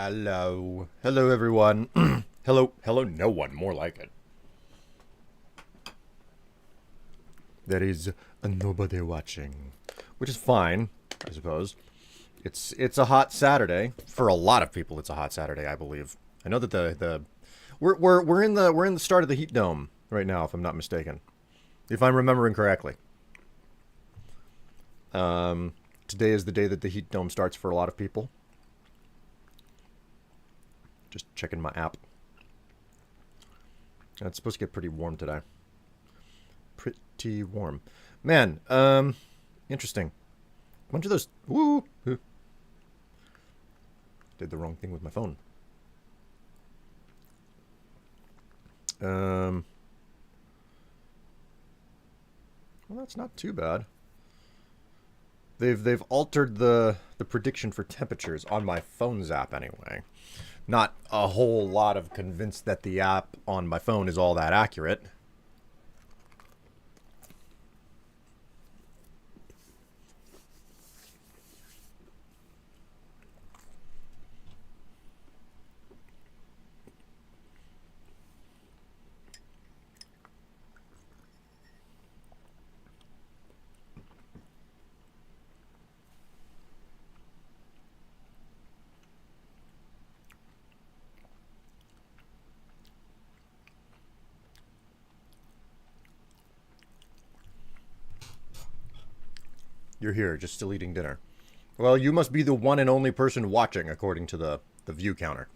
Hello. Hello, everyone. Hello, no one. More like it. There is a nobody watching, which is fine, I suppose. It's a hot Saturday for a lot of people. It's a hot Saturday, I believe. I know that the we're in the start of the heat dome right now, if I'm not mistaken, if I'm remembering correctly. Today is the day that the heat dome starts for a lot of people. Just checking my app. It's supposed to get pretty warm today. Pretty warm. Man, interesting. A bunch of those... Woo! Did the wrong thing with my phone. Well, that's not too bad. They've altered the prediction for temperatures on my phone's app anyway. Not a whole lot of convinced that the app on my phone is all that accurate. You're here, just still eating dinner. Well, you must be the one and only person watching, according to the view counter.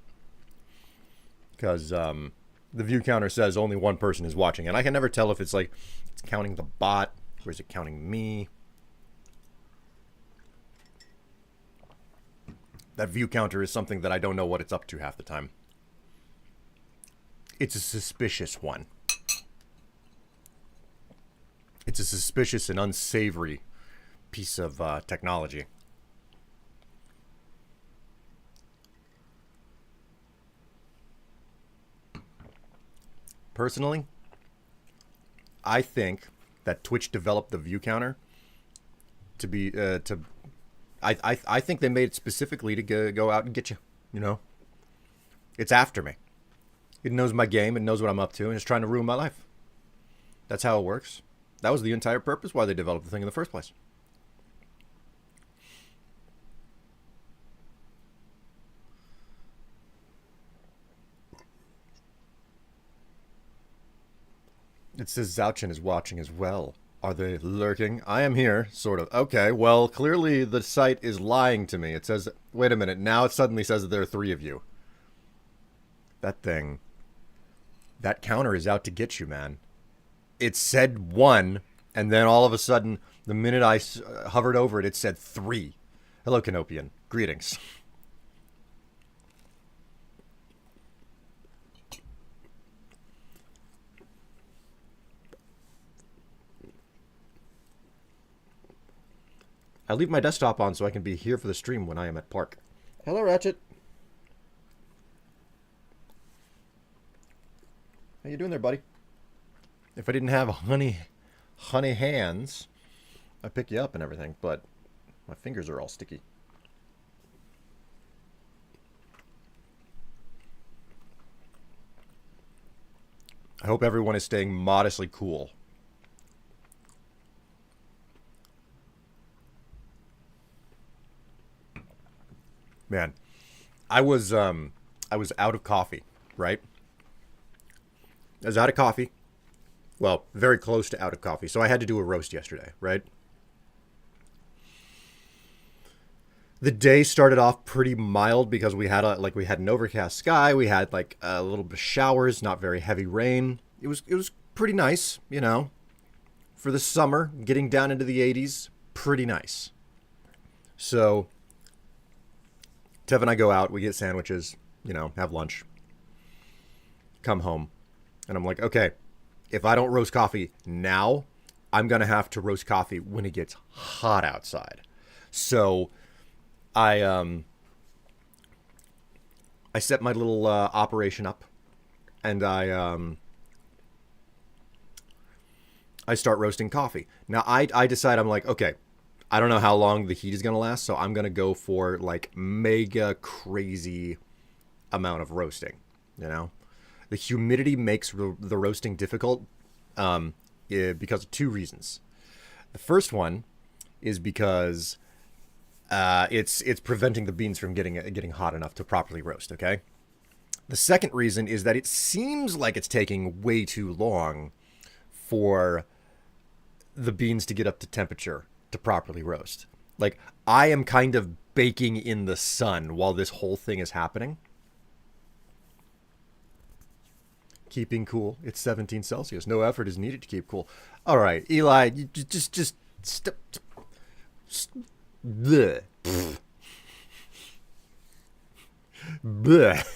Because the view counter says only one person is watching, and I can never tell if it's like it's counting the bot or is it counting me. That view counter is something that I don't know what it's up to half the time. It's a suspicious one. It's a suspicious and unsavory piece of technology. Personally, I think that Twitch developed the view counter to be to. I think they made it specifically to go out and get you. You know, it's after me. It knows my game. It knows what I'm up to, and it's trying to ruin my life. That's how it works. That was the entire purpose why they developed the thing in the first place. It says Zouchin is watching as well. Are they lurking? I am here, sort of. Okay, well, clearly the site is lying to me. It says, wait a minute, now it suddenly says that there are 3 of you. That thing, that counter is out to get you, man. It said 1, and then all of a sudden, the minute I hovered over it, it said 3. Hello, Canopian. Greetings. I leave my desktop on so I can be here for the stream when I am at park. Hello, Ratchet. How you doing there, buddy? If I didn't have honey hands, I'd pick you up and everything, but my fingers are all sticky. I hope everyone is staying modestly cool. Man, I was out of coffee, right? I was out of coffee. Well, very close to out of coffee. So I had to do a roast yesterday, right? The day started off pretty mild because we had an overcast sky. We had like a little bit of showers, not very heavy rain. It was pretty nice, you know, for the summer, getting down into the 80s, pretty nice. So Tev and I go out, we get sandwiches, you know, have lunch, come home, and I'm like, okay, if I don't roast coffee now, I'm going to have to roast coffee when it gets hot outside. So I set my little operation up, and I start roasting coffee. Now I decide, I'm like, okay, I don't know how long the heat is going to last, so I'm going to go for like mega crazy amount of roasting, you know? The humidity makes the roasting difficult because of two reasons. The first one is because it's preventing the beans from getting hot enough to properly roast, okay? The second reason is that it seems like it's taking way too long for the beans to get up to temperature to properly roast. Like, I am kind of baking in the sun while this whole thing is happening. Keeping cool. It's 17 Celsius. No effort is needed to keep cool. All right, Eli, you just bleh. Bleh.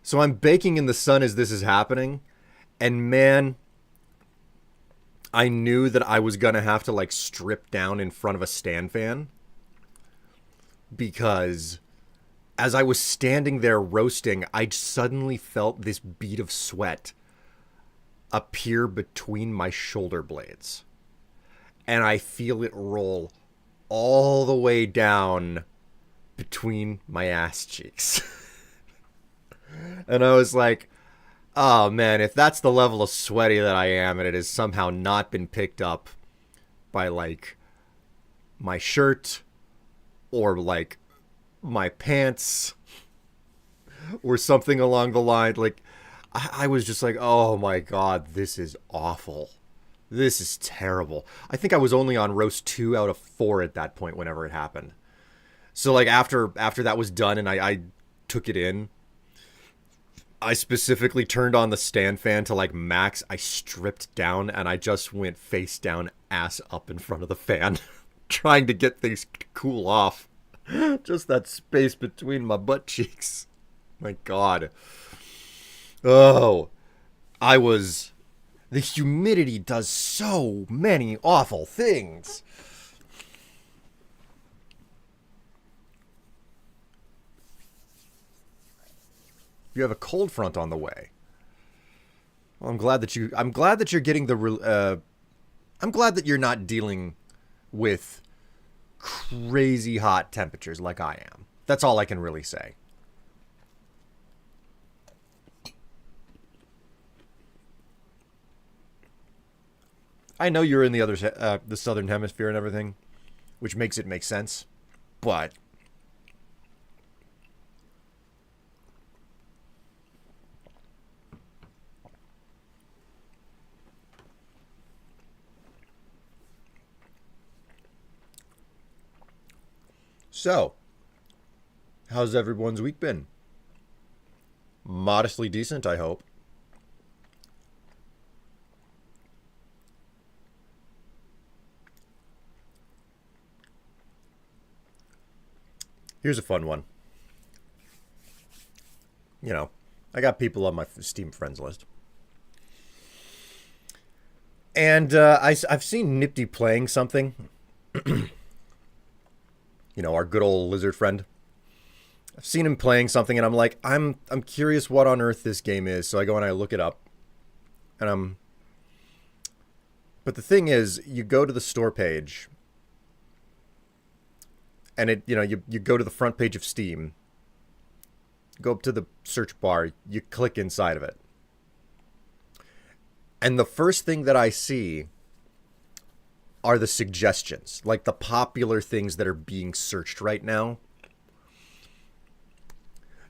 So I'm baking in the sun as this is happening, and man, I knew that I was gonna have to like strip down in front of a stand fan because as I was standing there roasting, I suddenly felt this bead of sweat appear between my shoulder blades. And I feel it roll all the way down between my ass cheeks. And I was like, oh man, if that's the level of sweaty that I am and it has somehow not been picked up by like my shirt or like my pants or something along the line, like I was just like, oh my god, this is awful. This is terrible. I think I was only on roast 2 out of 4 at that point whenever it happened. So like after that was done and I took it in, I specifically turned on the stand fan to like max. I stripped down and I just went face down, ass up in front of the fan, trying to get things to cool off. Just that space between my butt cheeks. My god. Oh, the humidity does so many awful things. You have a cold front on the way. Well, I'm glad that you're getting I'm glad that you're not dealing with crazy hot temperatures like I am. That's all I can really say. I know you're in the southern hemisphere and everything, which makes it make sense, but so, how's everyone's week been? Modestly decent, I hope. Here's a fun one. You know, I got people on my Steam friends list. And I've seen Nifty playing something. You know, our good old lizard friend. I've seen him playing something, and I'm like, I'm curious what on earth this game is. So I go and I look it up, and But the thing is, you go to the store page, and you go to the front page of Steam. Go up to the search bar. You click inside of it, and the first thing that I see are the suggestions, like the popular things that are being searched right now.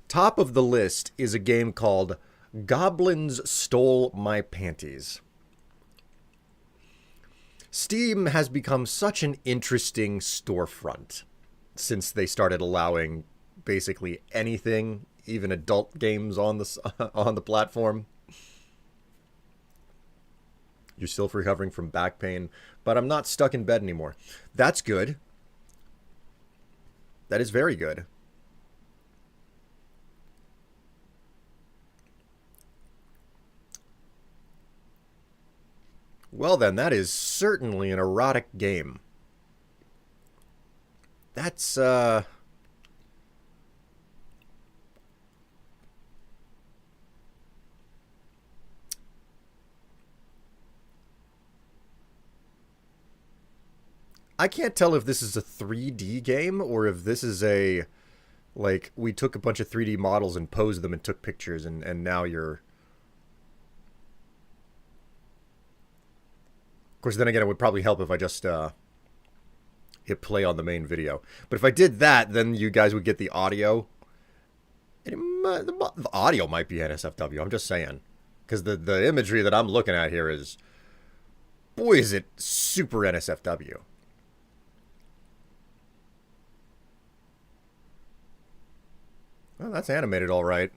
Top of the list is a game called Goblins Stole My Panties. Steam has become such an interesting storefront since they started allowing basically anything, even adult games on the platform. You're still recovering from back pain, but I'm not stuck in bed anymore. That's good. That is very good. Well then, that is certainly an erotic game. That's, I can't tell if this is a 3D game or if this is a Like, we took a bunch of 3D models and posed them and took pictures, and now you're... Of course, then again, it would probably help if I just hit play on the main video. But if I did that, then you guys would get the audio. And the audio might be NSFW, I'm just saying. Because the imagery that I'm looking at here is... Boy, is it super NSFW. Well, that's animated all right.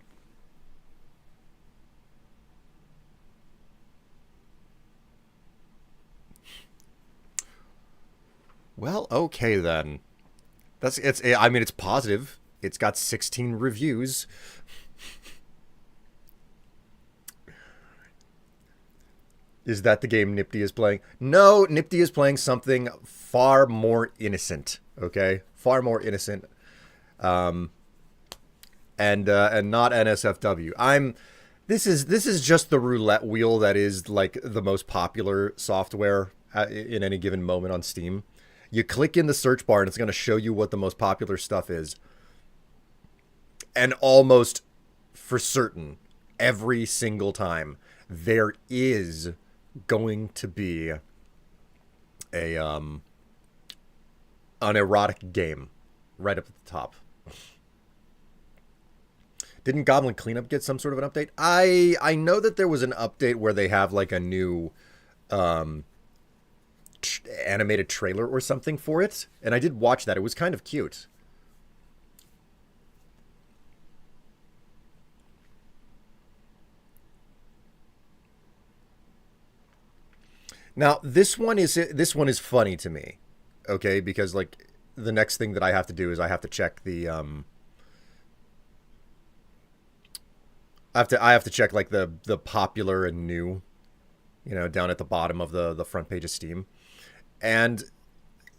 Well, okay then. I mean, it's positive. It's got 16 reviews. Is that the game Nipty is playing? No, Nipty is playing something far more innocent. Okay, far more innocent. And not NSFW. This is just the roulette wheel that is like the most popular software in any given moment on Steam. You click in the search bar and it's going to show you what the most popular stuff is. And almost for certain, every single time, there is going to be an erotic game right up at the top. Didn't Goblin Cleanup get some sort of an update? I know that there was an update where they have like a new animated trailer or something for it, and I did watch that. It was kind of cute. Now, this one is funny to me. Okay, because like the next thing that I have to do is I have to check the I have to check like the popular and new, down at the bottom of the front page of Steam. And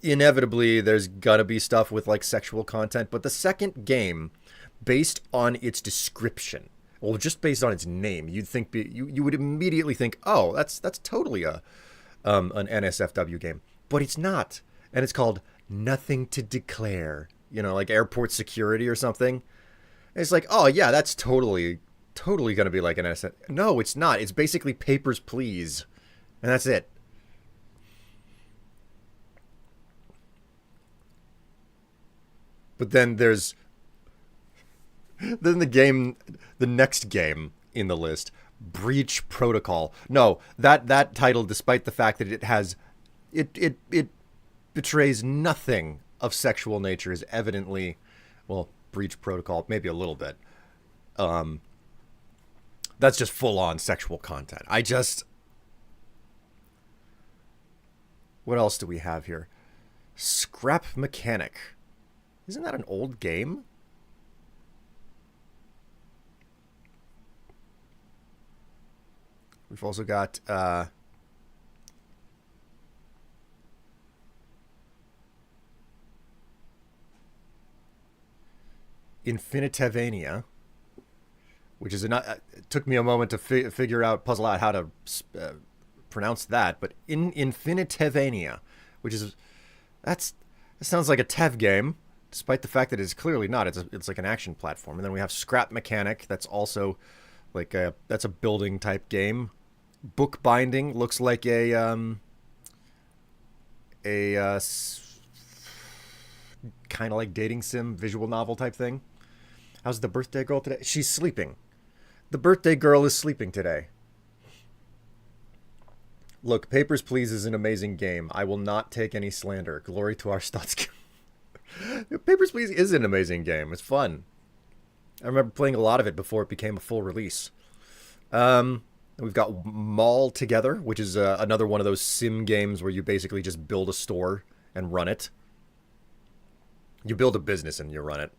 inevitably there's gonna be stuff with like sexual content, but the second game, based on its description, well, just based on its name, you would immediately think, oh, that's totally an NSFW game, but it's not, and it's called Nothing to Declare, like airport security or something. And it's like, oh yeah, that's totally gonna be like an NSF. No, it's not. It's basically Papers, Please, and that's it. But then there's the next game in the list, Breach Protocol. No, that title, despite the fact that it betrays nothing of sexual nature, is evidently, well, Breach Protocol, maybe a little bit. That's just full on sexual content. What else do we have here? Scrap Mechanic. Isn't that an old game? We've also got Infinitevania, which is it took me a moment to puzzle out how to pronounce that, but Infinitevania, which is that sounds like a Tev game, despite the fact that it's clearly not. It's like an action platform. And then we have Scrap Mechanic, that's also like that's a building type game. Bookbinding looks like a kind of like dating sim visual novel type thing. How's the birthday girl today? She's sleeping. The birthday girl is sleeping today. Look, Papers, Please is an amazing game. I will not take any slander. Glory to our Stotsky. Papers, Please is an amazing game. It's fun. I remember playing a lot of it before it became a full release. We've got Mall Together, which is another one of those sim games where you basically just build a store and run it. You build a business and you run it.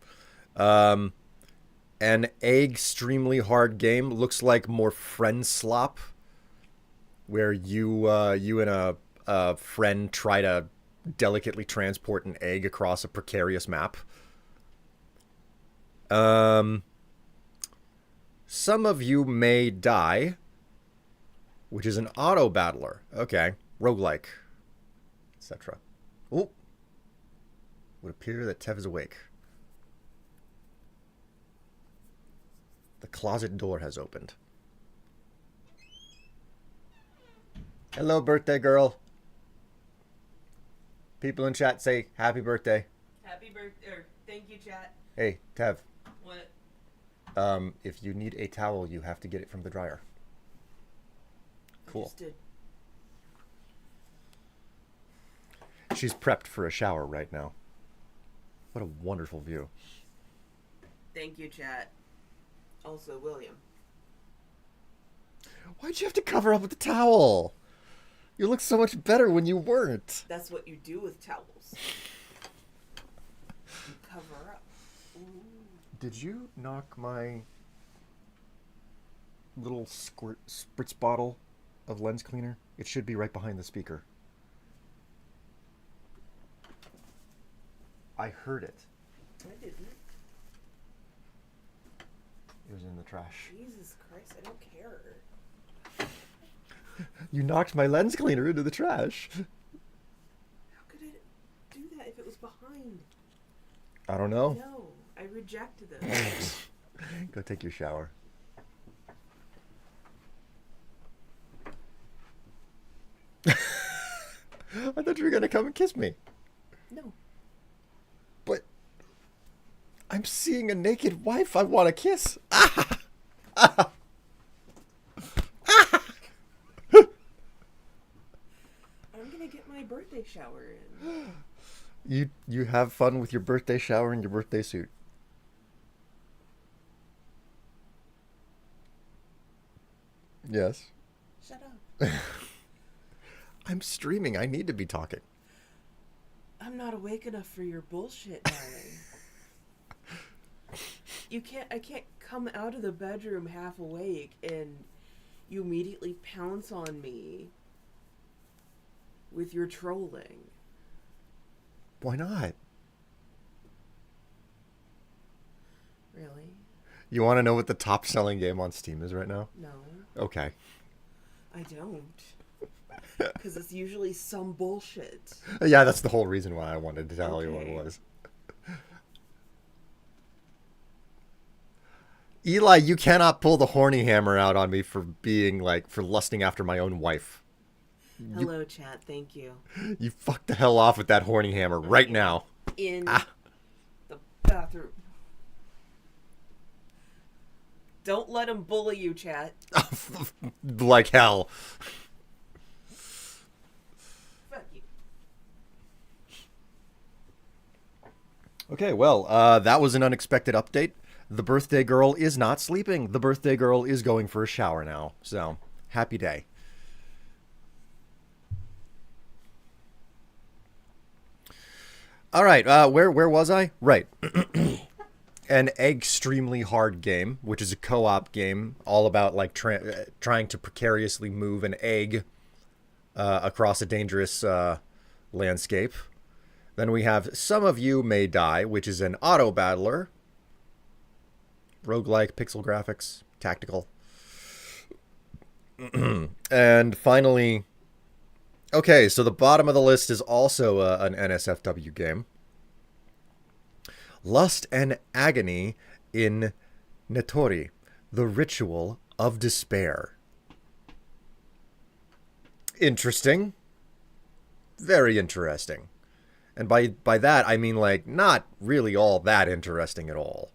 An extremely hard game. Looks like more Friend Slop, where you and a friend try to delicately transport an egg across a precarious map. Some of You May Die, which is an auto battler. Okay. Roguelike, etc. Oh. Would appear that Tev is awake. The closet door has opened. Hello, birthday girl. People in chat say happy birthday. Happy birthday. Thank you, chat. Hey, Tev. What? If you need a towel, you have to get it from the dryer. Cool. I just did. She's prepped for a shower right now. What a wonderful view. Thank you, chat. Also, William. Why'd you have to cover up with the towel? You look so much better when you weren't. That's what you do with towels. You cover up. Ooh. Did you knock my little spritz bottle of lens cleaner? It should be right behind the speaker. I heard it. I didn't. It was in the trash. Jesus Christ, I don't care. You knocked my lens cleaner into the trash. How could it do that if it was behind? I don't know. No, I rejected it. Go take your shower. I thought you were gonna come and kiss me. No. But I'm seeing a naked wife I want to kiss. Ah! Ah! Ah! I'm gonna get my birthday shower in. You have fun with your birthday shower and your birthday suit. Yes. Shut up. I'm streaming. I need to be talking. I'm not awake enough for your bullshit, darling. I can't come out of the bedroom half awake and you immediately pounce on me with your trolling. Why not? Really? You want to know what the top selling game on Steam is right now? No, Okay. I don't. Because it's usually some bullshit. Yeah, that's the whole reason why I wanted to tell you what it Okay. was. Eli, you cannot pull the horny hammer out on me for being like, for lusting after my own wife. Hello, chat. Thank you. You fuck the hell off with that horny hammer right now. In Ah. the bathroom. Don't let him bully you, chat. Like hell. Fuck you. Okay, well, that was an unexpected update. The birthday girl is not sleeping. The birthday girl is going for a shower now. So, happy day. All right, where was I? Right. An extremely hard game, which is a co-op game all about like trying to precariously move an egg across a dangerous landscape. Then we have Some of You May Die, which is an auto battler. Roguelike, pixel graphics, tactical. And finally, okay, so the bottom of the list is also an NSFW game. Lust and Agony in Netori, The Ritual of Despair. Interesting. Very interesting. And by that, I mean, like, not really all that interesting at all.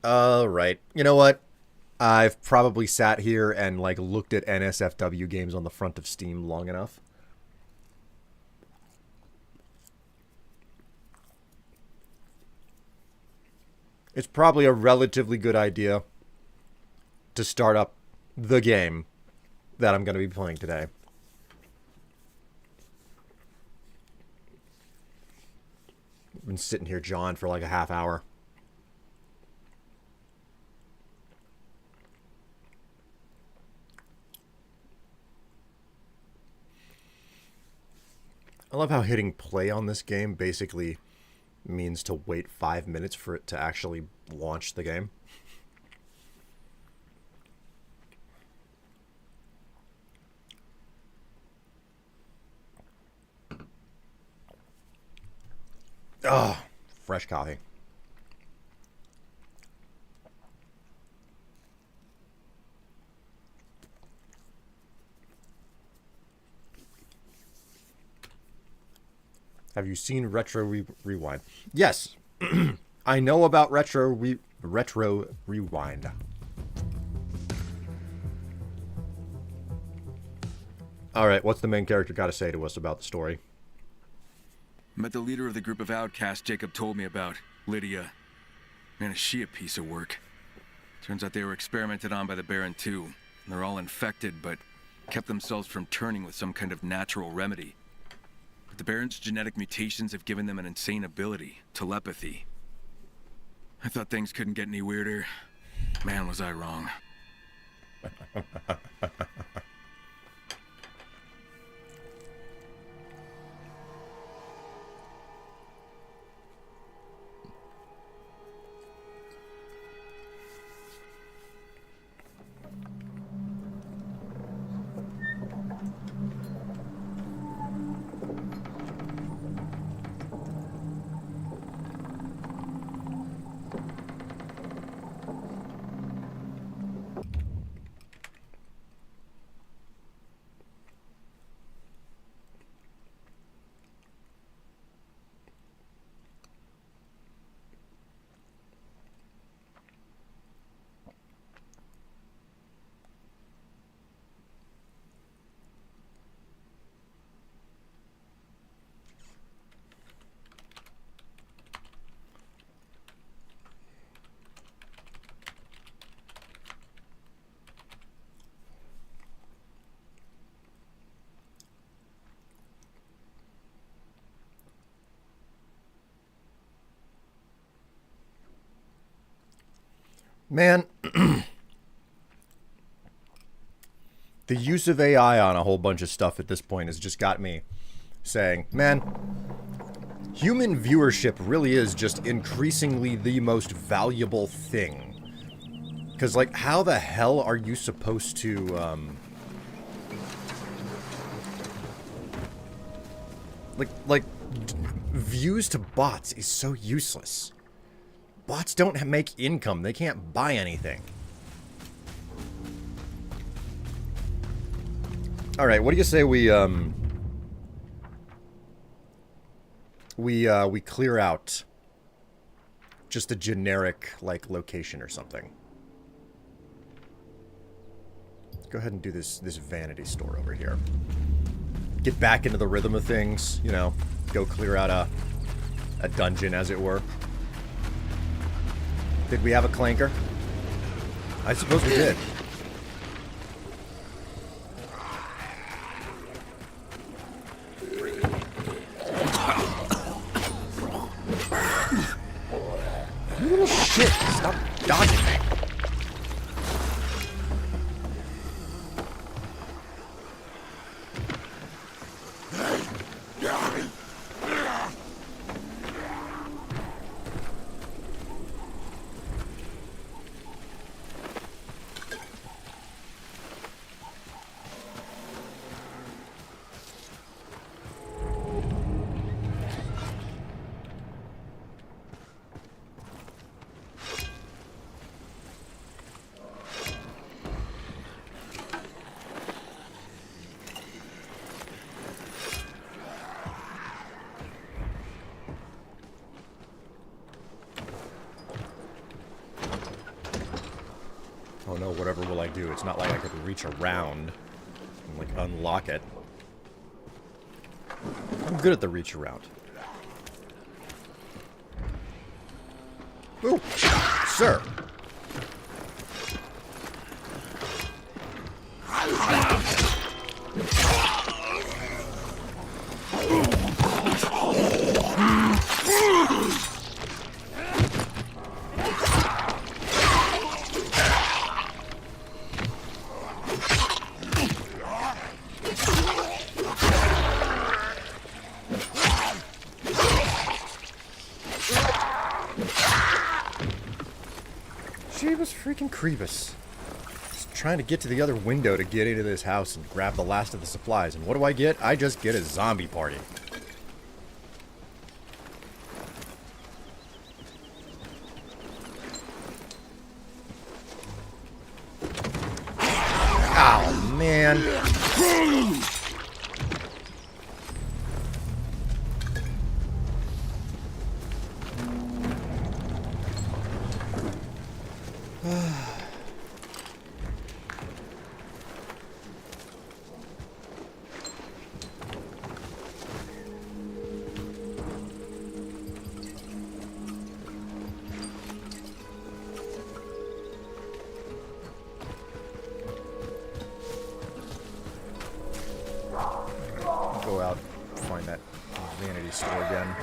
Right. You know what? I've probably sat here and, like, looked at NSFW games on the front of Steam long enough. It's probably a relatively good idea to start up the game that I'm going to be playing today. I've been sitting here jawing for like a half hour. I love how hitting play on this game basically means to wait 5 minutes for it to actually launch the game. Ugh, fresh coffee. Have you seen Retro Rewind? Yes. I know about Retro Rewind. All right, what's the main character got to say to us about the story? Met the leader of the group of outcasts Jacob told me about, Lydia. Man, is she a piece of work. Turns out they were experimented on by the Baron too. And they're all infected, but kept themselves from turning with some kind of natural remedy. But the Baron's genetic mutations have given them an insane ability, telepathy. I thought things couldn't get any weirder. Man, was I wrong. Man, the use of AI on a whole bunch of stuff at this point has just got me saying, man, human viewership really is just increasingly the most valuable thing. Because, like, how the hell are you supposed to, views to bots is so useless. Bots don't make income. They can't buy anything. All right, what do you say we clear out just a generic, like, location or something? Go ahead and do this vanity store over here. Get back into the rhythm of things, you know, go clear out a dungeon, as it were. Did we have a clanker? I suppose we did. You little shit! Stop dodging me. Oh no, whatever will I do? It's not like I could reach around and, like, unlock it. I'm good at the reach around. Ooh, sir. Jeebus freaking Creebus. Just trying to get to the other window to get into this house and grab the last of the supplies. And what do I get? I just get a zombie party. again. Go out, find that vanity store again.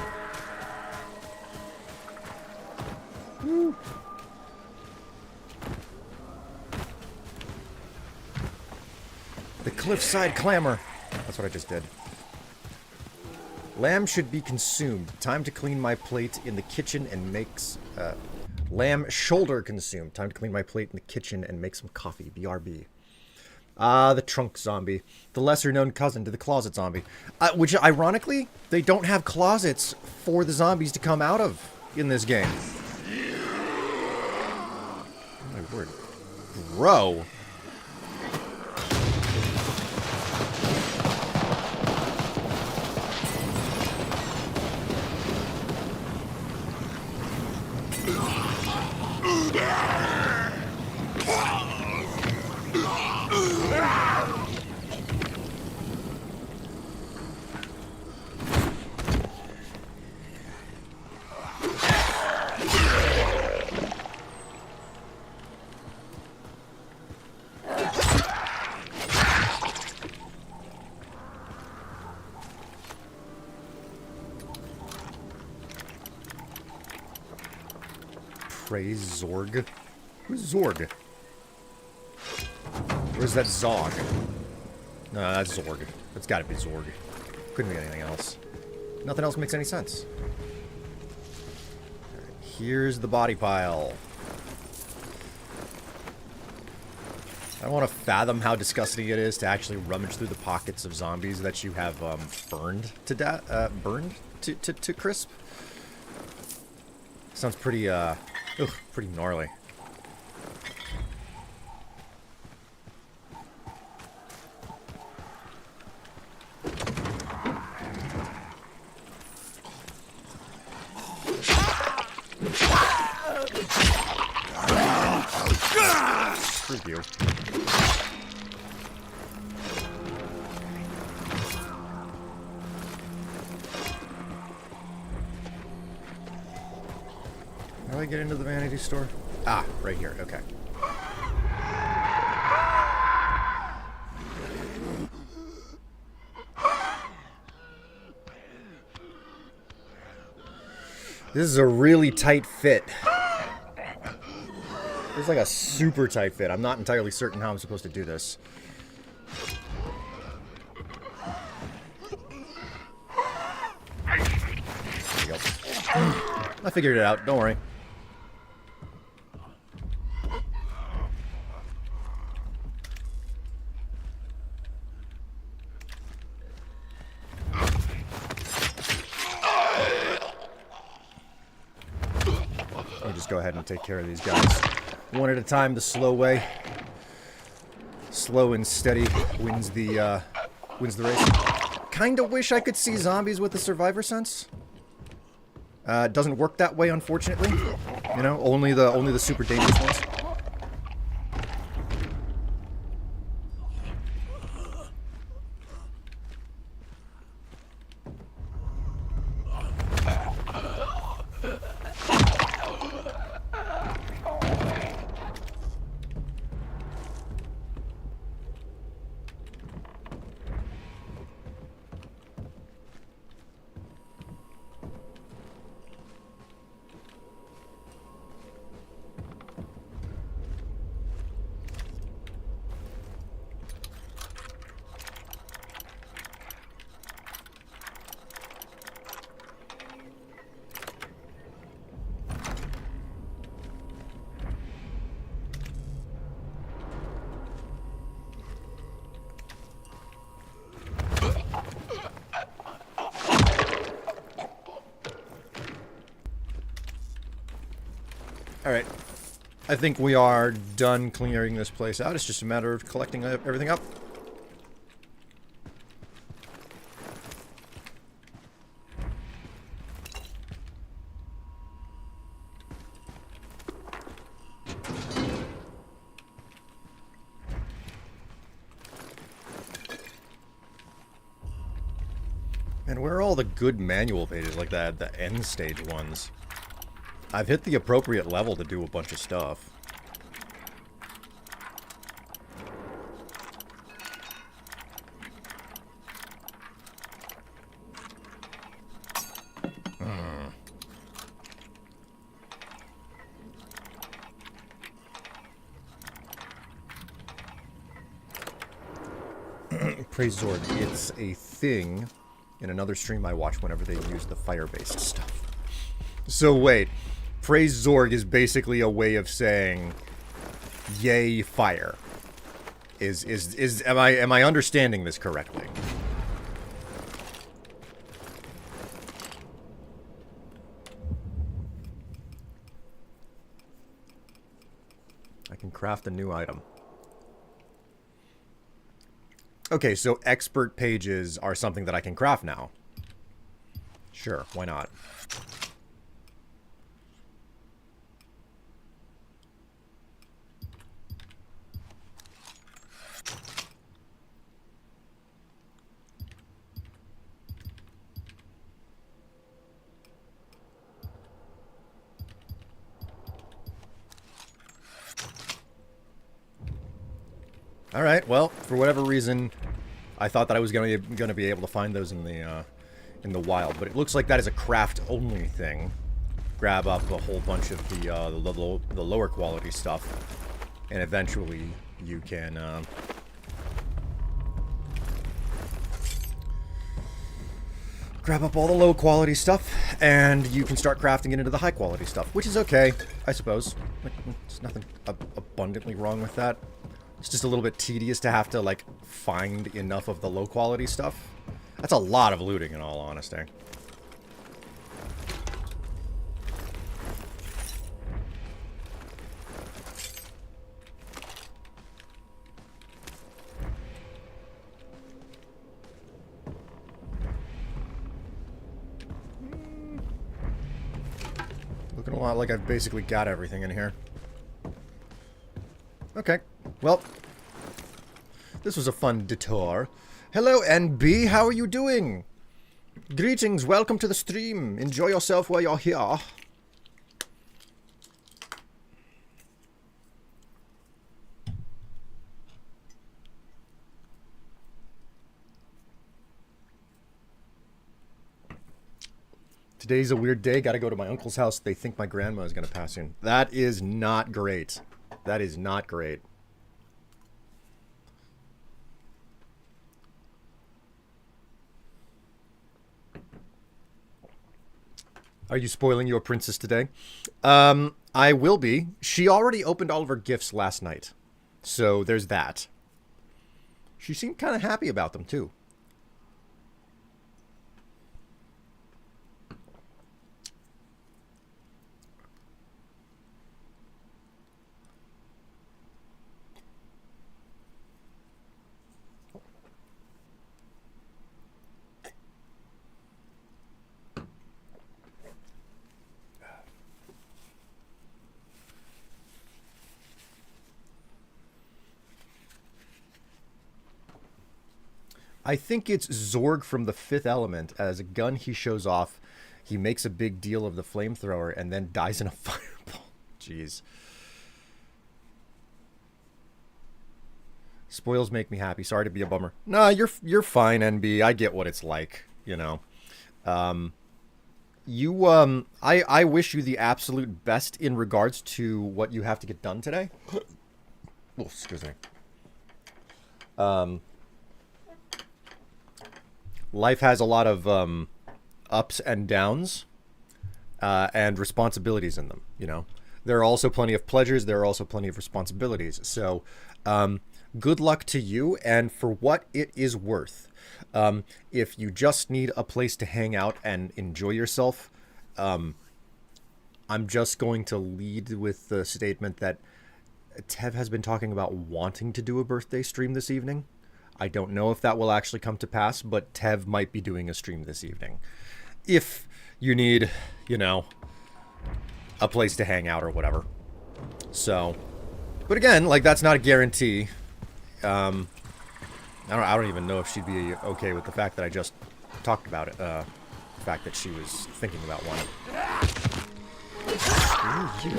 Woo. The cliffside clamor. That's what I just did. Lamb should be consumed. Time to clean my plate in the kitchen and makes... lamb shoulder consumed. Time to clean my plate in the kitchen and make some coffee. BRB. Ah, the trunk zombie. The lesser-known cousin to the closet zombie. Which, ironically, they don't have closets for the zombies to come out of in this game. Oh my word. Bro. Praise Zorg. Who's Zorg? Or is that Zog? No, that's Zorg. That's gotta be Zorg. Couldn't be anything else. Nothing else makes any sense. Right, here's the body pile. I don't want to fathom how disgusting it is to actually rummage through the pockets of zombies that you have burned to death, burned to crisp. Sounds pretty pretty gnarly. Screw you. How do I get into the vanity store? Ah, right here. Okay. This is a really tight fit. It's like a super tight fit. I'm not entirely certain how I'm supposed to do this. There we go. I figured it out. Don't worry. I'll just go ahead and take care of these guys. One at a time, the slow way. Slow and steady wins the race. Kinda wish I could see zombies with the survivor sense. It doesn't work that way, unfortunately. You know, only the super dangerous ones. Alright. I think we are done clearing this place out. It's just a matter of collecting everything up. And where are all the good manual pages, like the end stage ones? I've hit the appropriate level to do a bunch of stuff. Praise Zorg. It's a thing in another stream I watch whenever they use the fire-based stuff. So wait, Praise Zorg is basically a way of saying, "Yay, fire." Am I understanding this correctly? I can craft a new item. Okay, so expert pages are something that I can craft now. Sure, why not? All right. Well, for whatever reason, I thought that I was going to be able to find those in the wild, but it looks like that is a craft-only thing. Grab up a whole bunch of the lower quality stuff, and eventually you can grab up all the low quality stuff, and you can start crafting it into the high quality stuff, which is okay, I suppose. There's nothing abundantly wrong with that. It's just a little bit tedious to have to, like, find enough of the low-quality stuff. That's a lot of looting, in all honesty. Looking a lot like I've basically got everything in here. Okay. Well, this was a fun detour. Hello, NB. How are you doing? Greetings. Welcome to the stream. Enjoy yourself while you're here. Today's a weird day. Gotta go to my uncle's house. They think my grandma is gonna pass in. That is not great. That is not great. Are you spoiling your princess today? I will be. She already opened all of her gifts last night. So there's that. She seemed kind of happy about them, too. I think it's Zorg from the Fifth Element. As a gun he shows off, he makes a big deal of the flamethrower and then dies in a fireball. Jeez. Spoils make me happy. Sorry to be a bummer. Nah, you're fine, NB. I get what it's like, you know. I wish you the absolute best in regards to what you have to get done today. Oh, excuse me. Life has a lot of ups and downs and responsibilities in them, you know. There are also plenty of pleasures. There are also plenty of responsibilities. So good luck to you, and for what it is worth. If you just need a place to hang out and enjoy yourself, I'm just going to lead with the statement that Tev has been talking about wanting to do a birthday stream this evening. I don't know if that will actually come to pass, but Tev might be doing a stream this evening. If you need, you know, a place to hang out or whatever. So, but again, like, that's not a guarantee. I don't even know if she'd be okay with the fact that I just talked about it. The fact that she was thinking about one. Screw you.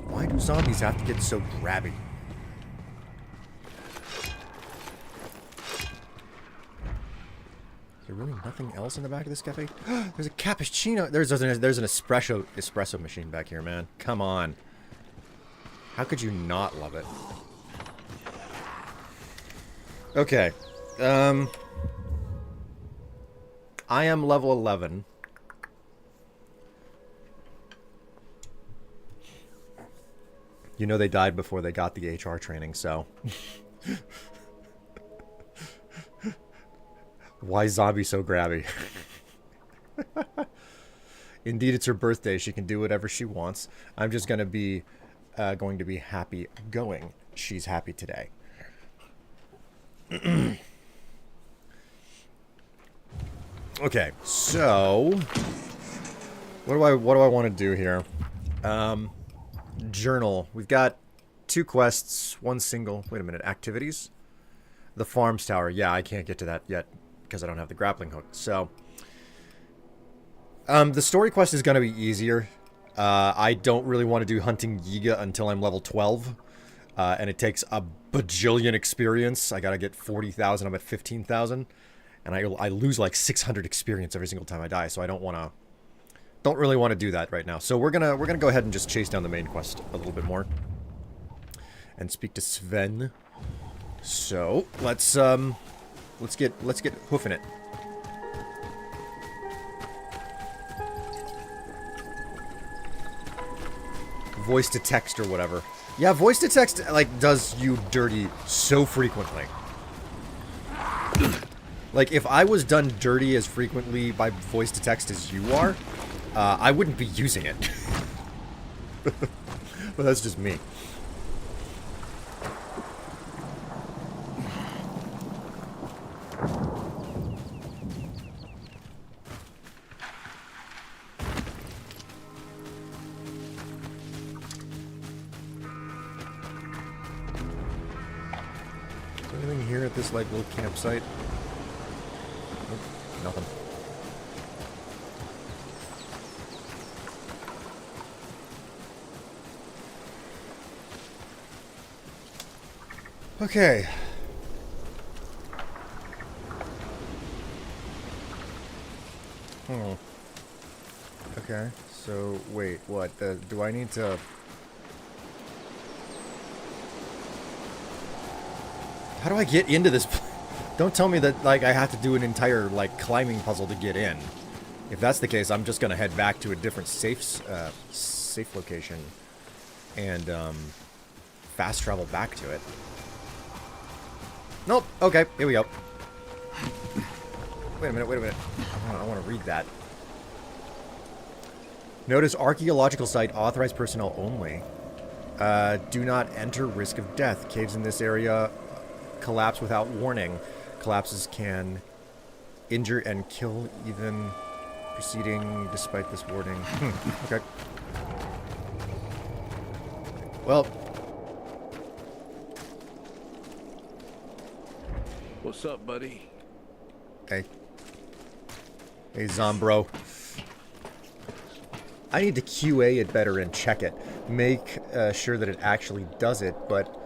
Why do zombies have to get so grabby? Is there really nothing else in the back of this cafe? There's a cappuccino. There's an espresso machine back here, man. Come on. How could you not love it? Okay. I am level 11. You know they died before they got the HR training, so... Why zombie so grabby? Indeed, it's her birthday. She can do whatever she wants. I'm just going to be happy going. She's happy today. Okay, so what do I want to do here? Journal. We've got 2 quests, 1 single. Wait a minute. Activities. The Farms Tower. Yeah, I can't get to that yet because I don't have the grappling hook. So, the story quest is going to be easier. I don't really want to do hunting Yiga until I'm level 12. And it takes a bajillion experience. I gotta get 40,000. I'm at 15,000. And I lose like 600 experience every single time I die. So I don't really want to do that right now. So we're gonna go ahead and just chase down the main quest a little bit more. And speak to Sven. So let's get hoofing it. Voice to text or whatever. Yeah, voice to text like does you dirty so frequently. Like if I was done dirty as frequently by voice to text as you are, I wouldn't be using it. But that's just me. Anything here at this like little campsite? Nope, nothing. Okay. Okay, so wait, what? Do I need to... How do I get into this? Don't tell me that, like, I have to do an entire, like, climbing puzzle to get in. If that's the case, I'm just gonna head back to a different safe location and, fast travel back to it. Nope. Okay, here we go. Wait a minute. I want to read that. Notice archaeological site, authorized personnel only. Do not enter, risk of death. Caves in this area collapse without warning. Collapses can injure and kill even proceeding despite this warning. Okay. Well. What's up, buddy? Hey. Hey, Zombro. I need to QA it better and check it. Make sure that it actually does it, but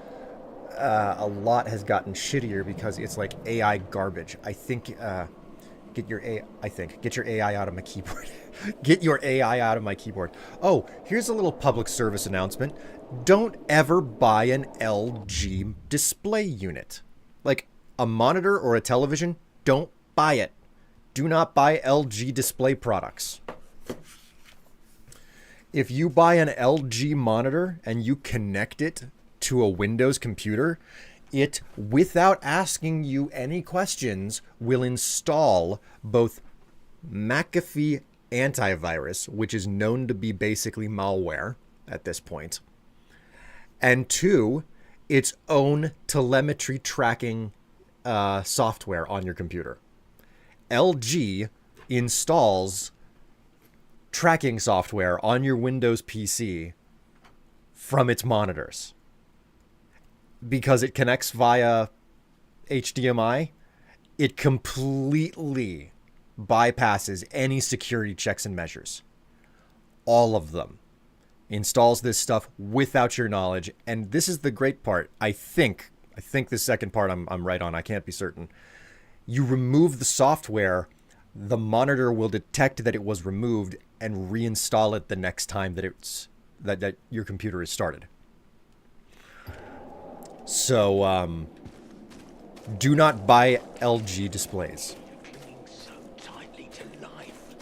a lot has gotten shittier because it's like AI garbage. I think, get your AI out of my keyboard. Get your AI out of my keyboard. Oh, here's a little public service announcement. Don't ever buy an LG display unit. Like, a monitor or a television, don't buy it. Do not buy LG display products. If you buy an LG monitor and you connect it to a Windows computer, it, without asking you any questions, will install both McAfee antivirus, which is known to be basically malware at this point, and 2, its own telemetry tracking software on your computer. LG installs tracking software on your Windows PC from its monitors. because it connects via HDMI, it completely bypasses any security checks and measures. All of them. Installs this stuff without your knowledge. And this is the great part. I think the second part I'm right on. I can't be certain. You remove the software, the monitor will detect that it was removed and reinstall it the next time that your computer is started. So, do not buy LG displays. Bringing so tightly to life,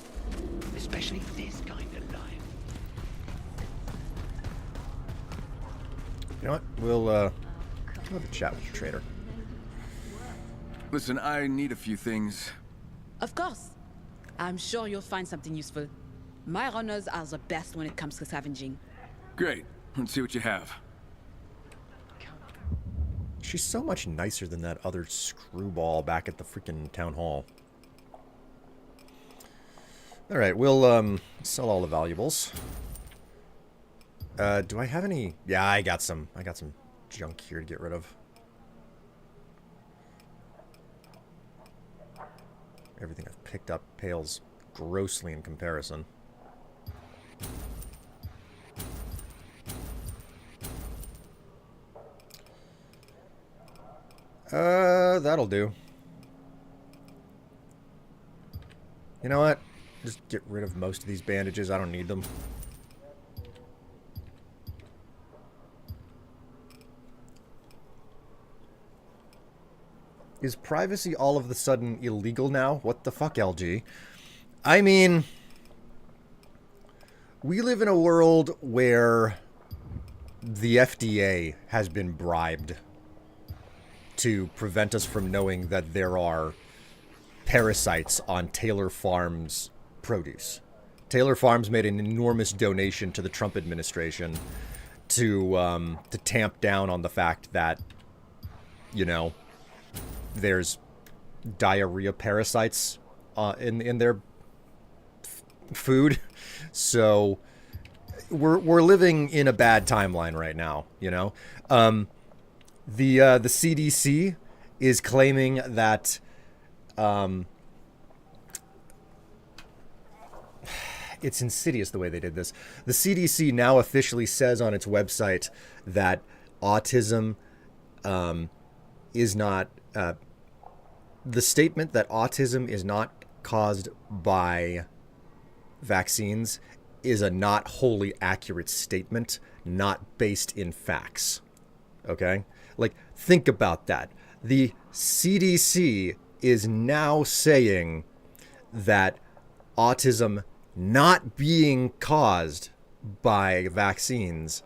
especially this kind of life. You know what? We'll have a chat with the trader. Listen, I need a few things. Of course. I'm sure you'll find something useful. My runners are the best when it comes to scavenging. Great. Let's see what you have. She's so much nicer than that other screwball back at the freaking town hall. All right, we'll sell all the valuables. Do I have any? Yeah, I got some junk here to get rid of. Everything I've picked up pales grossly in comparison. That'll do. You know what? Just get rid of most of these bandages. I don't need them. Is privacy all of a sudden illegal now? What the fuck, LG? I mean, we live in a world where the FDA has been bribed to prevent us from knowing that there are parasites on Taylor Farms produce. Taylor Farms made an enormous donation to the Trump administration to tamp down on the fact that, you know, there's diarrhea parasites in their food. So we're living in a bad timeline right now, you know. The CDC is claiming that it's insidious the way they did this. The CDC now officially says on its website that autism is not the statement that autism is not caused by vaccines is a not wholly accurate statement, not based in facts. Okay? Like, think about that. The CDC is now saying that autism not being caused by vaccines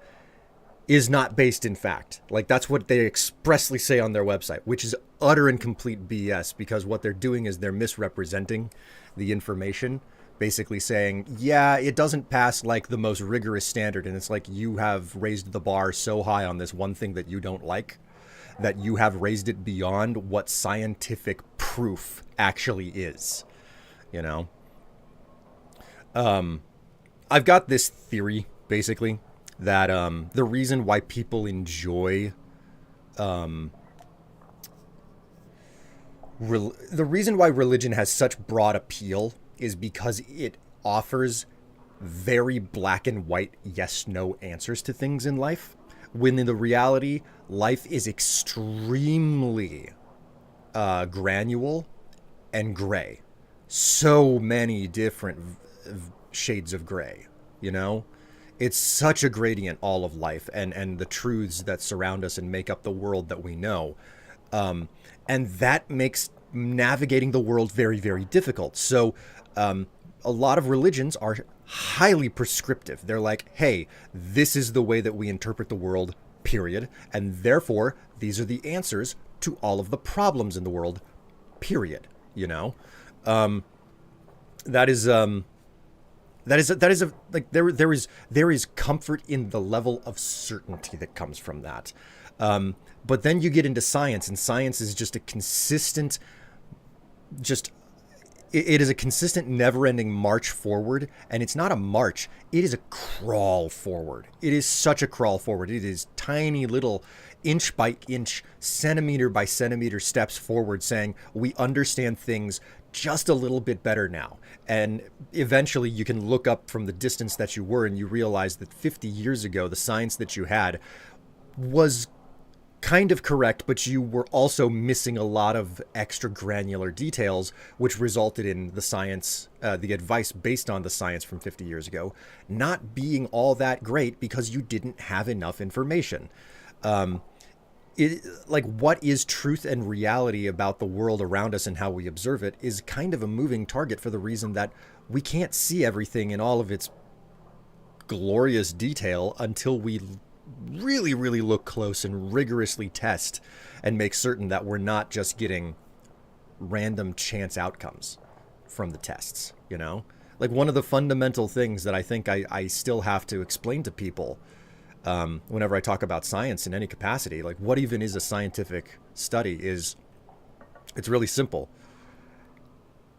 is not based in fact. Like, that's what they expressly say on their website, which is utter and complete BS, because what they're doing is they're misrepresenting the information, basically saying, yeah, it doesn't pass like the most rigorous standard, and it's like you have raised the bar so high on this one thing that you don't like that you have raised it beyond what scientific proof actually is, you know? I've got this theory, basically, that the reason why people enjoy the reason why religion has such broad appeal is because it offers very black and white yes-no answers to things in life, when in the reality, life is extremely granule and gray. So many different shades of gray, you know? It's such a gradient, all of life, and the truths that surround us and make up the world that we know. And that makes navigating the world very, very difficult. So a lot of religions are highly prescriptive. They're like, hey, this is the way that we interpret the world, period. And therefore, these are the answers to all of the problems in the world, period. You know? There is comfort in the level of certainty that comes from that. But then you get into science, and science is just a consistent, it is a consistent, never-ending march forward. And it's not a march; it is a crawl forward. It is such a crawl forward. It is tiny little inch by inch, centimeter by centimeter steps forward, saying, we understand things just a little bit better now. And eventually you can look up from the distance that you were and you realize that 50 years ago, the science that you had was kind of correct, but you were also missing a lot of extra granular details, which resulted in the science, the advice based on the science from 50 years ago, not being all that great because you didn't have enough information. What is truth and reality about the world around us and how we observe it is kind of a moving target for the reason that we can't see everything in all of its glorious detail until we really, really look close and rigorously test and make certain that we're not just getting random chance outcomes from the tests, you know? Like, one of the fundamental things that I think I still have to explain to people whenever I talk about science in any capacity, like what even is a scientific study, is it's really simple.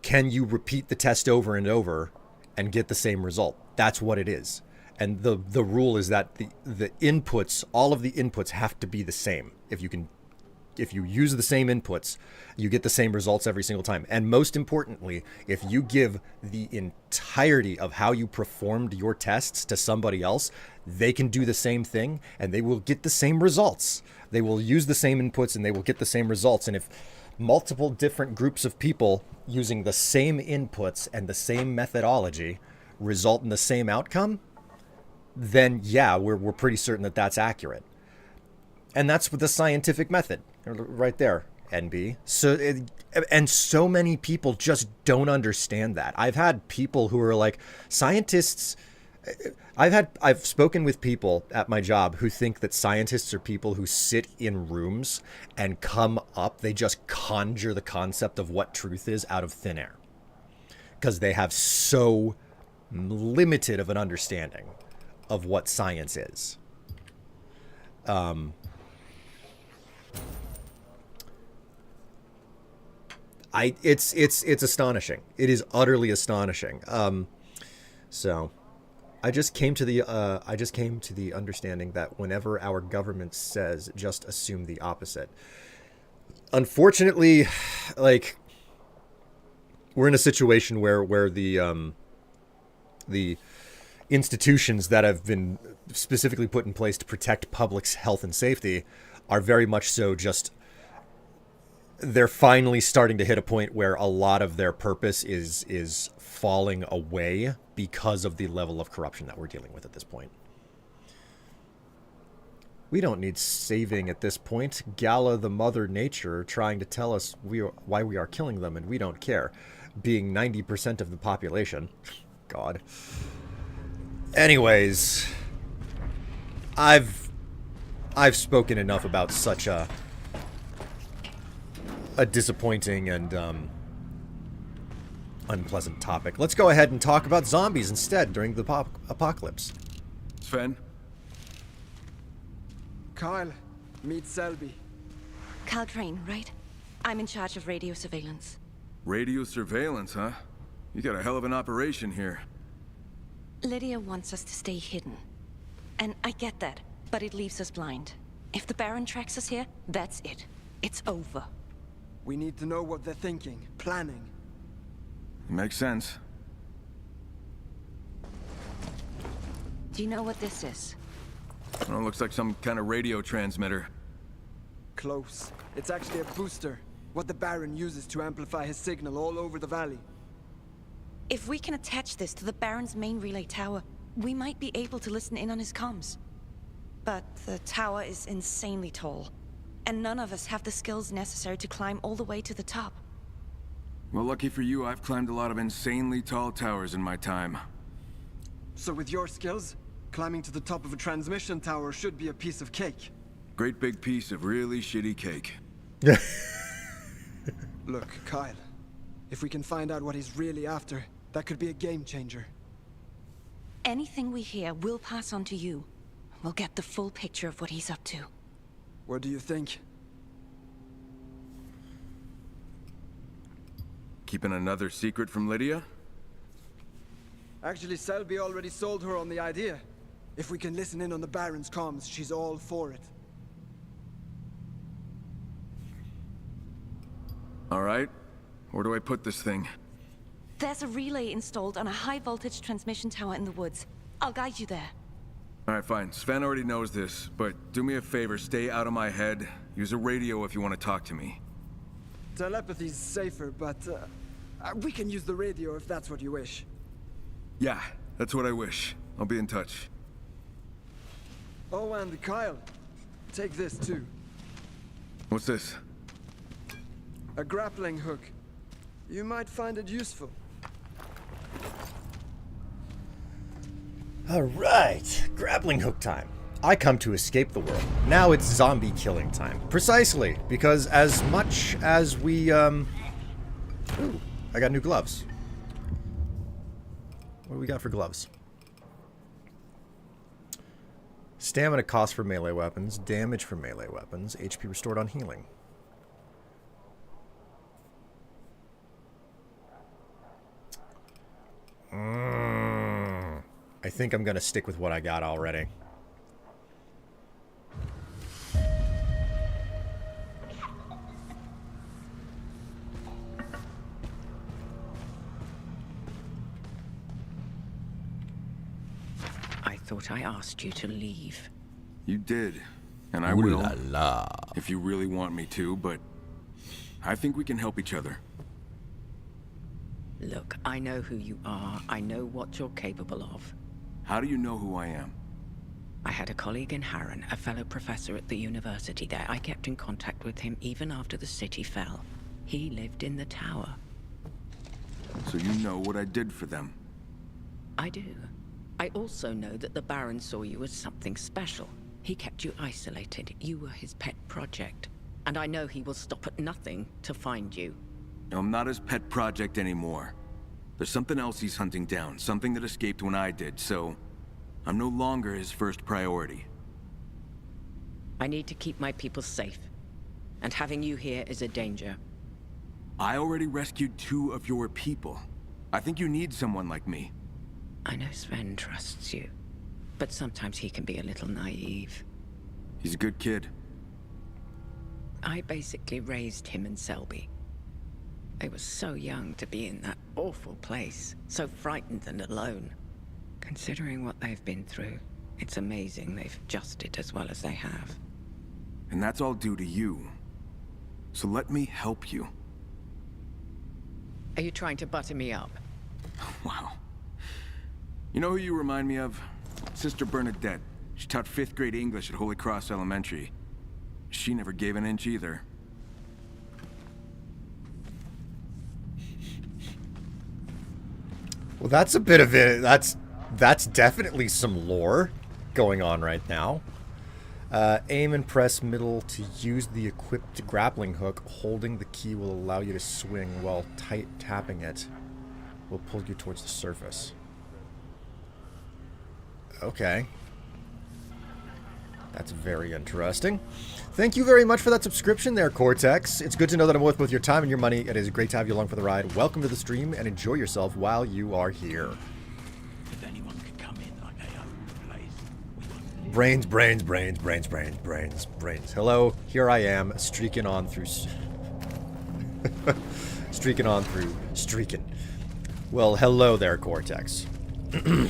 Can you repeat the test over and over and get the same result? That's what it is. And the rule is that the inputs, all of the inputs have to be the same. If you use the same inputs, you get the same results every single time. And most importantly, if you give the entirety of how you performed your tests to somebody else, they can do the same thing and they will get the same results. They will use the same inputs and they will get the same results. And if multiple different groups of people using the same inputs and the same methodology result in the same outcome, then yeah, we're pretty certain that that's accurate. And that's with the scientific method right there, NB. And so many people just don't understand that. I've had people who are like, scientists, I've spoken with people at my job who think that scientists are people who sit in rooms and come up, they just conjure the concept of what truth is out of thin air. Because they have so limited of an understanding of what science is. It's astonishing. It is utterly astonishing. So I just came to the understanding that whenever our government says just assume the opposite. Unfortunately, like, we're in a situation where the institutions that have been specifically put in place to protect public's health and safety are very much so just, they're finally starting to hit a point where a lot of their purpose is falling away because of the level of corruption that we're dealing with at this point. We don't need saving at this point. Gala the Mother Nature trying to tell us why we are killing them, and we don't care. Being 90% of the population. God. Anyways, I've spoken enough about such a disappointing and unpleasant topic. Let's go ahead and talk about zombies instead during the apocalypse. Sven? Kyle, meet Selby. Kyle Crane, right? I'm in charge of radio surveillance. Radio surveillance, huh? You got a hell of an operation here. Lydia wants us to stay hidden. And I get that, but it leaves us blind. If the Baron tracks us here, that's it. It's over. We need to know what they're thinking, planning. Makes sense. Do you know what this is? Well, looks like some kind of radio transmitter. Close. It's actually a booster. What the Baron uses to amplify his signal all over the valley. If we can attach this to the Baron's main relay tower, we might be able to listen in on his comms. But the tower is insanely tall, and none of us have the skills necessary to climb all the way to the top. Well, lucky for you, I've climbed a lot of insanely tall towers in my time. So with your skills, climbing to the top of a transmission tower should be a piece of cake. Great big piece of really shitty cake. Look, Kyle, if we can find out what he's really after, that could be a game changer. Anything we hear, we'll pass on to you. We'll get the full picture of what he's up to. What do you think? Keeping another secret from Lydia? Actually, Selby already sold her on the idea. If we can listen in on the Baron's comms, she's all for it. All right. Where do I put this thing? There's a relay installed on a high-voltage transmission tower in the woods. I'll guide you there. All right, fine. Sven already knows this, but do me a favor, stay out of my head. Use a radio if you want to talk to me. Telepathy's safer, but we can use the radio if that's what you wish. Yeah, that's what I wish. I'll be in touch. Oh, and Kyle, take this too. What's this? A grappling hook. You might find it useful. All right, grappling hook time. I come to escape the world. Now it's zombie killing time. Precisely, because as much as we, Ooh, I got new gloves. What do we got for gloves? Stamina cost for melee weapons, damage for melee weapons, HP restored on healing. I think I'm gonna stick with what I got already. I thought I asked you to leave. You did, and I will. If you really want me to, but I think we can help each other. Look, I know who you are. I know what you're capable of. How do you know who I am? I had a colleague in Harran, a fellow professor at the university there. I kept in contact with him even after the city fell. He lived in the tower. So you know what I did for them? I do. I also know that the Baron saw you as something special. He kept you isolated. You were his pet project. And I know he will stop at nothing to find you. I'm not his pet project anymore. There's something else he's hunting down, something that escaped when I did, so I'm no longer his first priority. I need to keep my people safe. And having you here is a danger. I already rescued 2 of your people. I think you need someone like me. I know Sven trusts you, but sometimes he can be a little naive. He's a good kid. I basically raised him and Selby. They were so young to be in that awful place, so frightened and alone. Considering what they've been through, it's amazing they've adjusted as well as they have. And that's all due to you. So let me help you. Are you trying to butter me up? Wow. You know who you remind me of? Sister Bernadette. She taught 5th grade English at Holy Cross Elementary. She never gave an inch either. Well, that's a bit of it. That's definitely some lore going on right now. Aim and press middle to use the equipped grappling hook. Holding the key will allow you to swing, while tight tapping it will pull you towards the surface. Okay. That's very interesting. Thank you very much for that subscription there, Cortex. It's good to know that I'm worth both your time and your money. It is great to have you along for the ride. Welcome to the stream, and enjoy yourself while you are here. If anyone could come in like they own the place, Brains, brains, brains, brains, brains, brains, brains. Hello, here I am, streaking on through... streaking on through... streaking. Well, hello there, Cortex. And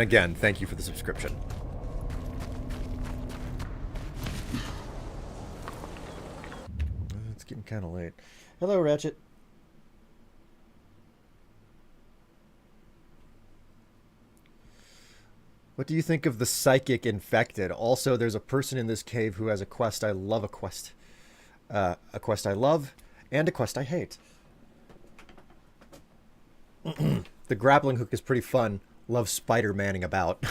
again, thank you for the subscription. It's getting kind of late. Hello, Ratchet. What do you think of the psychic infected? Also, there's a person in this cave who has a quest. I love a quest. A quest I love, and a quest I hate. The grappling hook is pretty fun. Love Spider-Manning about.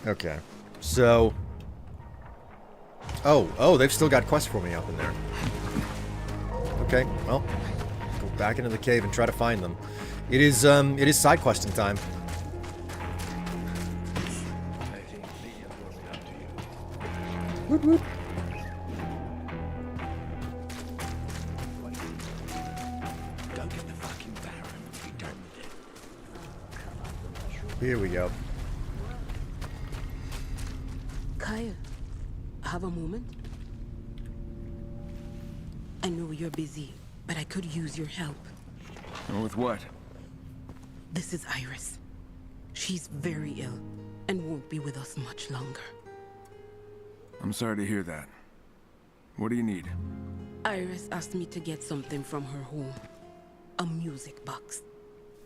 Okay. So... Oh, they've still got quests for me up in there. Okay, well, go back into the cave and try to find them. It is side questing time. Whoop, whoop. go get the fucking Baron and be done with it. Here we go. Kyle, have a moment? I know you're busy, but I could use your help. With what? This is Iris. She's very ill and won't be with us much longer. I'm sorry to hear that. What do you need? Iris asked me to get something from her home. A music box.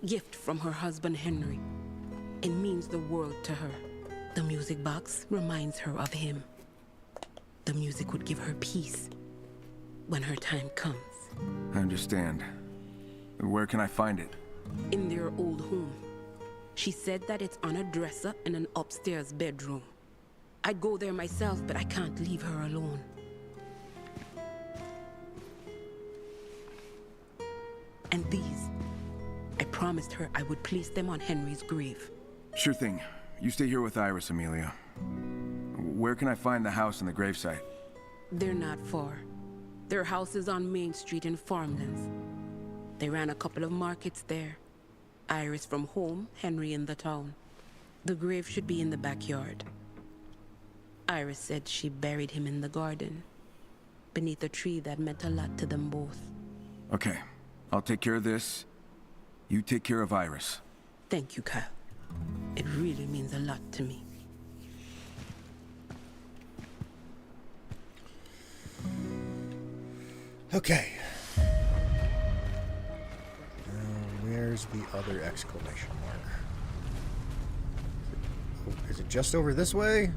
Gift from her husband Henry. It means the world to her. The music box reminds her of him. The music would give her peace when her time comes. I understand. Where can I find it? In their old home. She said that it's on a dresser in an upstairs bedroom. I'd go there myself, but I can't leave her alone. And these, I promised her I would place them on Henry's grave. Sure thing. You stay here with Iris, Amelia. Where can I find the house and the gravesite? They're not far. Their house is on Main Street in Farmlands. They ran a couple of markets there. Iris from home, Henry in the town. The grave should be in the backyard. Iris said she buried him in the garden, beneath a tree that meant a lot to them both. Okay. I'll take care of this. You take care of Iris. Thank you, Kyle. It really means a lot to me. Okay. Where's the other exclamation mark? Is it just over this way?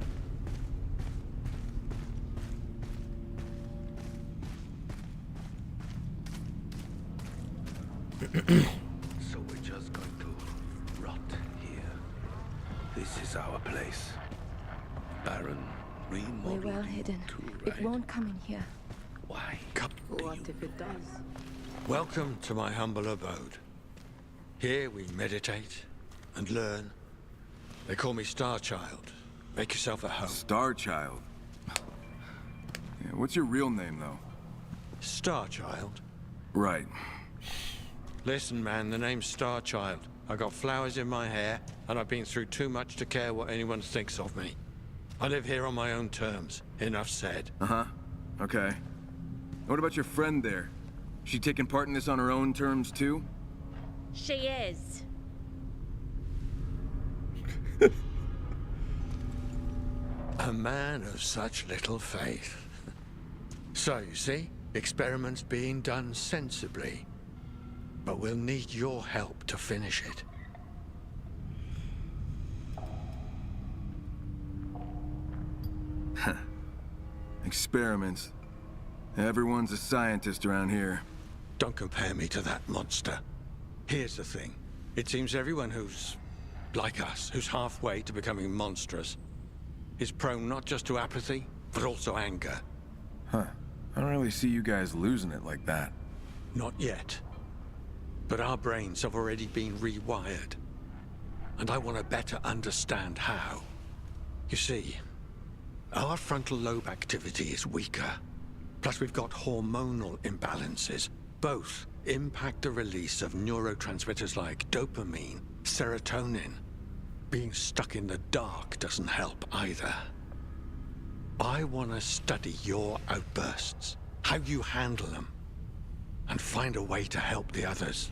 So we're just going to rot here. This is our place. Baron remodeled. We're well hidden. It won't come in here. Why? What if it does? Welcome to my humble abode. Here we meditate and learn. They call me Star Child. Make yourself at home. Star Child? Yeah, what's your real name, though? Star Child? Right. Listen, man, the name's Star Child. I got flowers in my hair, and I've been through too much to care what anyone thinks of me. I live here on my own terms. Enough said. Uh-huh. Okay. What about your friend there? She taking part in this on her own terms, too? She is. A man of such little faith. So, you see, experiments being done sensibly. But we'll need your help to finish it. Experiments. Everyone's a scientist around here. Don't compare me to that monster. Here's the thing. It seems everyone who's like us, who's halfway to becoming monstrous, is prone not just to apathy, but also anger. Huh. I don't really see you guys losing it like that. Not yet. But our brains have already been rewired. And I want to better understand how. You see, our frontal lobe activity is weaker. Plus we've got hormonal imbalances. Both impact the release of neurotransmitters like dopamine, serotonin. Being stuck in the dark doesn't help either. I want to study your outbursts, how you handle them, and find a way to help the others.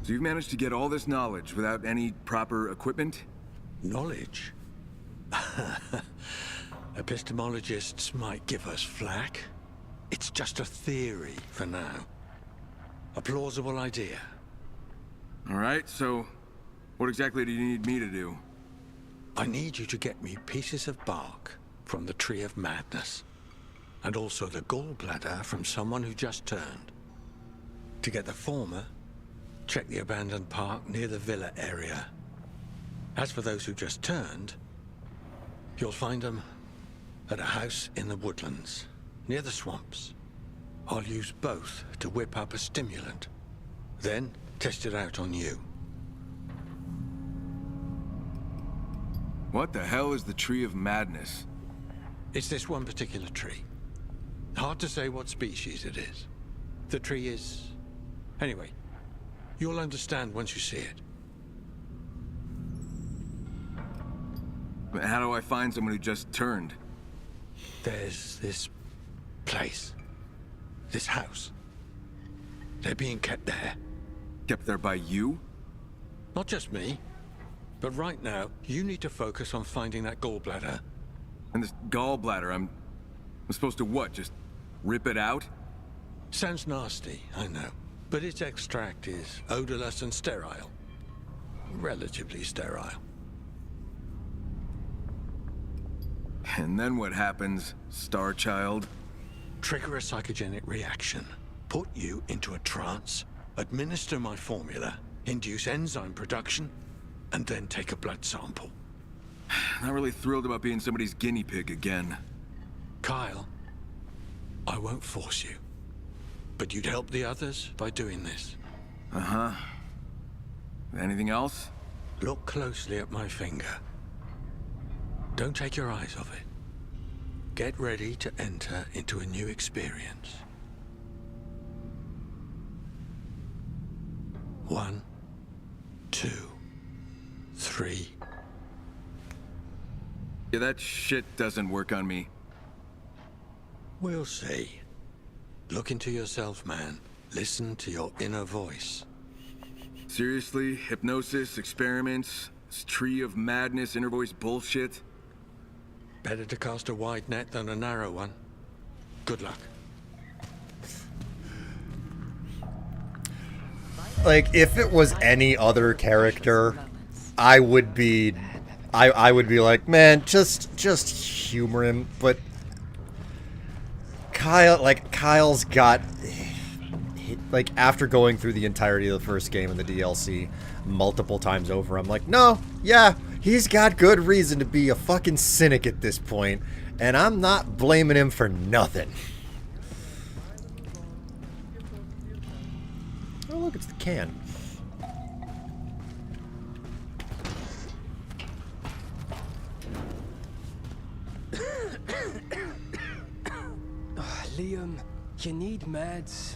So you've managed to get all this knowledge without any proper equipment? Knowledge? Epistemologists might give us flack. It's just a theory for now. A plausible idea. All right, so what exactly do you need me to do? I need you to get me pieces of bark from the Tree of Madness. And also the gallbladder from someone who just turned. To get the former, check the abandoned park near the villa area. As for those who just turned, you'll find them at a house in the woodlands, near the swamps. I'll use both to whip up a stimulant, then test it out on you. What the hell is the Tree of Madness? It's this one particular tree. Hard to say what species it is. The tree is... Anyway, you'll understand once you see it. But how do I find someone who just turned? There's this place. This house. They're being kept there. Kept there by you? Not just me. But right now, you need to focus on finding that gallbladder. And this gallbladder, I'm supposed to what? Just rip it out? Sounds nasty, I know. But its extract is odorless and sterile. Relatively sterile. And then what happens, Star Child? Trigger a psychogenic reaction. Put you into a trance. Administer my formula. Induce enzyme production. And then take a blood sample. Not really thrilled about being somebody's guinea pig again. Kyle, I won't force you. But you'd help the others by doing this. Uh-huh. Anything else? Look closely at my finger. Don't take your eyes off it. Get ready to enter into a new experience. 1, 2, 3. Yeah, that shit doesn't work on me. We'll see. Look into yourself, man. Listen to your inner voice. Seriously? Hypnosis, experiments, this tree of madness, inner voice bullshit? Better to cast a wide net than a narrow one. Good luck. Like, if it was any other character, I would be like, man, just humor him. But Kyle's got, like, after going through the entirety of the first game and the DLC multiple times over, I'm like, no, yeah, he's got good reason to be a fucking cynic at this point, and I'm not blaming him for nothing. Oh, look, it's the can. Liam, you need meds.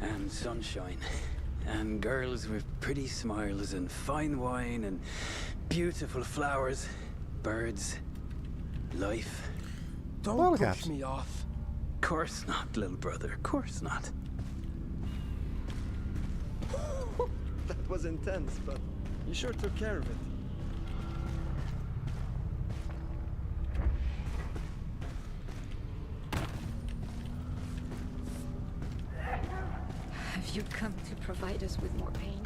And sunshine. And girls with pretty smiles and fine wine and beautiful flowers, birds, life. Don't push me off. Course not, little brother. Course not. That was intense, but you sure took care of it. Have you come to provide us with more pain?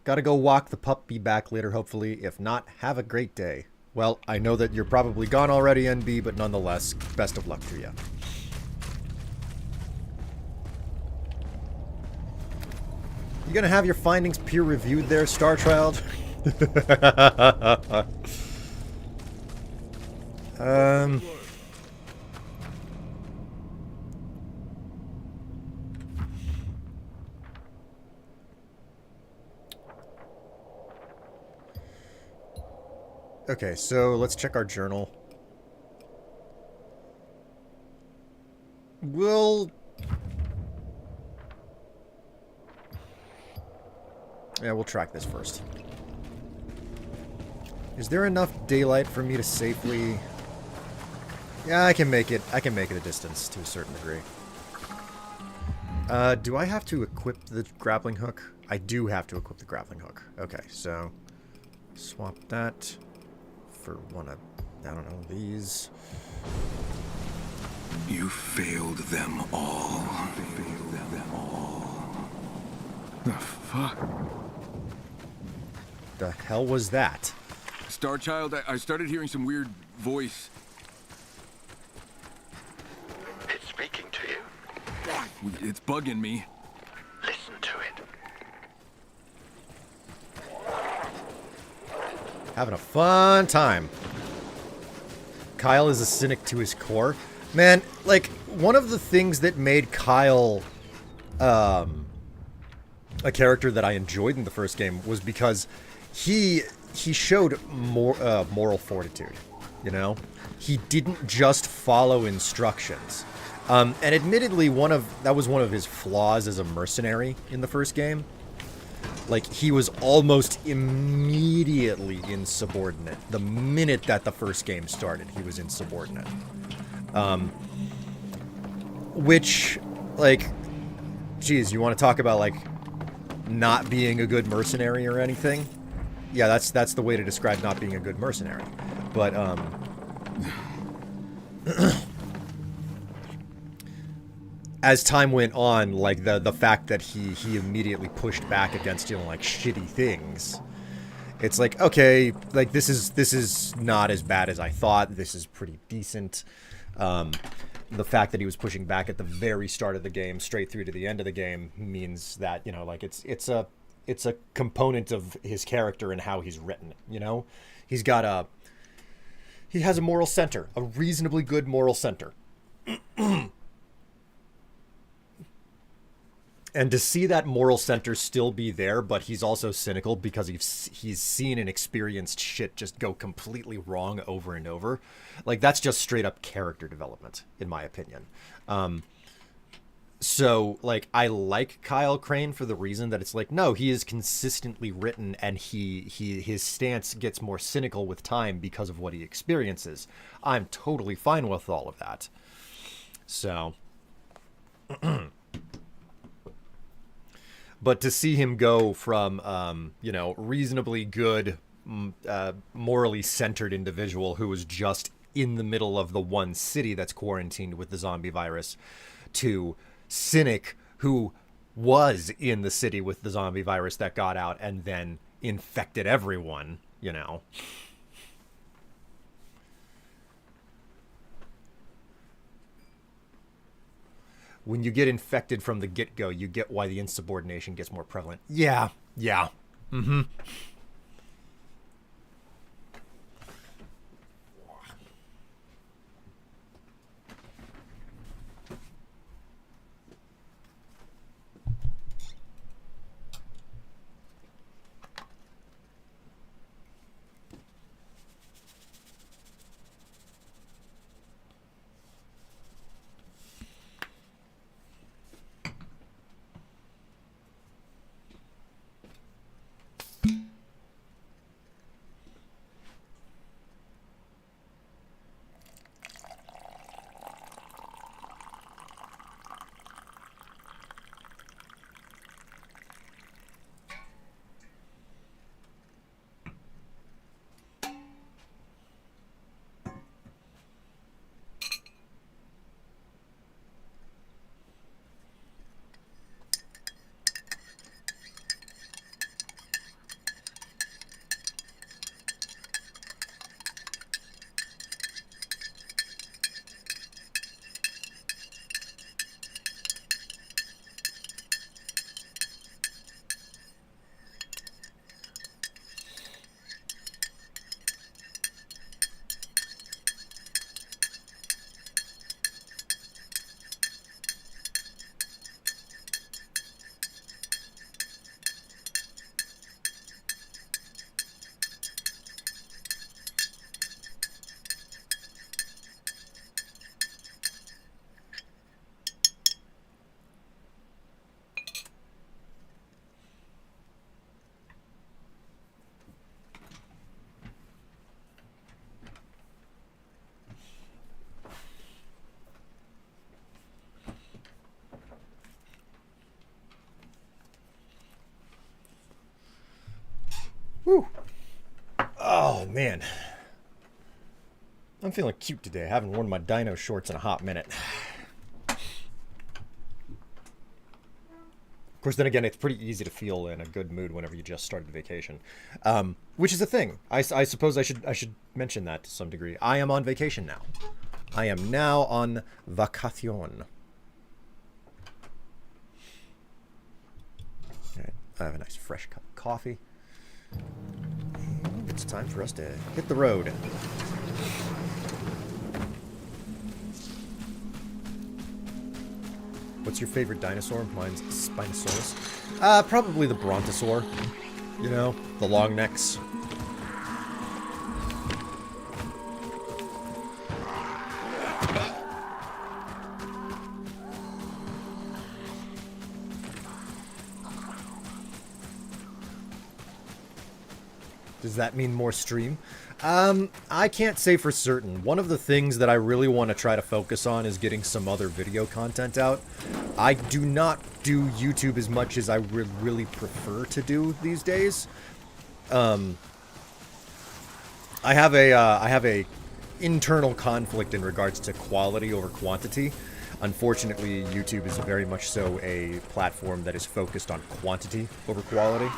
Gotta go walk the puppy back later, hopefully. If not, have a great day. Well, I know that you're probably gone already, NB, but nonetheless, best of luck to you. You gonna have your findings peer-reviewed there, Star Child? Okay, so let's check our journal. We'll... Yeah, we'll track this first. Is there enough daylight for me to safely... Yeah, I can make it a distance to a certain degree. Do I have to equip the grappling hook? I do have to equip the grappling hook. Okay, so... swap that for one of, I don't know, these. You failed them all. The fuck? The hell was that? Star Child, I started hearing some weird voice. It's speaking to you. It's bugging me. Listen to it. Having a fun time. Kyle is a cynic to his core. Man, like, one of the things that made Kyle a character that I enjoyed in the first game was because he showed more moral fortitude. you know? He didn't just follow instructions. And admittedly, that was one of his flaws as a mercenary in the first game. Like, he was almost immediately insubordinate. The minute that the first game started, he was insubordinate. Which, like, geez, you want to talk about, like, not being a good mercenary or anything? Yeah, that's the way to describe not being a good mercenary. But, as time went on, like, the fact that he immediately pushed back against, you know, like, shitty things, it's like, okay, like, this is not as bad as I thought. This is pretty decent. The fact that he was pushing back at the very start of the game straight through to the end of the game means that, you know, like, it's a component of his character and how he's written, you know? He has a moral center, a reasonably good moral center. And to see that moral center still be there, but he's also cynical because he's seen and experienced shit just go completely wrong over and over. Like, that's just straight up character development, in my opinion. So, like, I like Kyle Crane for the reason that it's like, no, he is consistently written, and his stance gets more cynical with time because of what he experiences. I'm totally fine with all of that. So... But to see him go from, you know, reasonably good, morally centered individual who was just in the middle of the one city that's quarantined with the zombie virus to cynic who was in the city with the zombie virus that got out and then infected everyone, you know. When you get infected from the get-go, you get why the insubordination gets more prevalent. Yeah. Mm-hmm. Whew. Oh, man. I'm feeling cute today. I haven't worn my dino shorts in a hot minute. Of course, then again, it's pretty easy to feel in a good mood whenever you just started vacation. Which is a thing. I suppose I should mention that to some degree. I am on vacation now. I am now on vacation. All right, I have a nice fresh cup of coffee. It's time for us to hit the road. What's your favorite dinosaur? Mine's Spinosaurus. Probably the Brontosaur. You know, the long necks. Does that mean more stream? I can't say for certain. One of the things that I really want to try to focus on is getting some other video content out. I do not do YouTube as much as I would really prefer to do these days. I have a internal conflict in regards to quality over quantity. Unfortunately, YouTube is very much so a platform that is focused on quantity over quality.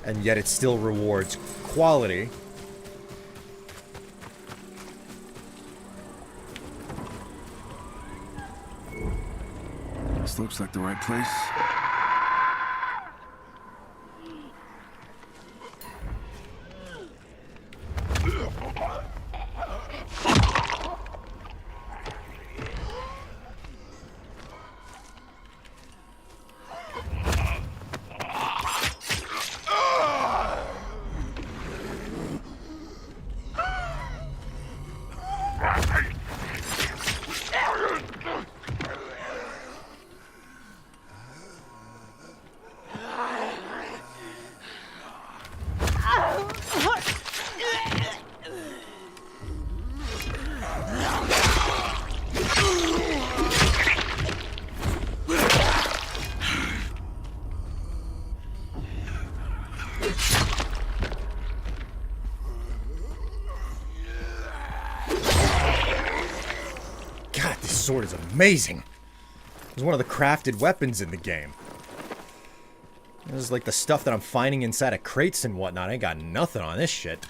And yet it still rewards quality. This looks like the right place. God, this sword is amazing. It's one of the crafted weapons in the game. This is like the stuff that I'm finding inside of crates and whatnot. I ain't got nothing on this shit.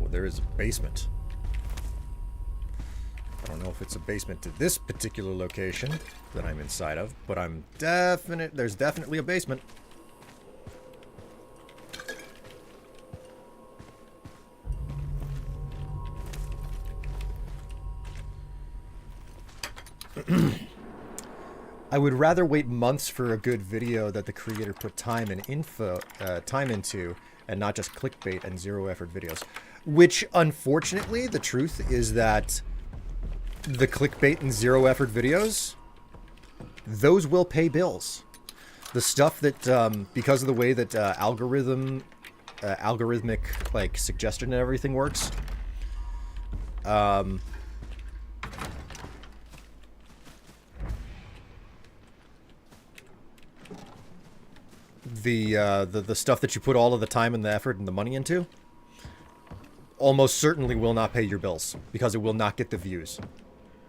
There is a basement. I don't know if it's a basement to this particular location that I'm inside of, but there's definitely a basement. I would rather wait months for a good video that the creator put time into, and not just clickbait and zero effort videos. Which, unfortunately, the truth is that the clickbait and zero effort videos, those will pay bills. The stuff that, because of the way that algorithmic, like, suggestion and everything works, the stuff that you put all of the time and the effort and the money into almost certainly will not pay your bills because it will not get the views,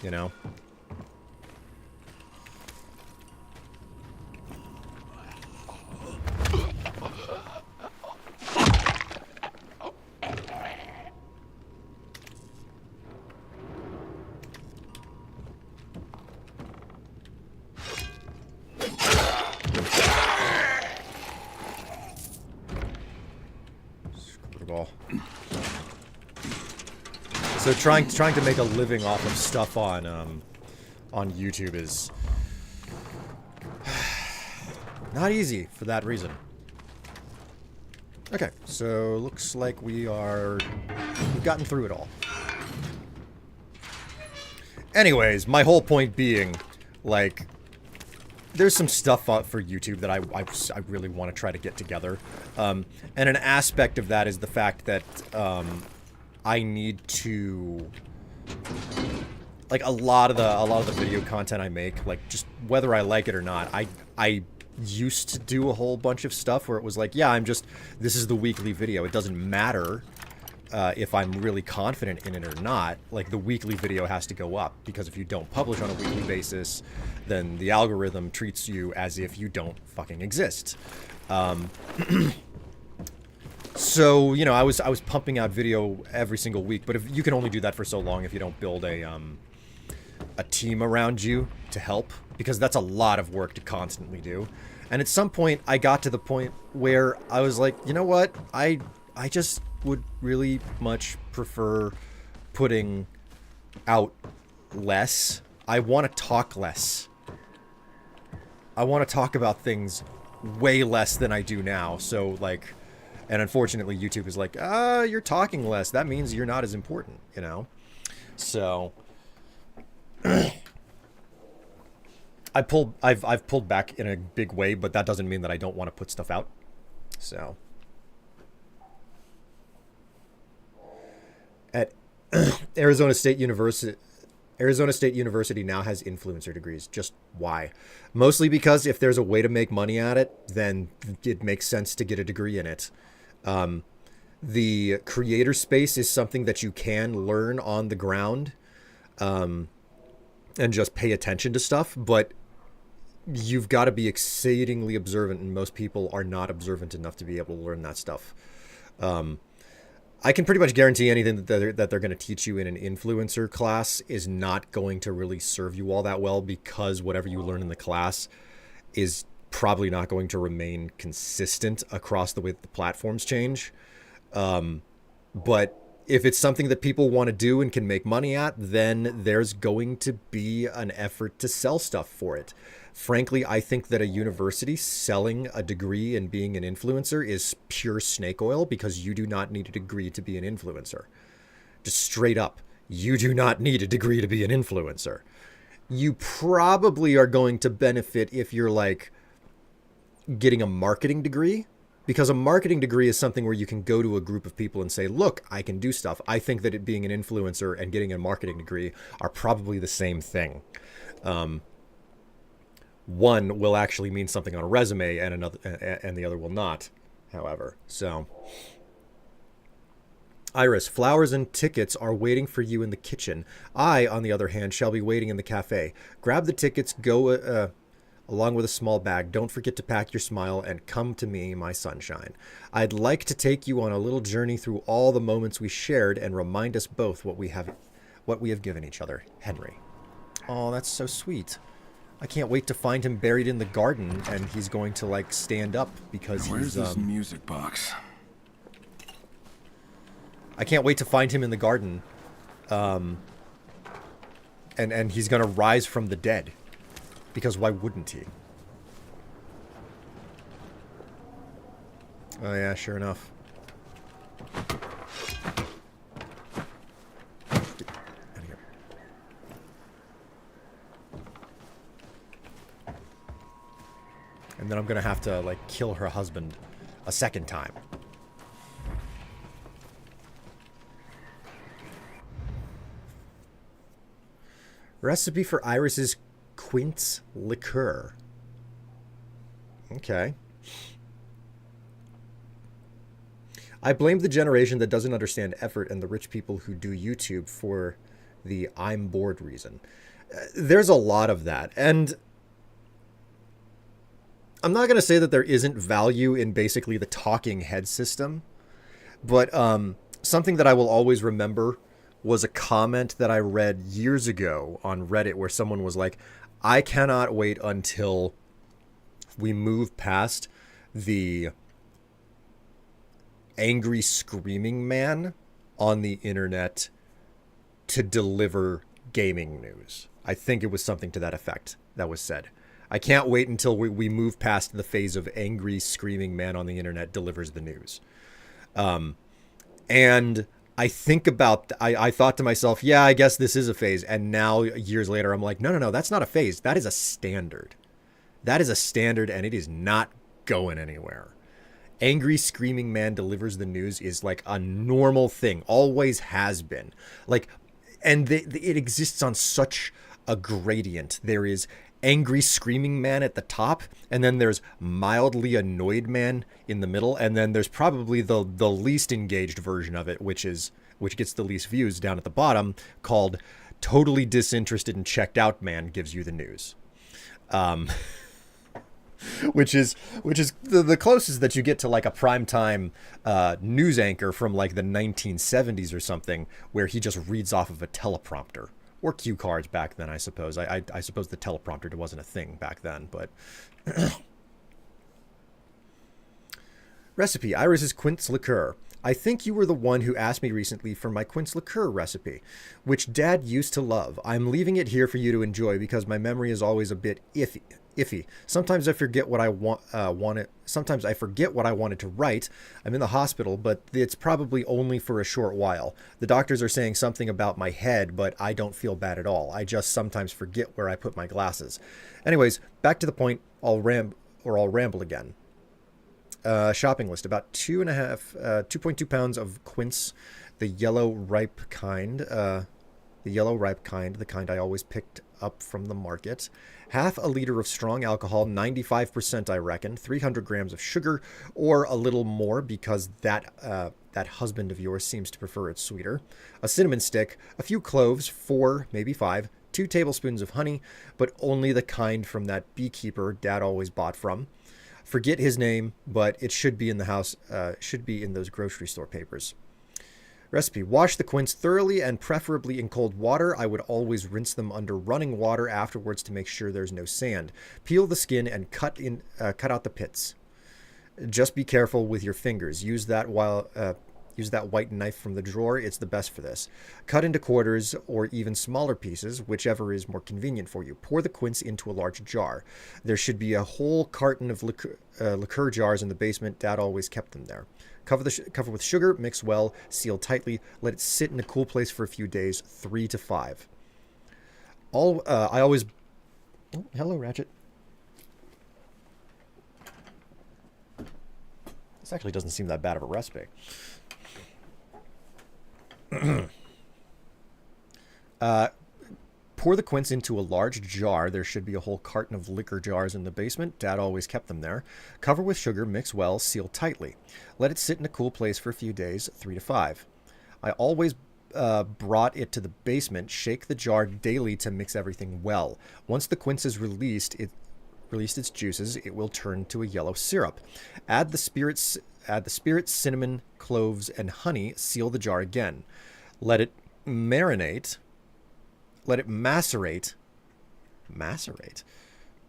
you know? So trying to make a living off of stuff on YouTube is not easy for that reason. Okay, so looks like we've gotten through it all. Anyways, my whole point being, like, there's some stuff out for YouTube that I really want to try to get together, and an aspect of that is the fact that I need to, like, a lot of the video content I make, like, just whether I like it or not, I used to do a whole bunch of stuff where it was like, yeah, this is the weekly video. It doesn't matter if I'm really confident in it or not. Like, the weekly video has to go up, because if you don't publish on a weekly basis, then the algorithm treats you as if you don't fucking exist. So, you know, I was pumping out video every single week, but if you can only do that for so long if you don't build a team around you to help, because that's a lot of work to constantly do. And at some point I got to the point where I was like, you know what? I just would really much prefer putting out less. I want to talk less. I want to talk about things way less than I do now. So like, and unfortunately YouTube is like, you're talking less. That means you're not as important, you know? So I've pulled back in a big way, but that doesn't mean that I don't want to put stuff out. So at Arizona State University now has influencer degrees. Just why? Mostly because if there's a way to make money at it, then it makes sense to get a degree in it. The creator space is something that you can learn on the ground, and just pay attention to stuff, but you've got to be exceedingly observant, and most people are not observant enough to be able to learn that stuff. I can pretty much guarantee anything that they're going to teach you in an influencer class is not going to really serve you all that well, because whatever you learn in the class is probably not going to remain consistent across the way that the platforms change. But if it's something that people want to do and can make money at, then there's going to be an effort to sell stuff for it. Frankly, I think that a university selling a degree and being an influencer is pure snake oil, because you do not need a degree to be an influencer. Just straight up, you do not need a degree to be an influencer. You probably are going to benefit if you're like getting a marketing degree, because a marketing degree is something where you can go to a group of people and say, look, I can do stuff. I think that it being an influencer and getting a marketing degree are probably the same thing. One will actually mean something on a resume, and the other will not, however. So, Iris, flowers and tickets are waiting for you in the kitchen. I, on the other hand, shall be waiting in the cafe. Grab the tickets, go along with a small bag. Don't forget to pack your smile and come to me, my sunshine. I'd like to take you on a little journey through all the moments we shared and remind us both what we have given each other. Henry. Oh, that's so sweet. I can't wait to find him buried in the garden, and he's going to like stand up because Where's he's this music box? I can't wait to find him in the garden. And he's gonna rise from the dead. Because why wouldn't he? Oh yeah, sure enough. Get out of here. And then I'm gonna have to like kill her husband a second time. Recipe for Iris's quince liqueur. Okay. I blame the generation that doesn't understand effort and the rich people who do YouTube for the I'm bored reason. There's a lot of that. And I'm not going to say that there isn't value in basically the talking head system, but something that I will always remember was a comment that I read years ago on Reddit where someone was like, I cannot wait until we move past the angry screaming man on the internet to deliver gaming news. I think it was something to that effect that was said. I can't wait until we move past the phase of angry screaming man on the internet delivers the news. And I think about, I thought to myself, yeah, I guess this is a phase. And now years later, I'm like, no, that's not a phase. That is a standard. That is a standard, and it is not going anywhere. Angry screaming man delivers the news is like a normal thing, always has been. Like, and it exists on such a gradient. There is angry screaming man at the top, and then there's mildly annoyed man in the middle, and then there's probably the least engaged version of it, which gets the least views down at the bottom, called totally disinterested and checked out man gives you the news. which is the closest that you get to like a primetime news anchor from like the 1970s or something, where he just reads off of a teleprompter or cue cards back then. I suppose I suppose the teleprompter wasn't a thing back then, but. Recipe: Iris's quince liqueur. I think you were the one who asked me recently for my quince liqueur recipe, which Dad used to love. I'm leaving it here for you to enjoy because my memory is always a bit iffy. Sometimes I forget what I wanted. Sometimes I forget what I wanted to write. I'm in the hospital, but it's probably only for a short while. The doctors are saying something about my head, but I don't feel bad at all. I just sometimes forget where I put my glasses. Anyways, back to the point. I'll ramble again. Shopping list: about 2.2 pounds of quince, the yellow ripe kind, the kind I always picked up from the market. Half a liter of strong alcohol, 95% I reckon. 300 grams of sugar, or a little more because that husband of yours seems to prefer it sweeter. A cinnamon stick, a few cloves, 4, maybe 5. 2 tablespoons of honey, but only the kind from that beekeeper Dad always bought from. Forget his name, but it should be in the house, should be in those grocery store papers. Recipe: wash the quince thoroughly and preferably in cold water. I would always rinse them under running water afterwards to make sure there's no sand. Peel the skin and cut out the pits. Just be careful with your fingers. Use that white knife from the drawer. It's the best for this. Cut into quarters or even smaller pieces, whichever is more convenient for you. Pour the quince into a large jar. There should be a whole carton of liqueur jars in the basement. Dad always kept them there. Cover with sugar, mix well, seal tightly. Let it sit in a cool place for a few days, 3 to 5. I always... Oh, hello, Ratchet. This actually doesn't seem that bad of a recipe. Pour the quince into a large jar. There should be a whole carton of liquor jars in the basement. Dad always kept them there. Cover with sugar, mix well, seal tightly. Let it sit in a cool place for a few days, 3 to 5. I always brought it to the basement. Shake the jar daily to mix everything well. Once the quince is released its juices, it will turn to a yellow syrup. Add the spirits, cinnamon, cloves, and honey. Seal the jar again. Let it macerate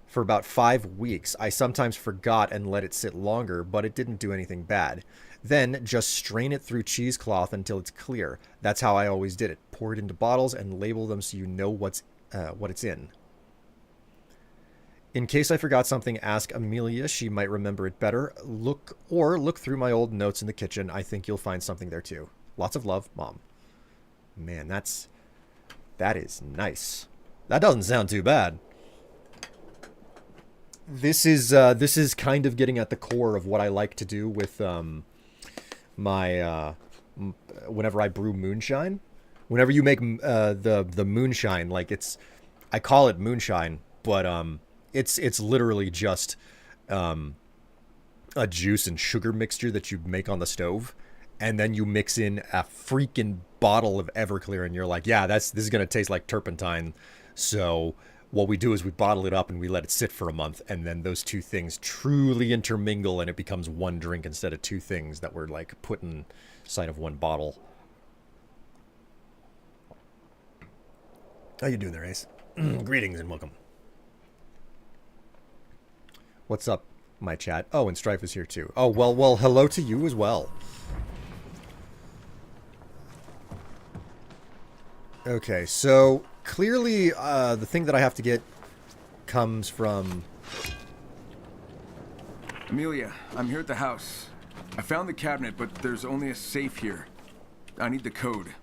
for about 5 weeks. I sometimes forgot and let it sit longer, but it didn't do anything bad. Then just strain it through cheesecloth until it's clear. That's how I always did it. Pour it into bottles and label them so you know what it's in. In case I forgot something, ask Amelia. She might remember it better. Look through my old notes in the kitchen. I think you'll find something there too. Lots of love, Mom. Man, that is nice. That doesn't sound too bad. This is kind of getting at the core of what I like to do with my whenever I brew moonshine. Whenever you make the moonshine, like I call it moonshine, but it's literally just a juice and sugar mixture that you make on the stove, and then you mix in a freaking bottle of Everclear, and you're like, yeah, this is gonna taste like turpentine. So what we do is we bottle it up and we let it sit for a month, and then those two things truly intermingle, and it becomes one drink instead of two things that were like put inside of one bottle. How you doing there, Ace? Greetings and welcome. What's up, my chat? Oh, and Strife is here too. Oh, well, hello to you as well. Okay, so clearly the thing that I have to get comes from... Amelia, I'm here at the house. I found the cabinet, but there's only a safe here. I need the code.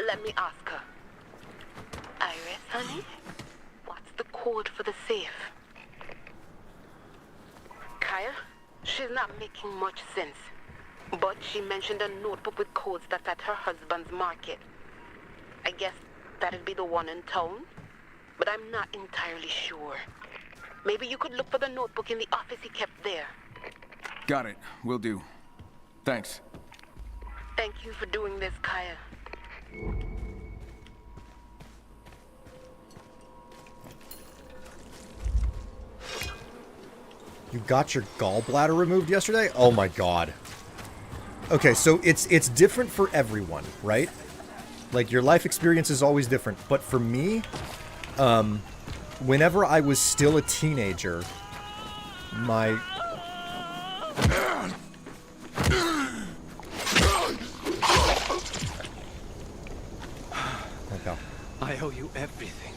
Let me ask her. Iris, honey? What's the code for the safe? Kyle? She's not making much sense. But she mentioned a notebook with codes that's at her husband's market. I guess that'd be the one in town, but I'm not entirely sure. Maybe you could look for the notebook in the office he kept there. Got it. Will do. Thanks. Thank you for doing this, Kaya. You got your gallbladder removed yesterday? Oh my god. Okay, so it's different for everyone, right? Like, your life experience is always different. But for me, whenever I was still a teenager, my... Okay. I owe you everything.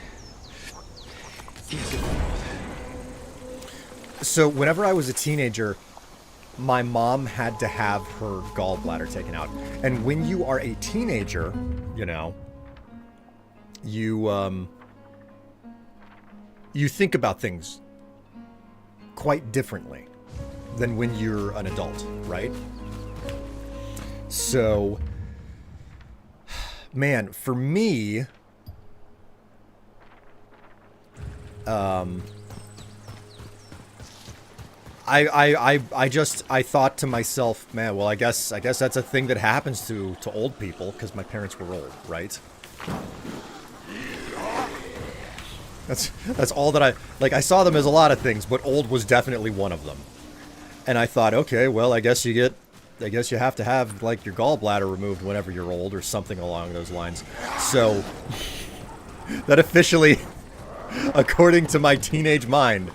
So, whenever I was a teenager, my mom had to have her gallbladder taken out. And when you are a teenager, you know, you think about things quite differently than when you're an adult, right? So, man, for me, I thought to myself, man, well, I guess that's a thing that happens to old people, because my parents were old, right? That's all that I saw them as a lot of things, but old was definitely one of them. And I thought, okay, well, I guess you have to have, like, your gallbladder removed whenever you're old, or something along those lines. So, that officially, according to my teenage mind,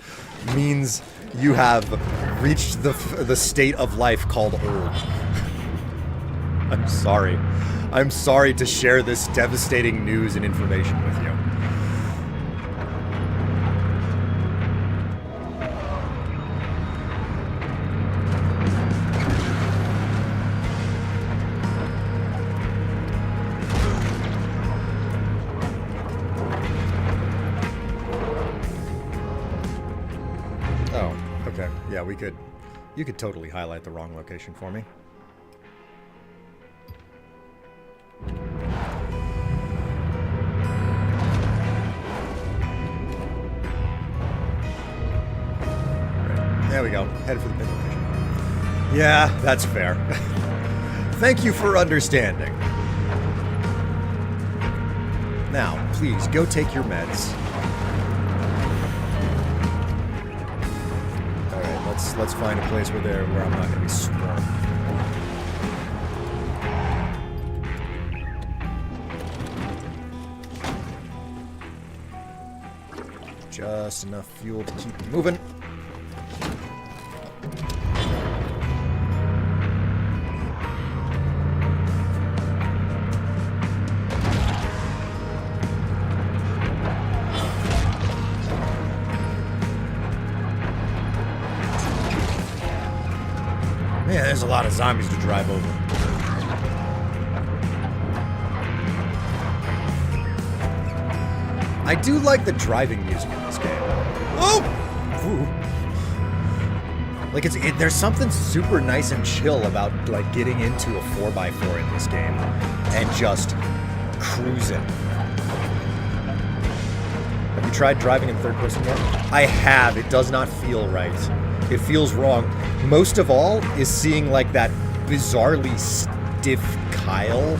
means you have reached the state of life called old. I'm sorry. I'm sorry to share this devastating news and information with you. Yeah, you could totally highlight the wrong location for me. Right. There we go. Head for the pin location. Yeah, that's fair. Thank you for understanding. Now, please, go take your meds. Let's find a place where I'm not gonna be swarmed. Just enough fuel to keep moving. Man, there's a lot of zombies to drive over. I do like the driving music in this game. Oh! Ooh. Like, there's something super nice and chill about, like, getting into a 4x4 in this game and just cruising. Have you tried driving in third person yet? I have. It does not feel right. It feels wrong. Most of all is seeing, like, that bizarrely stiff Kyle,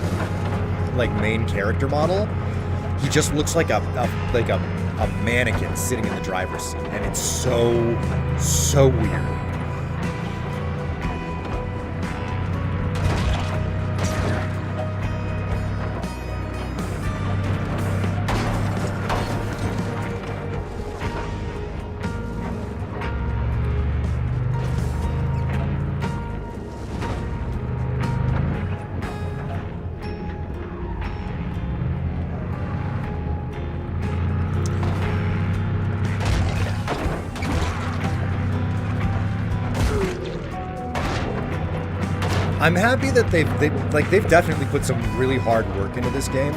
like, main character model. He just looks like a mannequin sitting in the driver's seat, and it's so weird. I'm happy that they've definitely put some really hard work into this game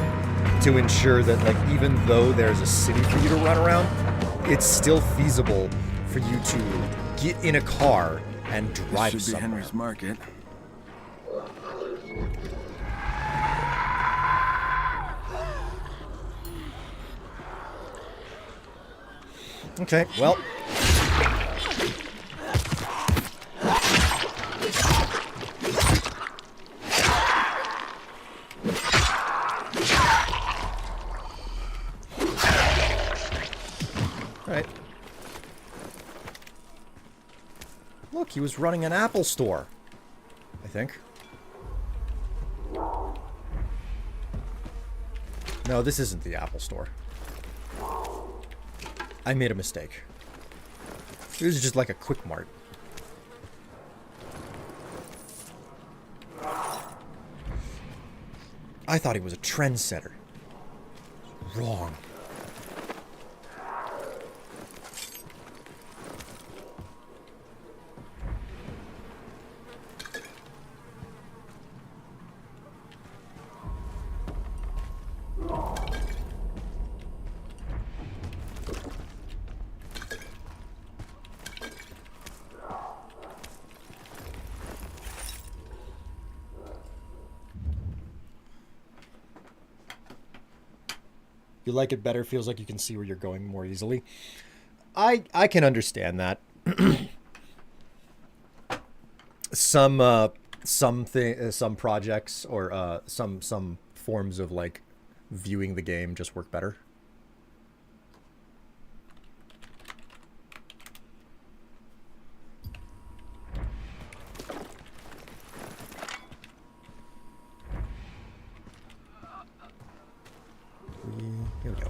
to ensure that, like, even though there's a city for you to run around, it's still feasible for you to get in a car and drive this should be somewhere. Henry's Market. Okay, well. Look, he was running an Apple store. I think. No, this isn't the Apple store. I made a mistake. It was just like a quick mart. I thought he was a trendsetter. Wrong. You like it better, feels like you can see where you're going more easily. I can understand that. some projects or some forms of like viewing the game just work better. Here we go.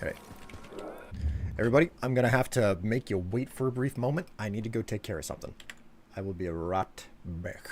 Okay. Everybody, I'm gonna have to make you wait for a brief moment. I need to go take care of something. I will be right back.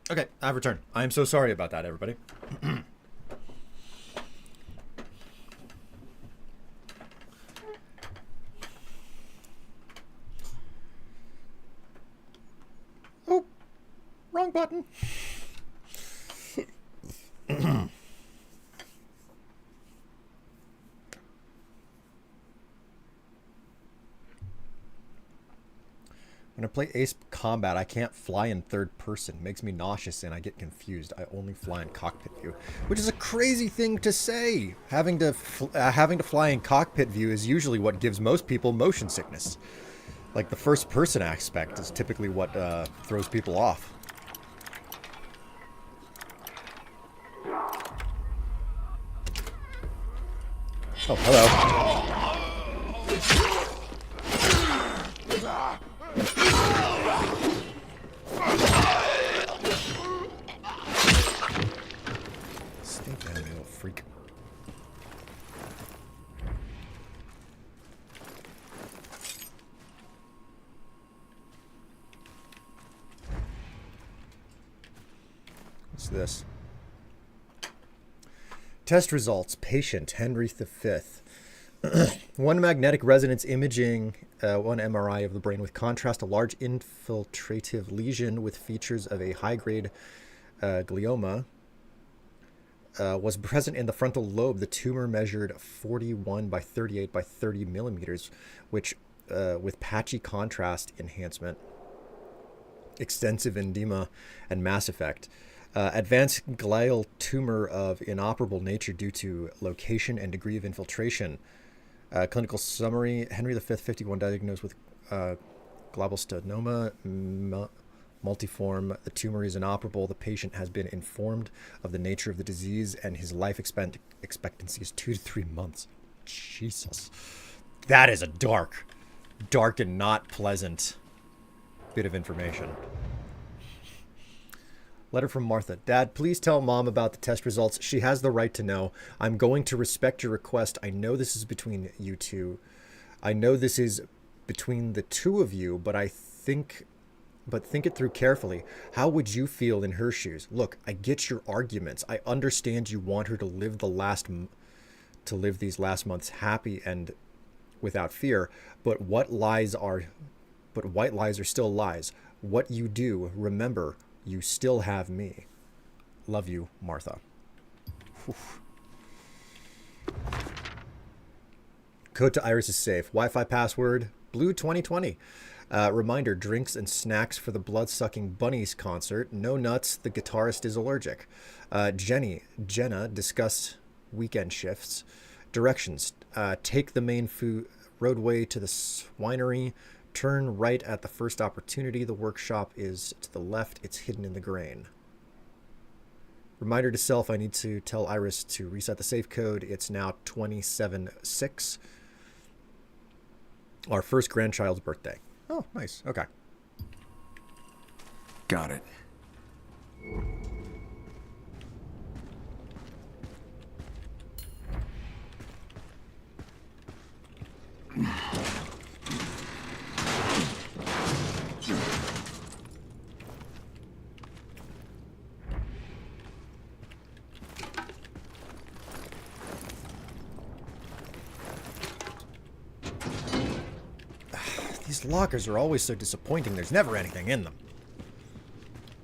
Okay, I've returned. I am so sorry about that, everybody. Oh, wrong button. When I play Ace Combat, I can't fly in third person. It makes me nauseous and I get confused. I only fly in cockpit view, which is a crazy thing to say. Having to fly in cockpit view is usually what gives most people motion sickness. Like the first person aspect is typically what throws people off. Oh, hello. Stay down, you little freak. What's this? Test results. Patient Henry V. One magnetic resonance imaging, one MRI of the brain with contrast, a large infiltrative lesion with features of a high-grade glioma was present in the frontal lobe. The tumor measured 41 by 38 by 30 millimeters, which with patchy contrast enhancement, extensive edema, and mass effect. Advanced glial tumor of inoperable nature due to location and degree of infiltration. Clinical summary: Henry V, 51, diagnosed with glioblastoma multiforme. The tumor is inoperable. The patient has been informed of the nature of the disease, and his life expectancy is 2 to 3 months. Jesus. That is a dark and not pleasant bit of information. Letter from Martha. Dad, please tell Mom about the test results. She has the right to know. I'm going to respect your request. I know this is between you two. I know this is between the two of you, but think it through carefully. How would you feel in her shoes? Look, I get your arguments. I understand you want her to live these last months happy and without fear, but white lies are still lies. What you do, remember, you still have me. Love you, Martha. Whew. Code to Iris is safe. Wi-Fi password, Blue 2020. Reminder, drinks and snacks for the blood-sucking bunnies concert. No nuts, the guitarist is allergic. Jenna, discuss weekend shifts. Directions, take the main roadway to the swinery. Turn right at the first opportunity. The workshop is to the left. It's hidden in the grain. Reminder to self, I need to tell Iris to reset the safe code. It's now 27/6. Our first grandchild's birthday. Oh, nice. Okay. Got it. These lockers are always so disappointing. There's never anything in them.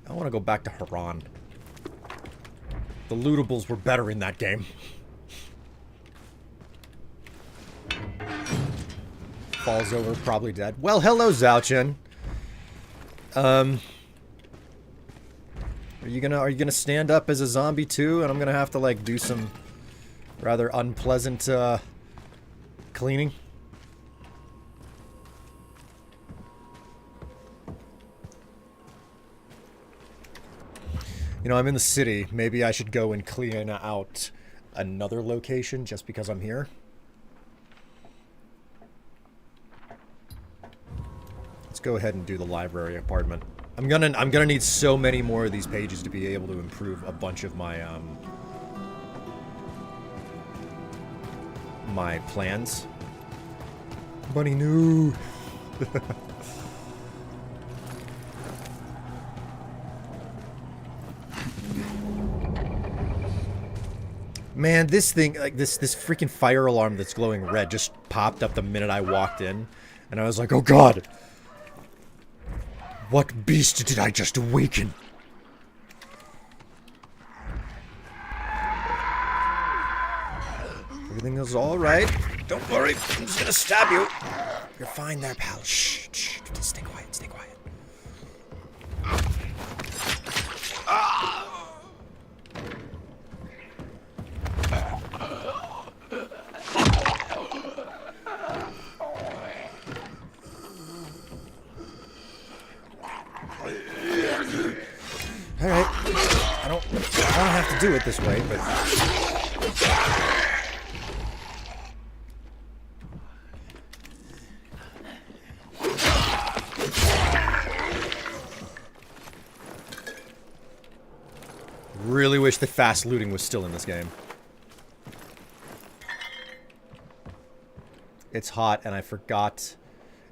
I want to go back to Haran. The lootables were better in that game. Falls over, probably dead. Well, hello, Zouchin. Are you gonna stand up as a zombie too? And I'm gonna have to like do some rather unpleasant cleaning. You know, I'm in the city. Maybe I should go and clean out another location just because I'm here. Let's go ahead and do the library apartment. I'm gonna need so many more of these pages to be able to improve a bunch of my my plans. Bunny, no. Man, this thing, like this freaking fire alarm that's glowing red just popped up the minute I walked in. And I was like, oh god! What beast did I just awaken? Everything is alright. Don't worry, I'm just gonna stab you. You're fine there, pal. Shh, shh. Just stay quiet, stay quiet. Alright. I don't have to do it this way, but... Really wish that fast looting was still in this game. It's hot, and I forgot,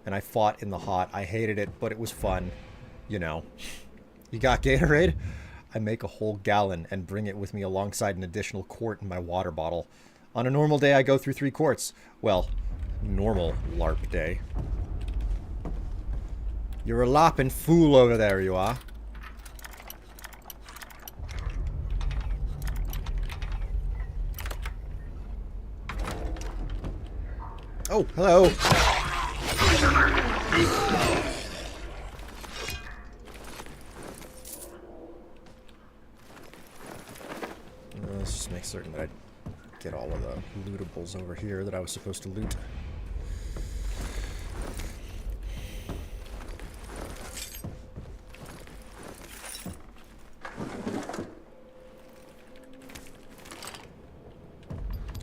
and I fought in the hot. I hated it, but it was fun. You know. You got Gatorade? I make a whole gallon and bring it with me alongside an additional quart in my water bottle. On a normal day, I go through 3 quarts. Well, normal LARP day. You're a lopping fool over there, you are. Oh, hello. Let's just make certain that I get all of the lootables over here that I was supposed to loot.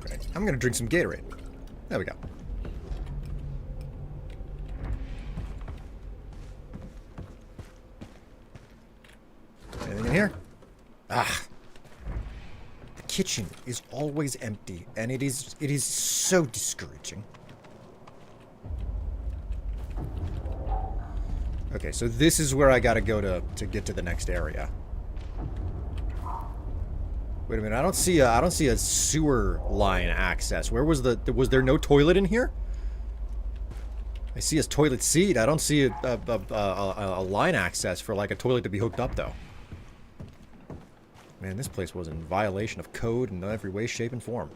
Okay, I'm gonna drink some Gatorade. There we go. Anything in here? Ah. The kitchen is always empty, and it is so discouraging. Okay, so this is where I gotta go to get to the next area. Wait a minute, I don't see a sewer line access. Where was was there no toilet in here? I see a toilet seat. I don't see a line access for like a toilet to be hooked up though. Man, this place was in violation of code in every way, shape, and form.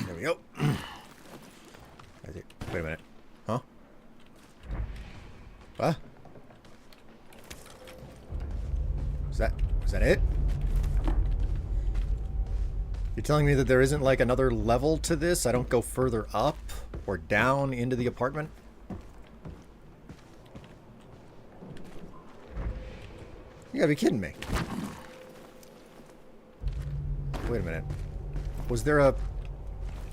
There we go. Wait a minute. Huh? What? Was that it? You're telling me that there isn't like another level to this? I don't go further up or down into the apartment? You gotta be kidding me. Wait a minute. Was there a...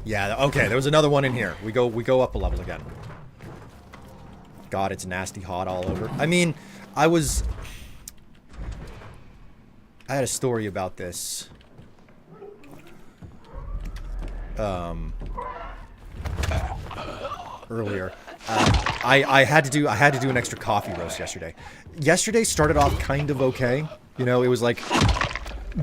Yeah, okay, there was another one in here. We go up a level again. God, it's nasty hot all over. I mean, I had a story about this. Earlier. I had to do an extra coffee roast yesterday. Yesterday started off kind of okay. You know, it was like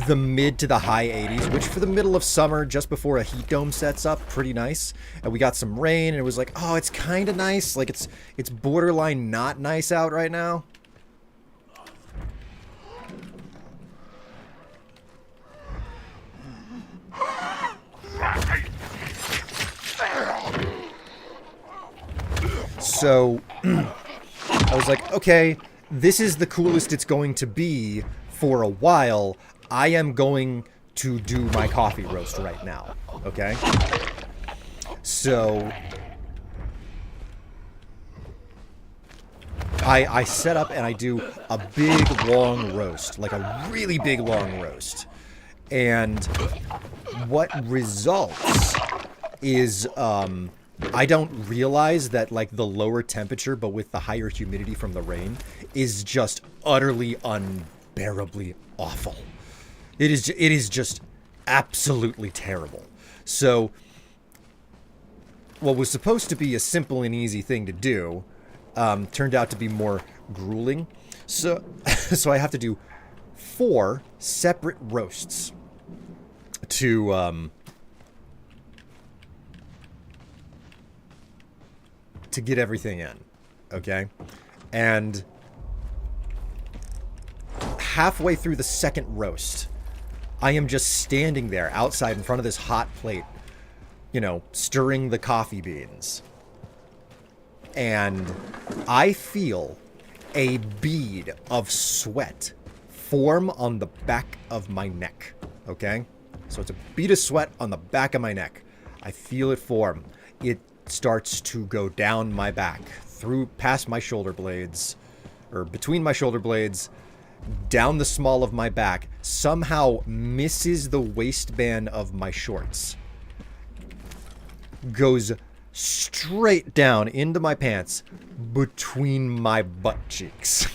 the mid to the high 80s, which for the middle of summer, just before a heat dome sets up, pretty nice. And we got some rain, and it was like, oh, it's kind of nice. Like, it's borderline not nice out right now. So, I was like, okay, this is the coolest it's going to be for a while. I am going to do my coffee roast right now, okay? So, I set up and I do a big, long roast, like a really big, long roast. And what results is I don't realize that like the lower temperature, but with the higher humidity from the rain, is just utterly unbearably awful. It is just absolutely terrible. So what was supposed to be a simple and easy thing to do turned out to be more grueling. So I have to do 4 separate roasts to get everything in, okay? And halfway through the second roast, I am just standing there outside in front of this hot plate, you know, stirring the coffee beans. And I feel a bead of sweat form on the back of my neck, okay? So it's a bead of sweat on the back of my neck. I feel it form. It starts to go down my back, through past my shoulder blades, or between my shoulder blades, down the small of my back, somehow misses the waistband of my shorts, goes straight down into my pants between my butt cheeks,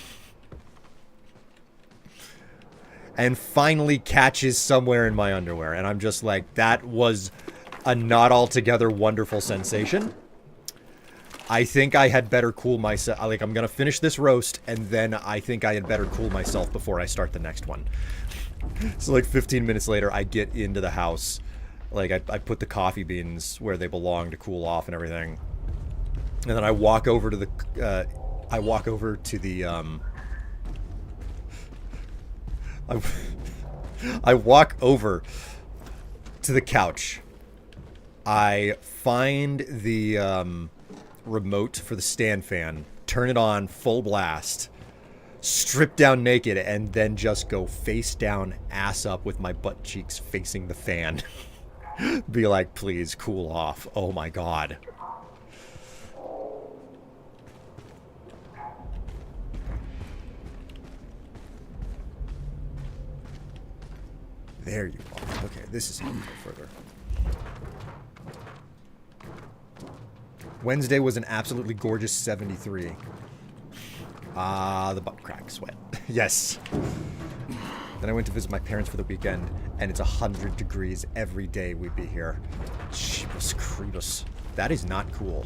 and finally catches somewhere in my underwear. And I'm just like, that was a not altogether wonderful sensation. I think I had better cool myself. Like, I'm gonna finish this roast, and then I think I had better cool myself before I start the next one. So like 15 minutes later, I get into the house. Like, I put the coffee beans where they belong to cool off and everything. And then I walk over to the, I walk over to the couch. I find the remote for the stand fan, turn it on full blast, strip down naked, and then just go face down, ass up with my butt cheeks facing the fan. Be like, please cool off. Oh my god. There you are. Okay, this is how we go further. Wednesday was an absolutely gorgeous 73. Ah, the butt crack sweat. Yes. Then I went to visit my parents for the weekend, and it's 100 degrees every day we'd be here. Jeebus creepus. That is not cool.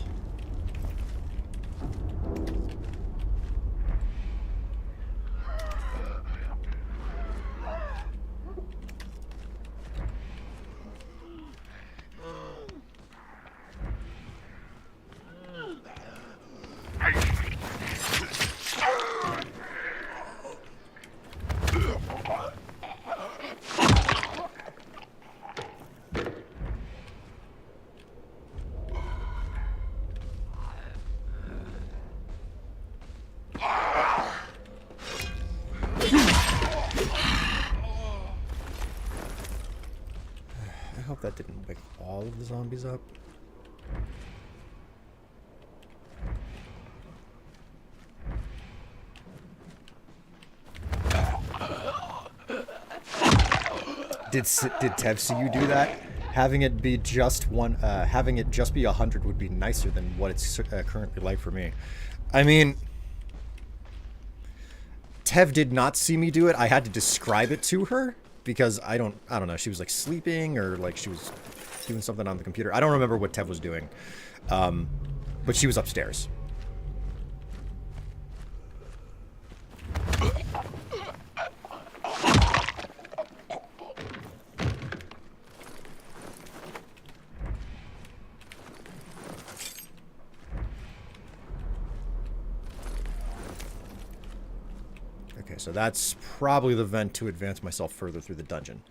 That didn't wake all of the zombies up. Did Tev see you do that? Having it be just one, having it just be 100 would be nicer than what it's currently like for me. I mean, Tev did not see me do it. I had to describe it to her. Because I don't know, she was like sleeping or like she was doing something on the computer. I don't remember what Tev was doing. But she was upstairs. Okay, so that's probably the vent to advance myself further through the dungeon.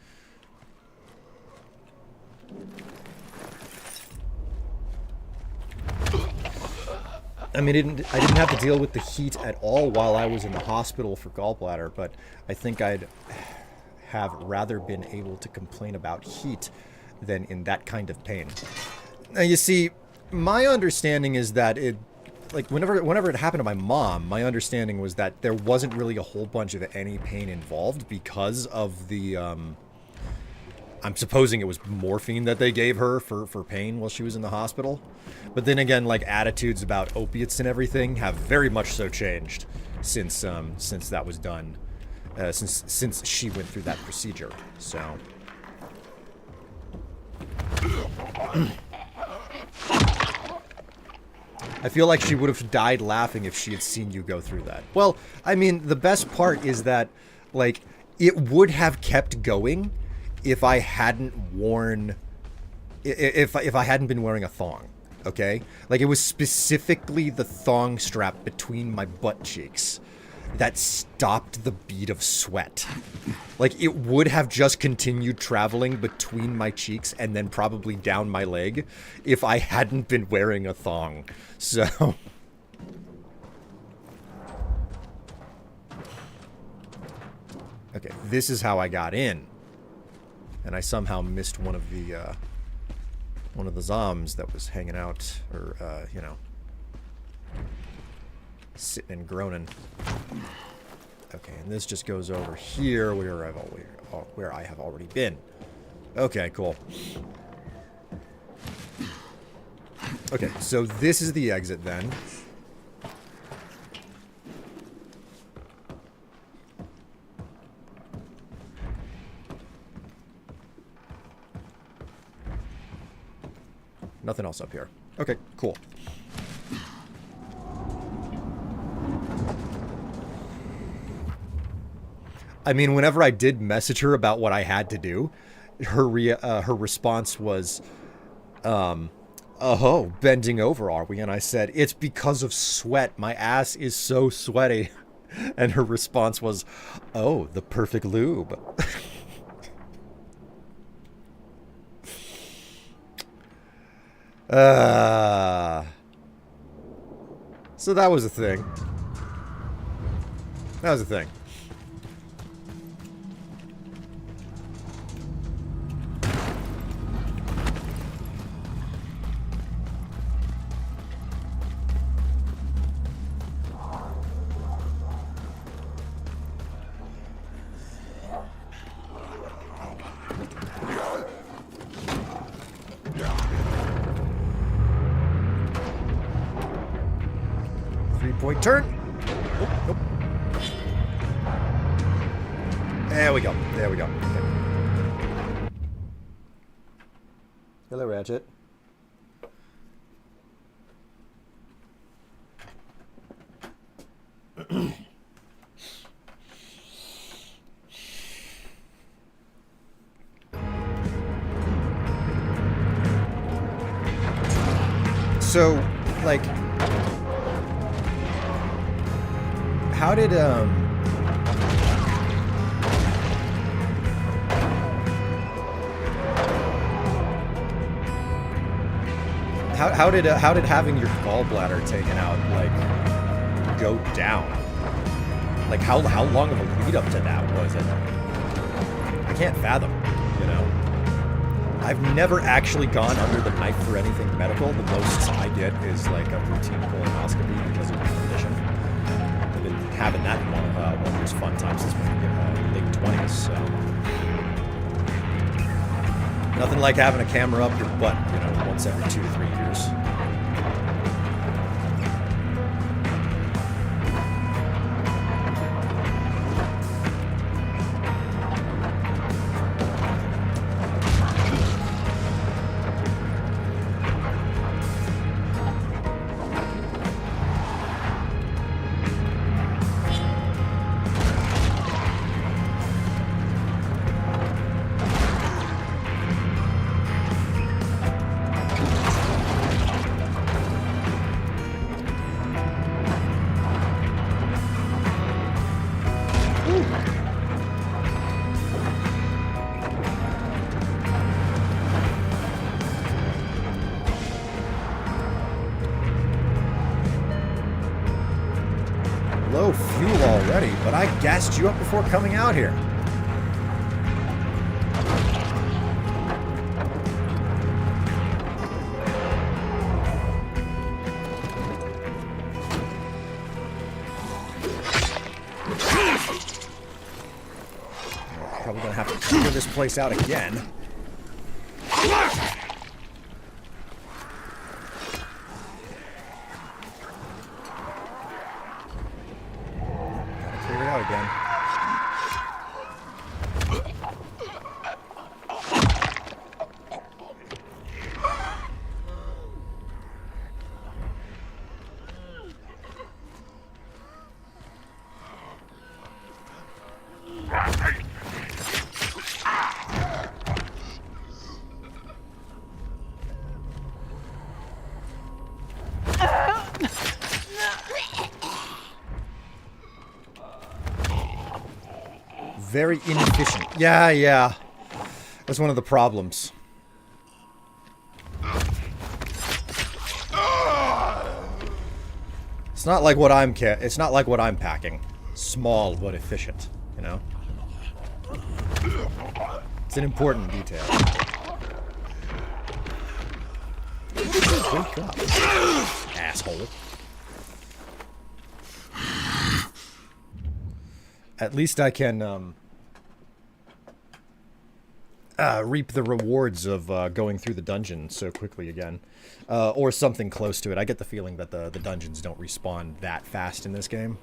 I mean, I didn't have to deal with the heat at all while I was in the hospital for gallbladder, but I think I'd have rather been able to complain about heat than in that kind of pain. Now, you see, my understanding is that like, whenever it happened to my mom, my understanding was that there wasn't really a whole bunch of any pain involved because of the I'm supposing it was morphine that they gave her for pain while she was in the hospital. But then again, like, attitudes about opiates and everything have very much so changed since that was done. Since she went through that procedure. So... I feel like she would have died laughing if she had seen you go through that. Well, I mean, the best part is that, like, it would have kept going if I hadn't worn... If I hadn't been wearing a thong, okay? Like, it was specifically the thong strap between my butt cheeks that stopped the bead of sweat. Like, it would have just continued traveling between my cheeks and then probably down my leg if I hadn't been wearing a thong. So... Okay, this is how I got in. And I somehow missed one of the zombs that was hanging out, or, you know, sitting and groaning. Okay, and this just goes over here where I have already been. Okay, cool. Okay, so this is the exit then. Nothing else up here. Okay, cool. I mean, whenever I did message her about what I had to do, her response was, oh, bending over, are we? And I said, it's because of sweat. My ass is so sweaty. And her response was, oh, the perfect lube. So that was a thing. That was a thing. Three-point turn. Oh, nope. There we go. There we go. Okay. Hello, Ratchet. So, like, how did how did having your gallbladder taken out, like, go down? Like, how long of a lead up to that was it? I can't fathom, you know. I've never actually gone under the knife for anything medical. The most I get is like a routine colonoscopy because of my condition. I've been having that one of those fun times since my late 20s, so. Nothing like having a camera up your butt, you know, once every 2 to 3 years. Low fuel already, but I gassed you up before coming out here. Probably gonna have to figure this place out again. again. Very inefficient. Yeah. That's one of the problems. It's not like what I'm packing. Small but efficient, you know? It's an important detail. Wake up, asshole. At least I can reap the rewards of going through the dungeon so quickly again. Or something close to it. I get the feeling that the dungeons don't respawn that fast in this game.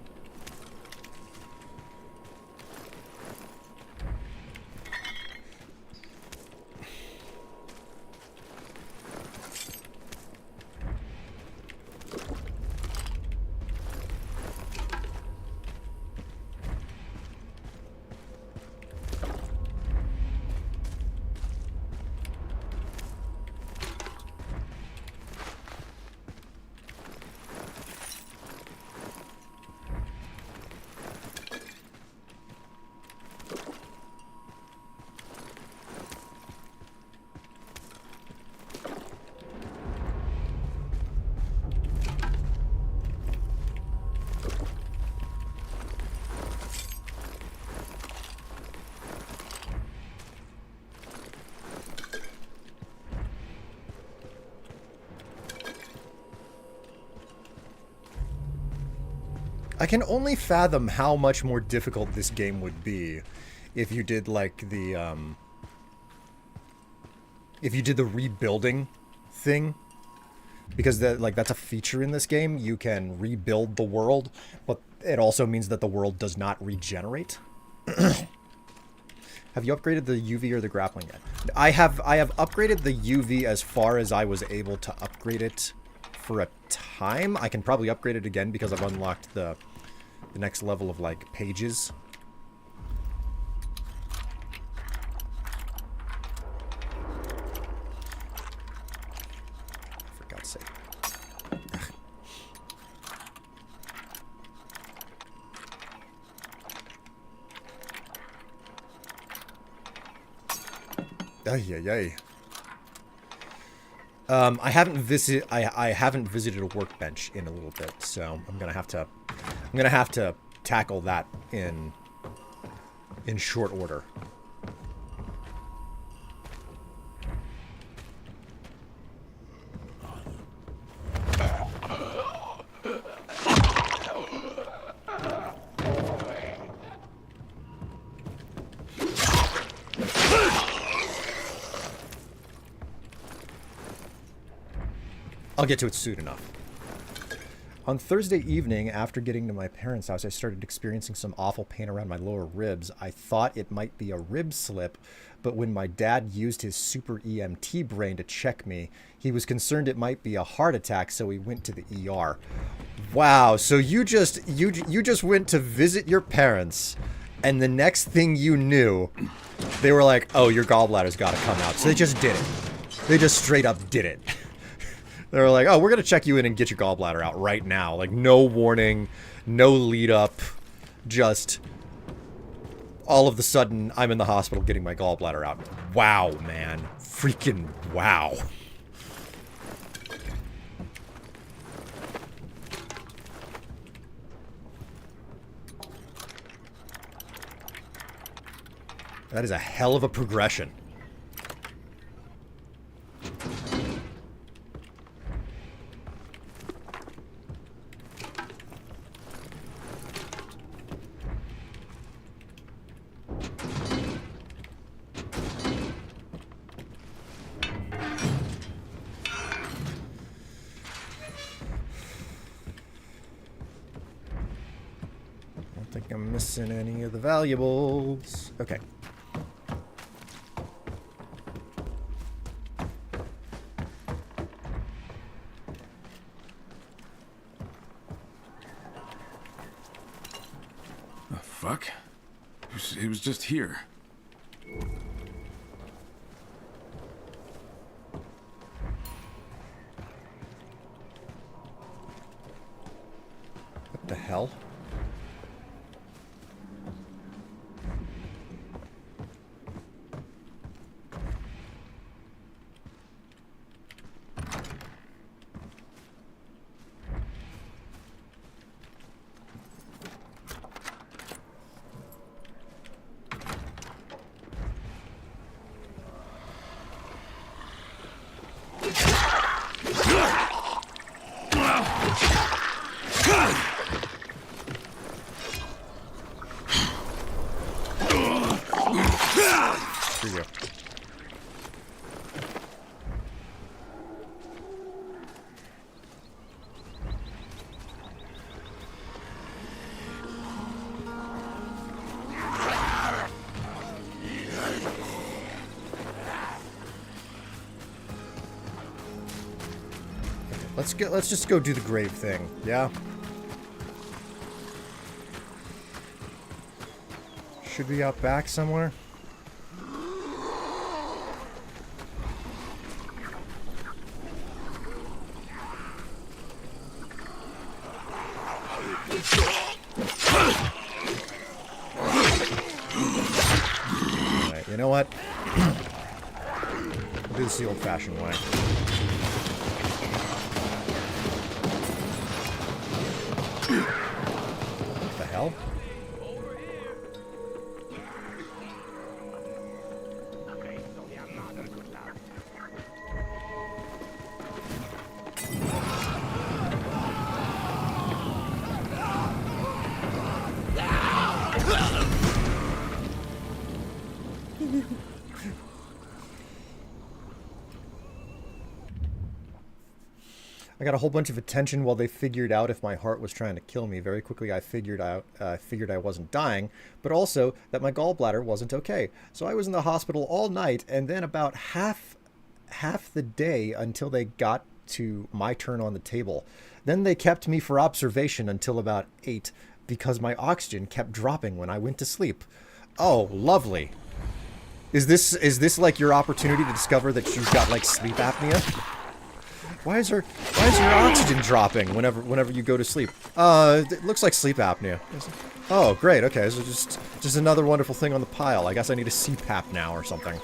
I can only fathom how much more difficult this game would be if you did like the rebuilding thing, because that's a feature in this game. You can rebuild the world, but it also means that the world does not regenerate. Have you upgraded the UV or the grappling yet? I have upgraded the UV as far as I was able to upgrade it for a time. I can probably upgrade it again because I've unlocked the next level of like pages. For God's sake. Ay. I haven't visited a workbench in a little bit, so I'm gonna have to tackle that in short order. I'll get to it soon enough. On Thursday evening, after getting to my parents' house, I started experiencing some awful pain around my lower ribs. I thought it might be a rib slip, but when my dad used his super EMT brain to check me, he was concerned it might be a heart attack, so he went to the ER. Wow, so you just went to visit your parents, and the next thing you knew, they were like, "Oh, your gallbladder's got to come out." So they just did it. They just straight up did it. They were like, "Oh, we're going to check you in and get your gallbladder out right now." Like, no warning, no lead up, just all of a sudden, I'm in the hospital getting my gallbladder out. Wow, man. Freaking wow. That is a hell of a progression. think I'm missing any of the valuables. Okay. The fuck? It was just here. What the hell? Here you go. Let's just go do the grave thing, yeah? Should be out back somewhere? Alright, you know what? We'll do this the old-fashioned way. What the hell? I got a whole bunch of attention while they figured out if my heart was trying to kill me. Very quickly, I figured I wasn't dying, but also that my gallbladder wasn't okay. So I was in the hospital all night, and then about half the day until they got to my turn on the table. Then they kept me for observation until about 8 because my oxygen kept dropping when I went to sleep. Oh, lovely. Is this like your opportunity to discover that you've got like sleep apnea? Why is your oxygen dropping whenever you go to sleep? It looks like sleep apnea. Oh, great. Okay, so just another wonderful thing on the pile. I guess I need a CPAP now or something.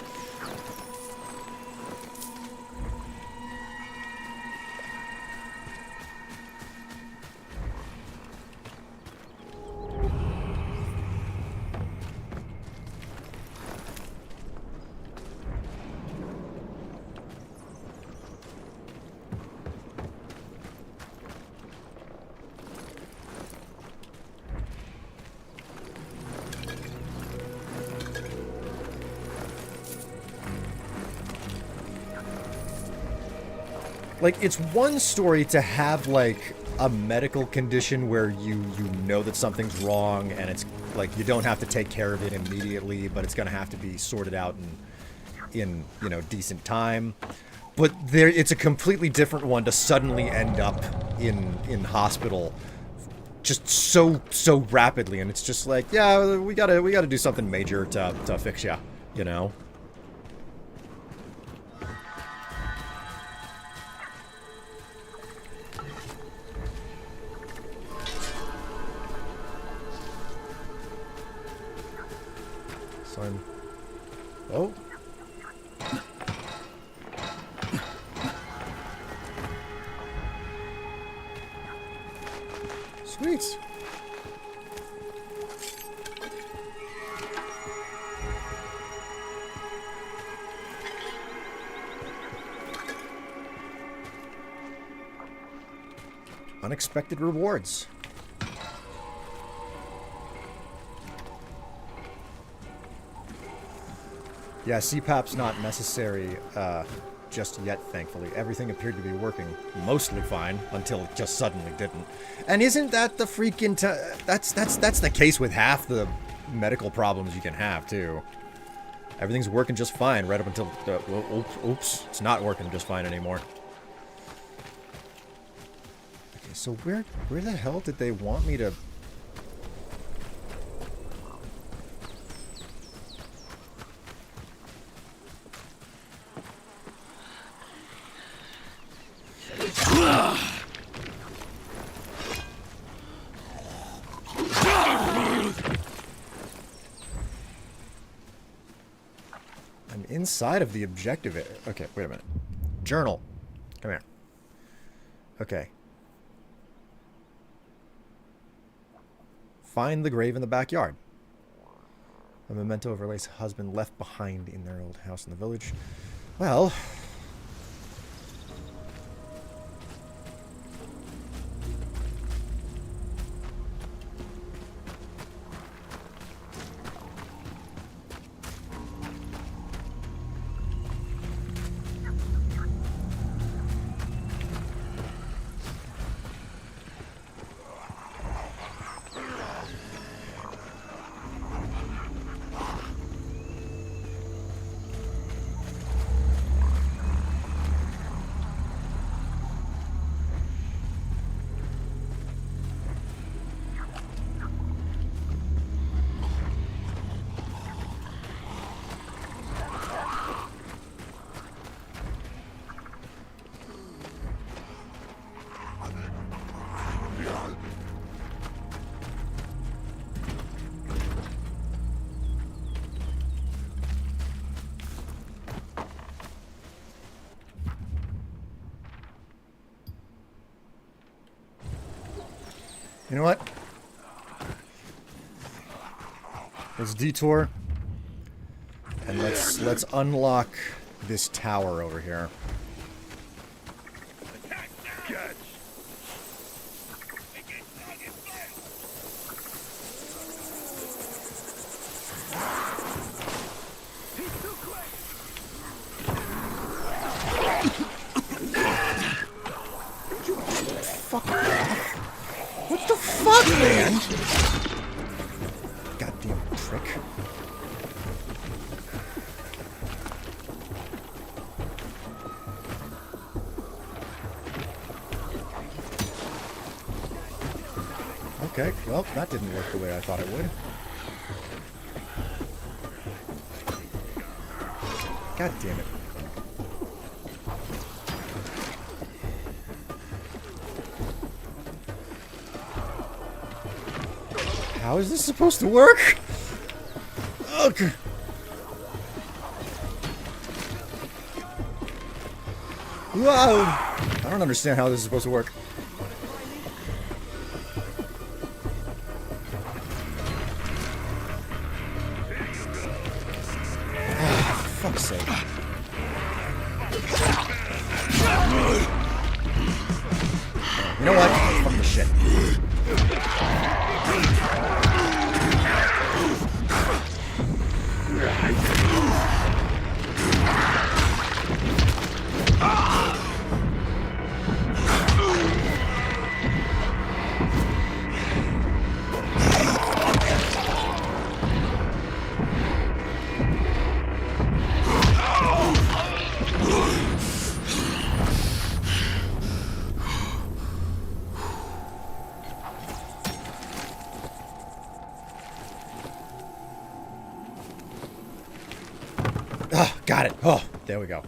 Like, it's one story to have, like, a medical condition where you know that something's wrong and it's, like, you don't have to take care of it immediately, but it's gonna have to be sorted out in you know, decent time. But it's a completely different one to suddenly end up in hospital just so rapidly, and it's just like, yeah, we gotta do something major to fix ya, you know? Oh. Sweet. Unexpected rewards. Yeah, CPAP's not necessary just yet, thankfully. Everything appeared to be working mostly fine until it just suddenly didn't. And isn't that the freaking... That's the case with half the medical problems you can have, too. Everything's working just fine right up until... oops. It's not working just fine anymore. Okay, so where the hell did they want me to... I'm inside of the objective area. Okay, wait a minute. Journal. Come here. Okay. Find the grave in the backyard. A memento of Relay's husband left behind in their old house in the village. Well... You know what? Let's detour. And let's unlock this tower over here. What the fuck, man? Goddamn prick. Okay, well, that didn't work the way I thought it would. God damn it. How is this supposed to work? Okay. Whoa! I don't understand how this is supposed to work. Oh, for fuck's sake. You know what? Fuck this shit. Ah, got it. Oh, there we go.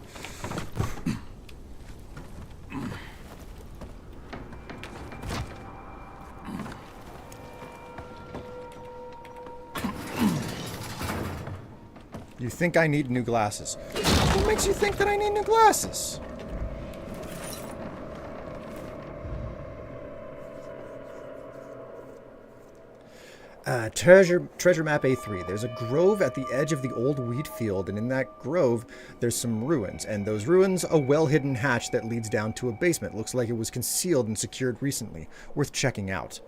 You think I need new glasses? What makes you think that I need new glasses? Treasure map A3. There's a grove at the edge of the old wheat field, and in that grove, there's some ruins. And those ruins, a well-hidden hatch that leads down to a basement. Looks like it was concealed and secured recently. Worth checking out.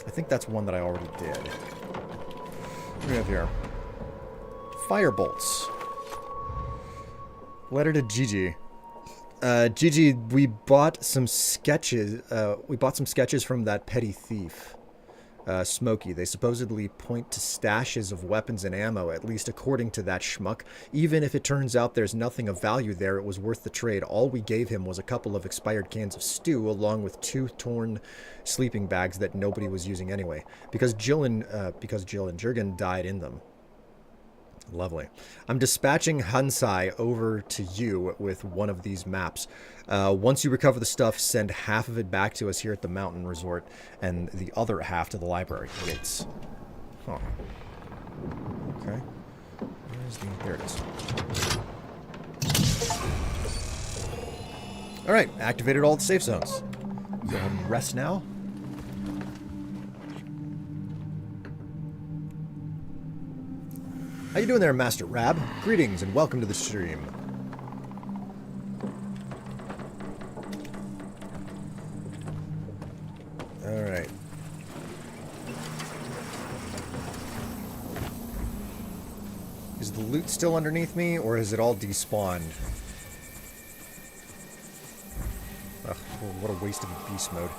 I think that's one that I already did. What do we have here? Firebolts. Letter to Gigi. Gigi, we bought some sketches. We bought some sketches from that petty thief, Smokey. They supposedly point to stashes of weapons and ammo, at least according to that schmuck. Even if it turns out there's nothing of value there, it was worth the trade. All we gave him was a couple of expired cans of stew, along with 2 torn sleeping bags that nobody was using anyway, because Jill and Jurgen died in them. Lovely. I'm dispatching Hansai over to you with one of these maps. Once you recover the stuff, send half of it back to us here at the mountain resort and the other half to the library. Gates. Huh. Okay. Where's the... There it is. Alright, activated all the safe zones. Go ahead and rest now. How you doing there, Master Rab? Greetings and welcome to the stream. Alright. Is the loot still underneath me, or is it all despawned? Ugh, what a waste of a beast mode.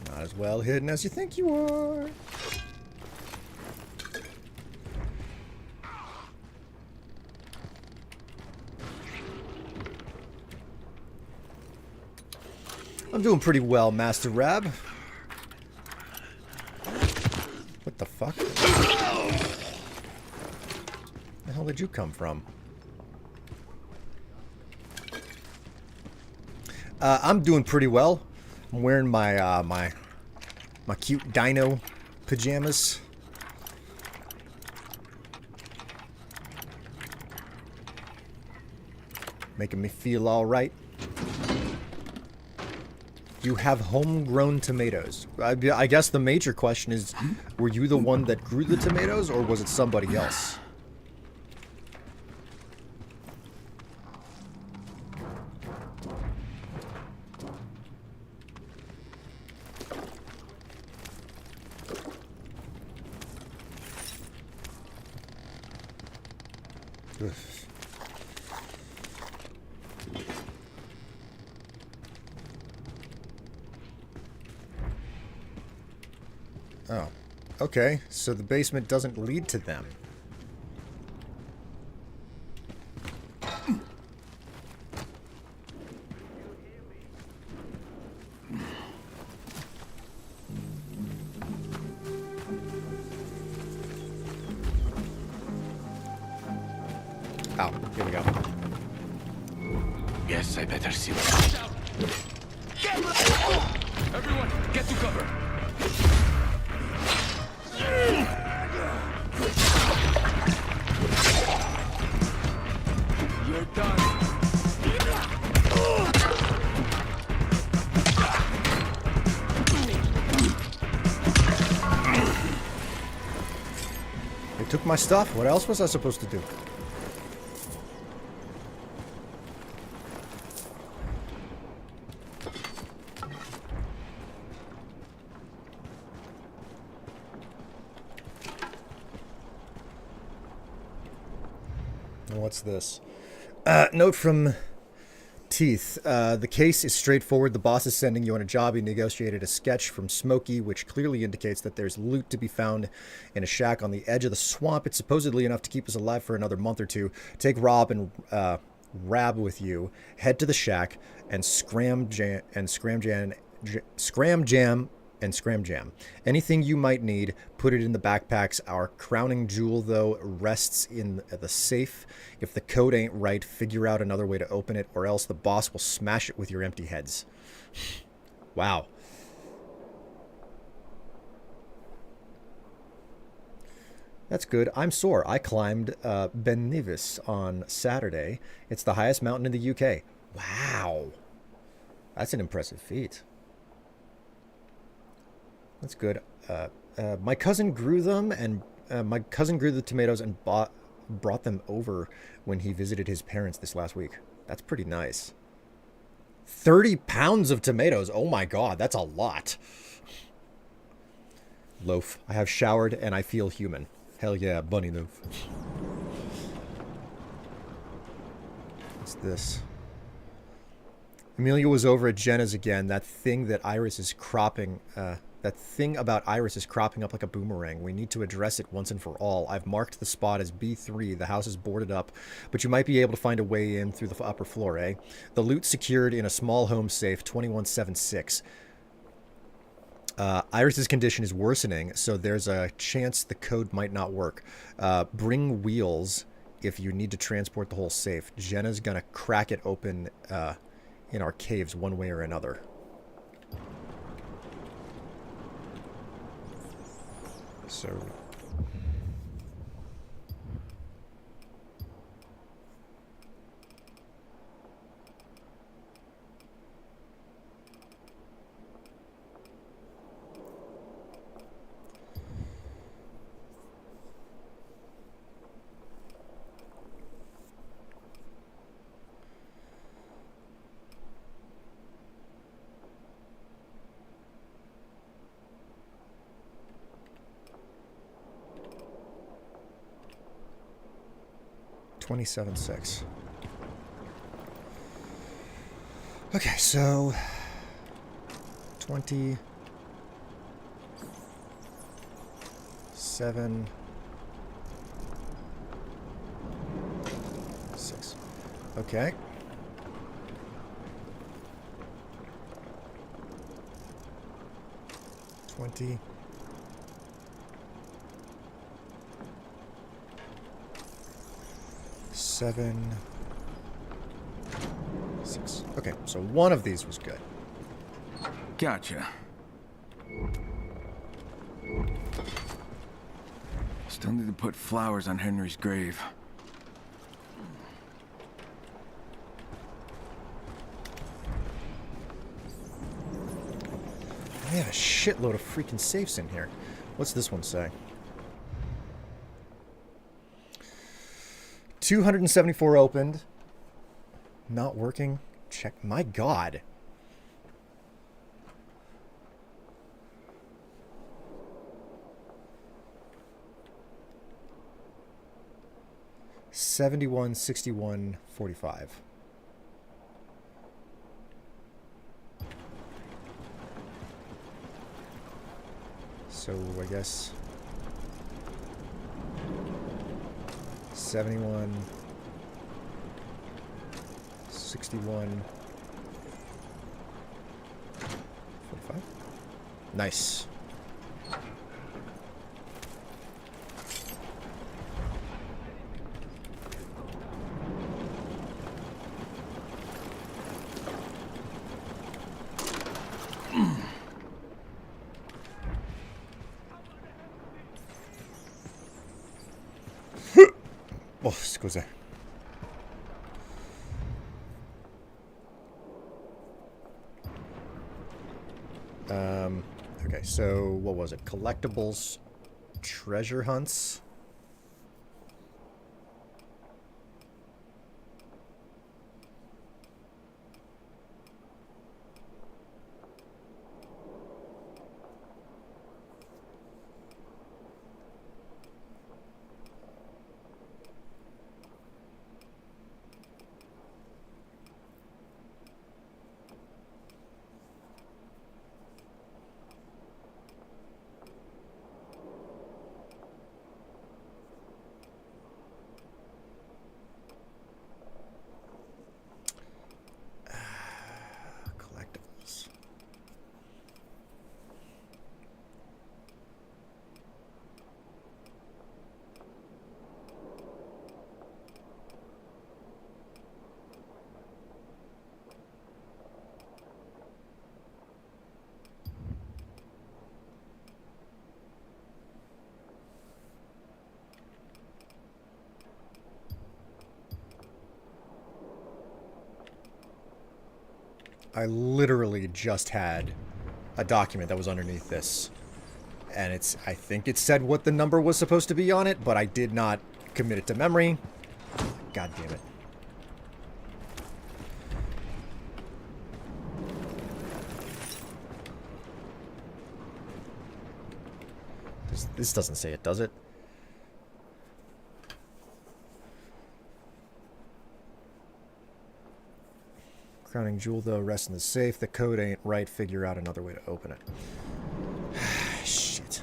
Not as well hidden as you think you are. I'm doing pretty well, Master Rab. What the fuck? Where the hell did you come from? I'm doing pretty well. I'm wearing my my cute dino pajamas. Making me feel all right. You have homegrown tomatoes. I guess the major question is, were you the one that grew the tomatoes, or was it somebody else? Ugh. Oh, okay, so the basement doesn't lead to them. Oh, here we go. Yes, I better see what... Everyone, get to cover! You're done. They took my stuff. What else was I supposed to do? What's this? Note from Teeth. The case is straightforward. The boss is sending you on a job. He negotiated a sketch from Smokey, which clearly indicates that there's loot to be found in a shack on the edge of the swamp. It's supposedly enough to keep us alive for another month or two. Take Rob and Rab with you. Head to the shack and scram jam and scram jam. Anything you might need, put it in the backpacks. Our crowning jewel, though, rests in the safe. If the code ain't right, figure out another way to open it, or else the boss will smash it with your empty heads. Wow. That's good. I'm sore. I climbed Ben Nevis on Saturday. It's the highest mountain in the UK. Wow. That's an impressive feat. That's good. My cousin grew them, and my cousin grew the tomatoes and brought them over when he visited his parents this last week. That's pretty nice. 30 pounds of tomatoes. Oh my god, that's a lot. Loaf. I have showered and I feel human. Hell yeah, bunny loaf. What's this? Amelia was over at Jenna's again. That thing that Iris is cropping... that thing about Iris is cropping up like a boomerang. We need to address it once and for all. I've marked the spot as B3. The house is boarded up, but you might be able to find a way in through the upper floor, eh? The loot secured in a small home safe, 2176. Iris's condition is worsening, so there's a chance the code might not work. Bring wheels if you need to transport the whole safe. Jenna's gonna crack it open in our caves one way or another. So... $27,600. Okay, so 27,600. Okay. $20,000. $7,600. Okay, so one of these was good. Gotcha. Still need to put flowers on Henry's grave. We have a shitload of freaking safes in here. What's this one say? 274 opened. Not working. Check. My god. $71, $61, $45. So I guess 71, 61, 45. Nice. Oh, scusa. Okay, so what was it? Collectibles, treasure hunts. I literally just had a document that was underneath this. And I think it said what the number was supposed to be on it, but I did not commit it to memory. God damn it. This doesn't say it, does it? Crowning jewel, though, rests in the safe. The code ain't right. Figure out another way to open it. Shit.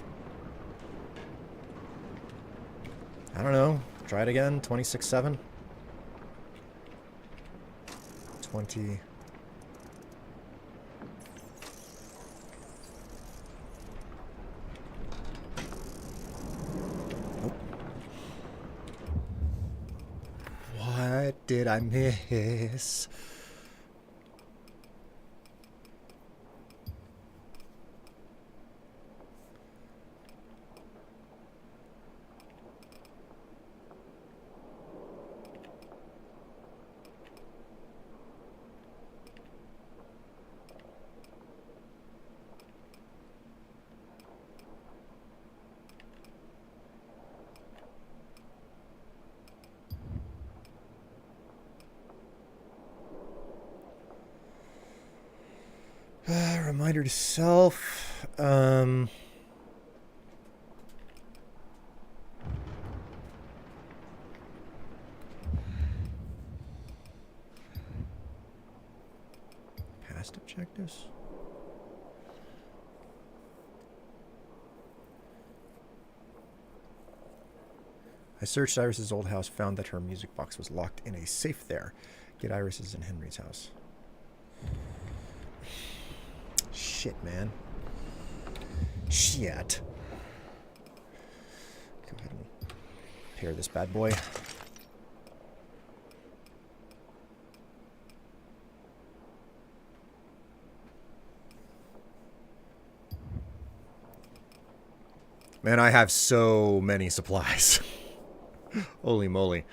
I don't know. Try it again. 26-7. 20. Nope. What did I miss? Reminder to self. Past objectives. I searched Iris's old house, found that her music box was locked in a safe there. Get Iris's and Henry's house. Shit, man. Shit. Go ahead and pair this bad boy. Man, I have so many supplies. Holy moly.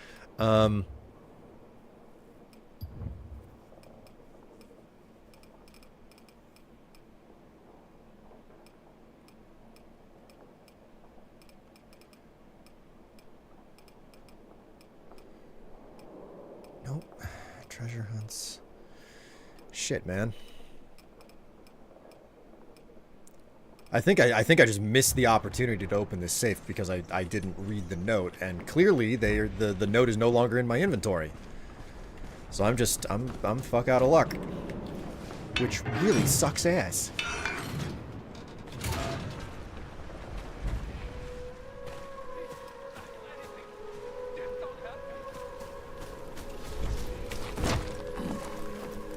Nope. Treasure hunts. Shit, man. I think I just missed the opportunity to open this safe because I didn't read the note, and clearly the note is no longer in my inventory. So I'm fuck out of luck, which really sucks ass.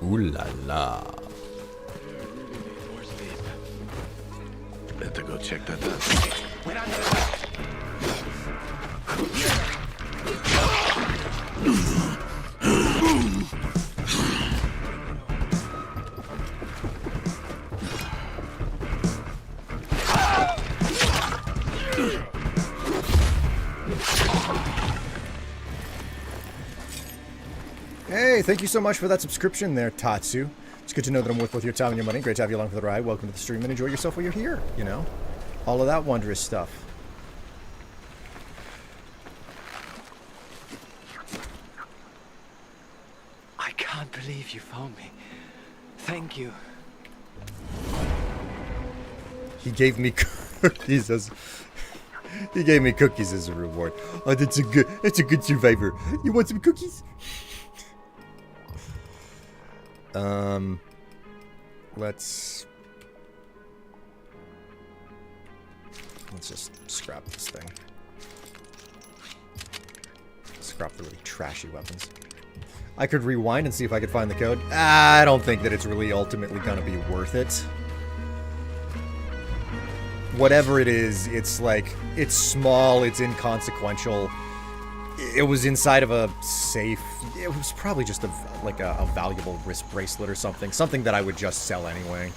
Ooh la la. Better go check that out. Hey, thank you so much for that subscription there, Tatsu. It's good to know that I'm worth both your time and your money. Great to have you along for the ride. Welcome to the stream and enjoy yourself while you're here, you know? All of that wondrous stuff. I can't believe you found me. Thank you. He gave me cookies as he gave me cookies as a reward. Oh, that's a good survivor. You want some cookies? Let's just scrap this thing. Scrap the really trashy weapons. I could rewind and see if I could find the code. I don't think that it's really ultimately gonna be worth it. Whatever it is, it's like, it's small, it's inconsequential. It was inside of a safe. It was probably just a valuable wrist bracelet or something. Something that I would just sell anyway.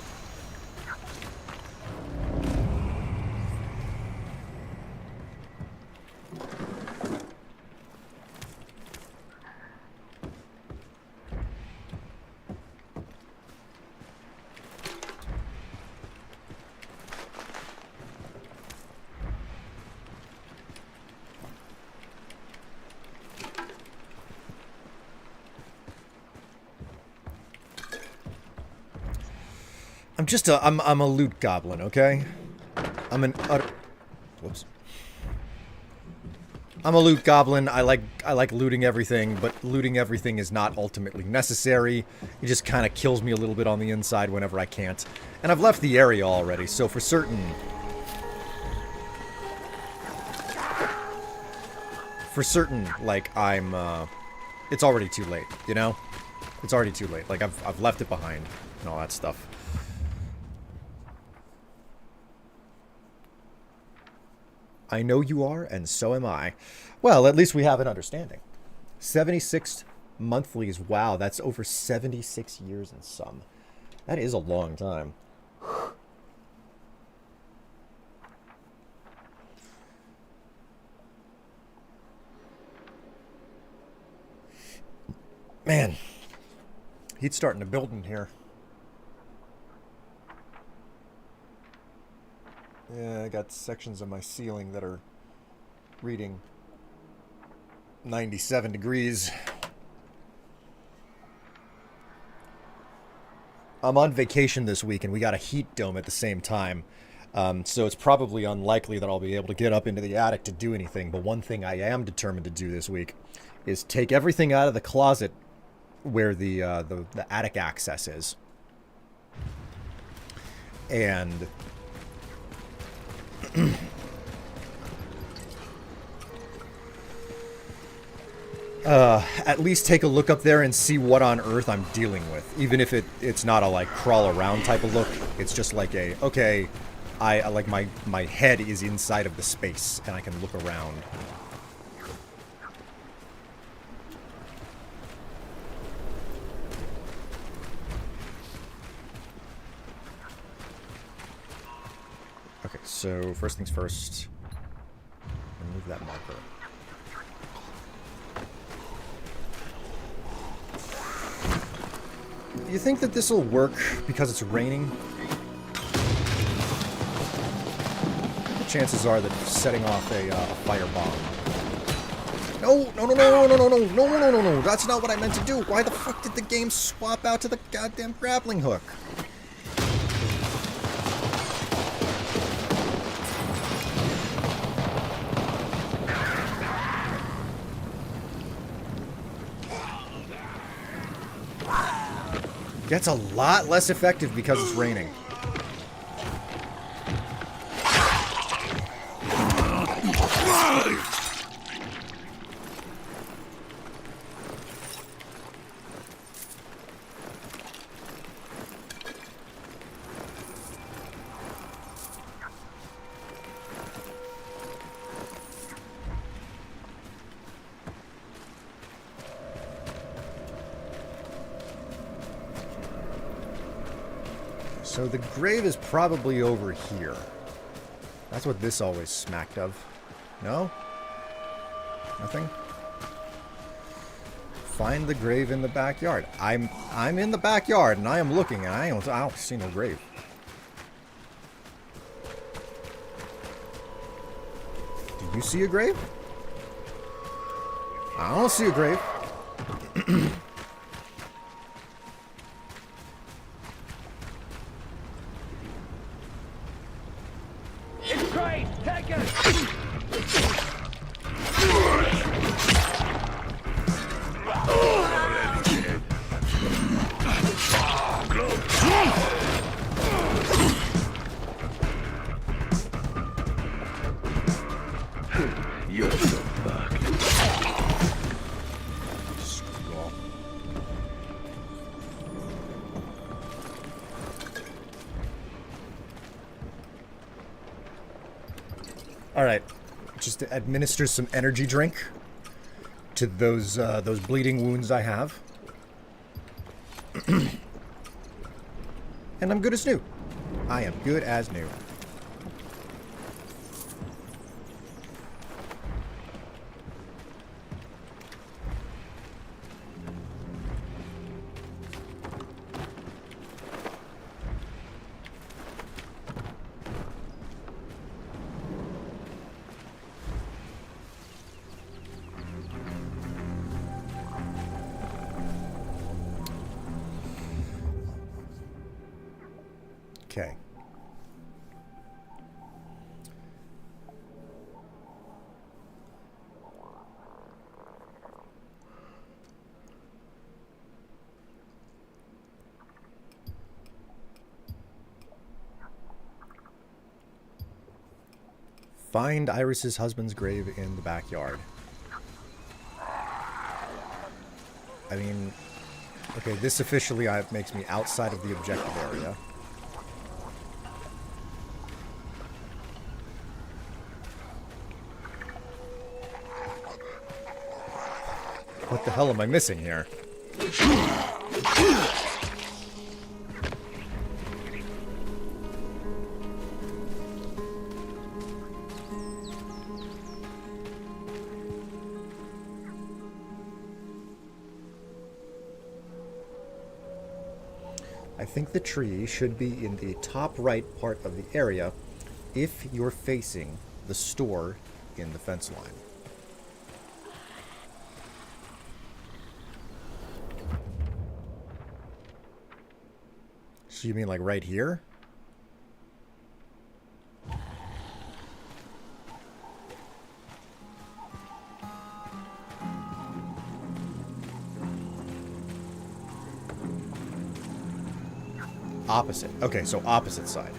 I'm a loot goblin, okay? I'm an utter... Whoops. I'm a loot goblin. I like looting everything, but looting everything is not ultimately necessary. It just kind of kills me a little bit on the inside whenever I can't. And I've left the area already, so for certain... like, I'm, it's already too late, you know? It's already too late. Like, I've left it behind and all that stuff. I know you are, and so am I. Well, at least we have an understanding. 76 monthlies. Wow, that's over 76 years in sum. That is a long time. Man, heat's starting to build in here. Yeah, I got sections of my ceiling that are reading 97 degrees. I'm on vacation this week, and we got a heat dome at the same time. So it's probably unlikely that I'll be able to get up into the attic to do anything. But one thing I am determined to do this week is take everything out of the closet where the attic access is. And... at least take a look up there and see what on earth I'm dealing with. Even if it's not a, like, crawl around type of look. It's just like a, okay, I like my head is inside of the space and I can look around. Okay, so first things first, remove that marker. You think that this will work because it's raining? The chances are that setting off a firebomb. No, that's not what I meant to do. Why the fuck did the game swap out to the goddamn grappling hook? Gets a lot less effective because it's raining. So the grave is probably over here. That's what this always smacked of. No? Nothing? Find the grave in the backyard. I'm in the backyard and I am looking and I don't see no grave. Do you see a grave? I don't see a grave. Alright, just to administer some energy drink to those bleeding wounds I have. And I'm good as new. I am good as new. Okay. Find Iris's husband's grave in the backyard. I mean, okay, this officially makes me outside of the objective area. What the hell am I missing here? I think the tree should be in the top right part of the area if you're facing the store in the fence line. So you mean like right here? Opposite. Okay, so opposite side.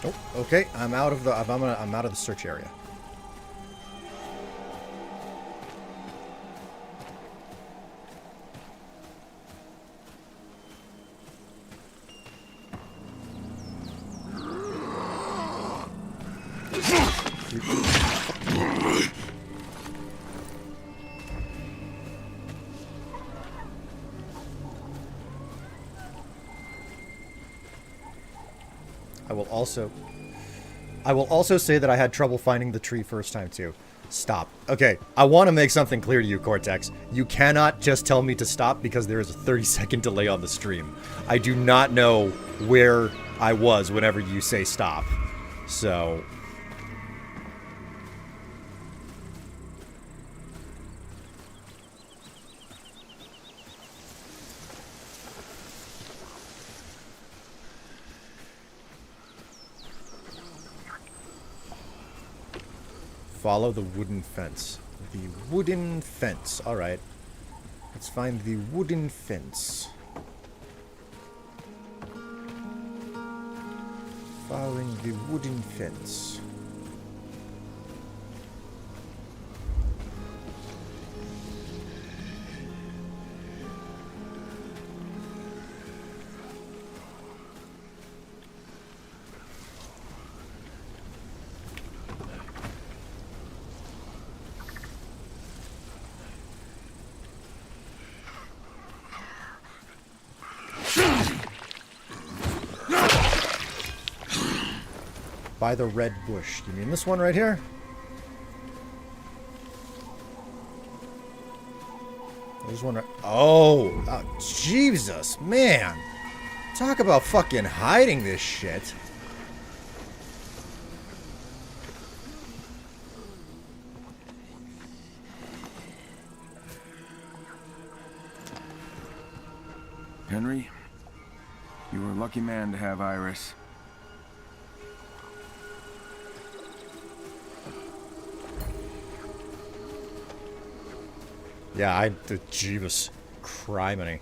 Oh, okay. I'm out of the. I'm out of the search area. I will also say that I had trouble finding the tree first time too. Stop. Okay, I want to make something clear to you, Cortex. You cannot just tell me to stop because there is a 30-second delay on the stream. I do not know where I was whenever you say stop. So... follow the wooden fence. The wooden fence. Alright. Let's find the wooden fence. Following the wooden fence. By the red bush. You mean this one right here? There's one right... Oh, Jesus, man. Talk about fucking hiding this shit. Henry, you were a lucky man to have Iris. Yeah, the Jeebus criminy.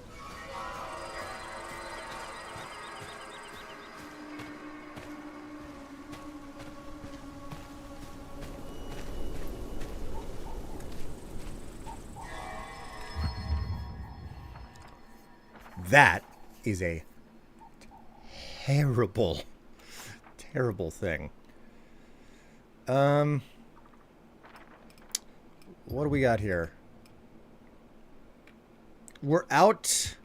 That is a terrible, terrible thing. What do we got here? We're out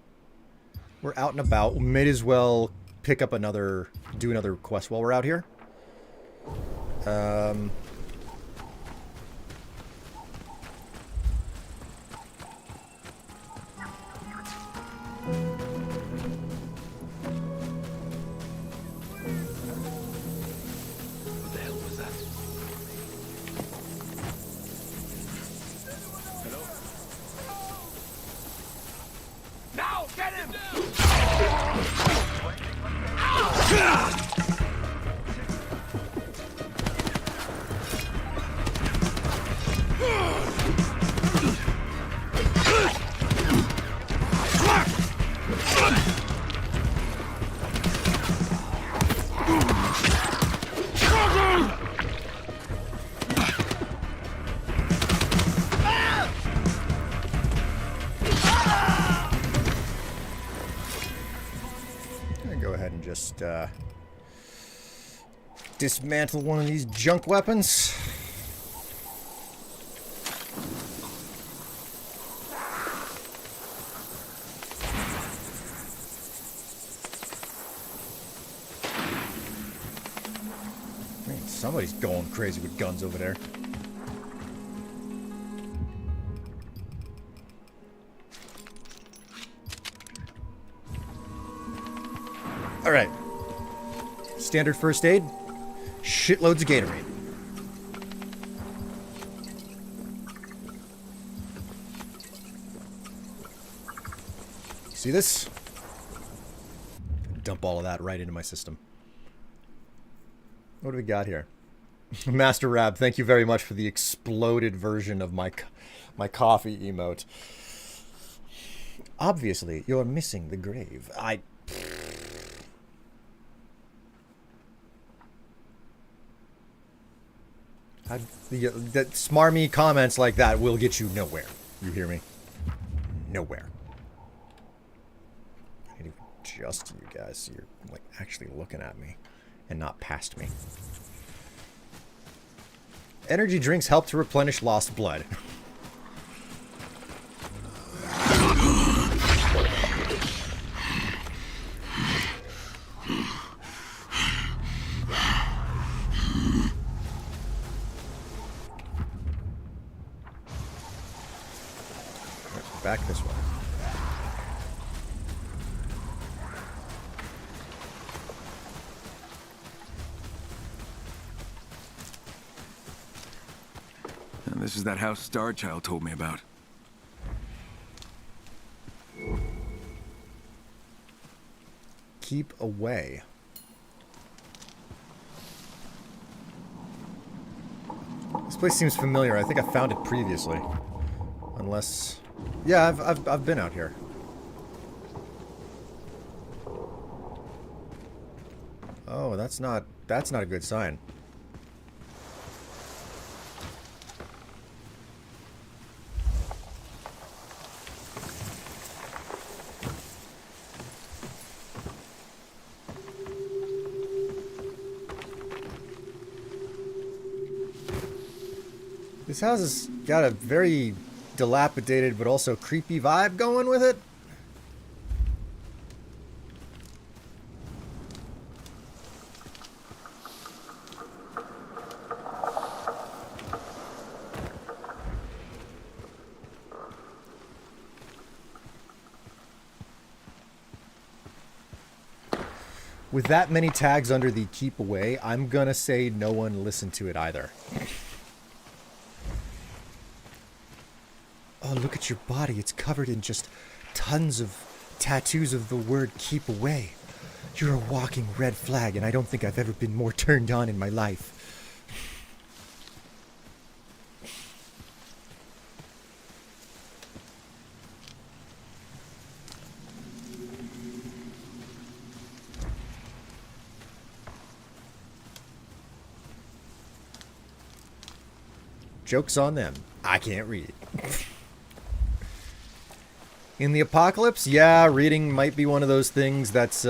and about. We may as well pick up do another quest while we're out here. What the hell was that? Hello? Now, get him! Go ahead and just dismantle one of these junk weapons. Man, somebody's going crazy with guns over there. All right. Standard first aid. Shitloads of Gatorade. See this? Dump all of that right into my system. What do we got here? Master Rab, thank you very much for the exploded version of my coffee emote. Obviously, you're missing the grave. That smarmy comments like that will get you nowhere. You hear me? Nowhere. I need to adjust you guys so you're like actually looking at me and not past me. Energy drinks help to replenish lost blood. Back this way. And this is that house Starchild told me about. Keep away. This place seems familiar. I think I found it previously. Unless... Yeah, I've been out here. Oh, that's not a good sign. This house has got a very dilapidated but also creepy vibe going with it. With that many tags under the keep away, I'm gonna say no one listened to it either. Oh, look at your body. It's covered in just tons of tattoos of the word keep away. You're a walking red flag, and I don't think I've ever been more turned on in my life. Joke's on them. I can't read. In the apocalypse, yeah, reading might be one of those things that's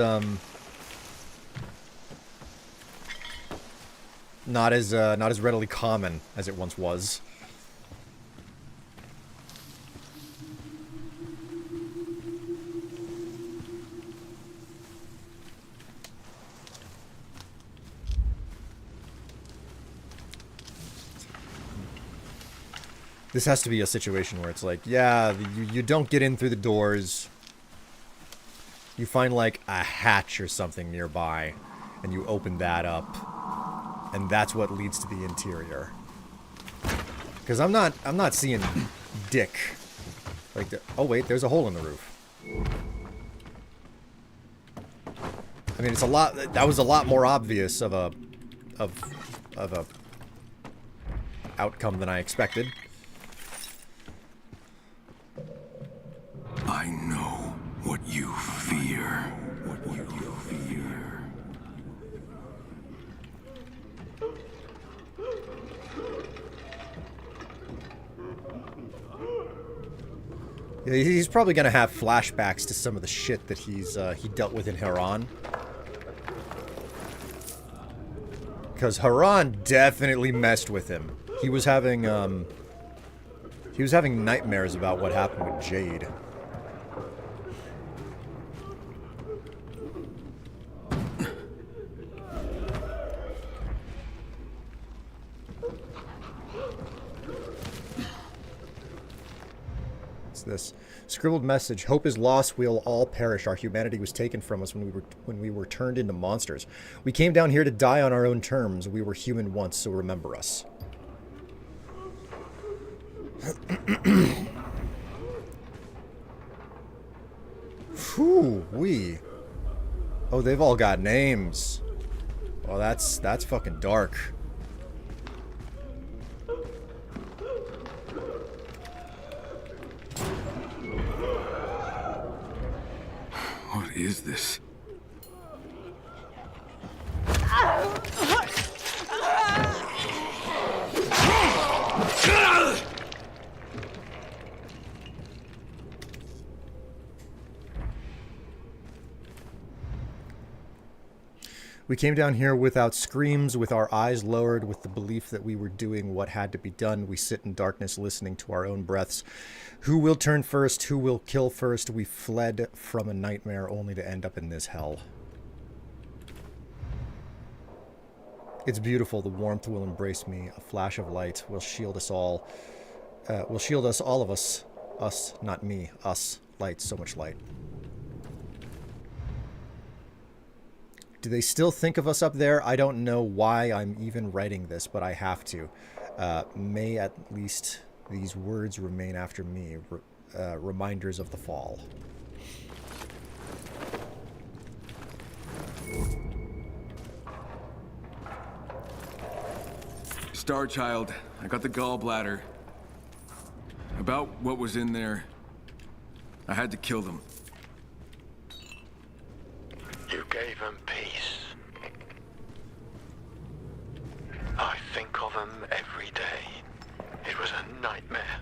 not as readily common as it once was. This has to be a situation where it's like, yeah, you don't get in through the doors. You find like a hatch or something nearby, and you open that up, and that's what leads to the interior. Because I'm not seeing dick. Like, oh wait, there's a hole in the roof. I mean, it's a lot. That was a lot more obvious of a outcome than I expected. I know what you fear. What you fear. Yeah, he's probably gonna have flashbacks to some of the shit that he dealt with in Haran. Because Haran definitely messed with him. He was having nightmares about what happened with Jade. This scribbled message: hope is lost, we'll all perish. Our humanity was taken from us when we were turned into monsters. We came down here to die on our own terms. We were human once, so remember us. Whew, wee. Oh, they've all got names. Oh, that's fucking dark. What is this? We came down here without screams, with our eyes lowered, with the belief that we were doing what had to be done. We sit in darkness listening to our own breaths. Who will turn first? Who will kill first? We fled from a nightmare only to end up in this hell. It's beautiful. The warmth will embrace me. A flash of light will shield us all. Will shield us, all of us. Us, not me. Us. Light. So much light. Do they still think of us up there? I don't know why I'm even writing this, but I have to. May at least these words remain after me. Reminders of the fall. Starchild, I got the gallbladder. About what was in there, I had to kill them. You gave them peace. I think of them every day. It was a nightmare.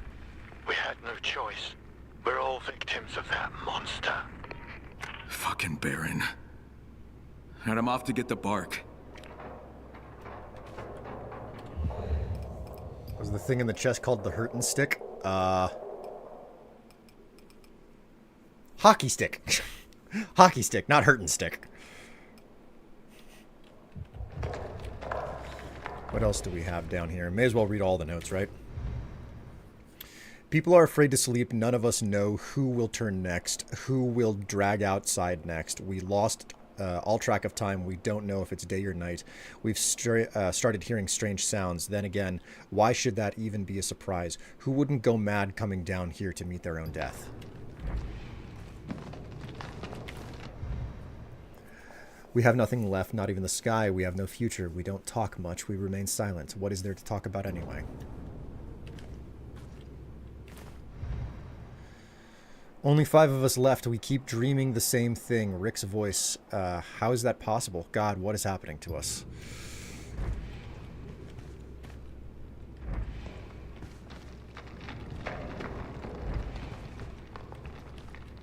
We had no choice. We're all victims of that monster. Fucking Baron. And I'm off to get the bark. Was the thing in the chest called the Hurtin' Stick? Hockey stick. Hockey stick, not Hurtin' Stick. What else do we have down here? May as well read all the notes, right? People are afraid to sleep. None of us know who will turn next, who will drag outside next. We lost all track of time. We don't know if it's day or night. We've started hearing strange sounds. Then again, why should that even be a surprise? Who wouldn't go mad coming down here to meet their own death? We have nothing left, not even the sky. We have no future. We don't talk much. We remain silent. What is there to talk about anyway? Only 5 of us left. We keep dreaming the same thing. Rick's voice. How is that possible? God, what is happening to us?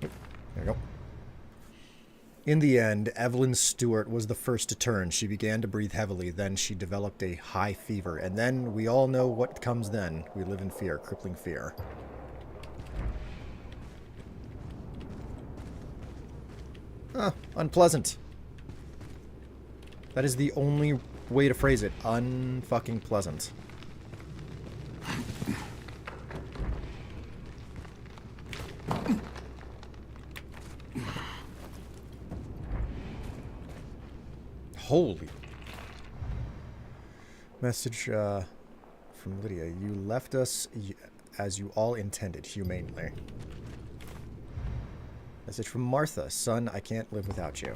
There you go. In the end, Evelyn Stewart was the first to turn. She began to breathe heavily. Then she developed a high fever. And then we all know what comes then. We live in fear, crippling fear. Unpleasant. That is the only way to phrase it. Unfucking pleasant. Holy. Message from Lydia. You left us as you all intended, humanely. Message from Martha. Son, I can't live without you.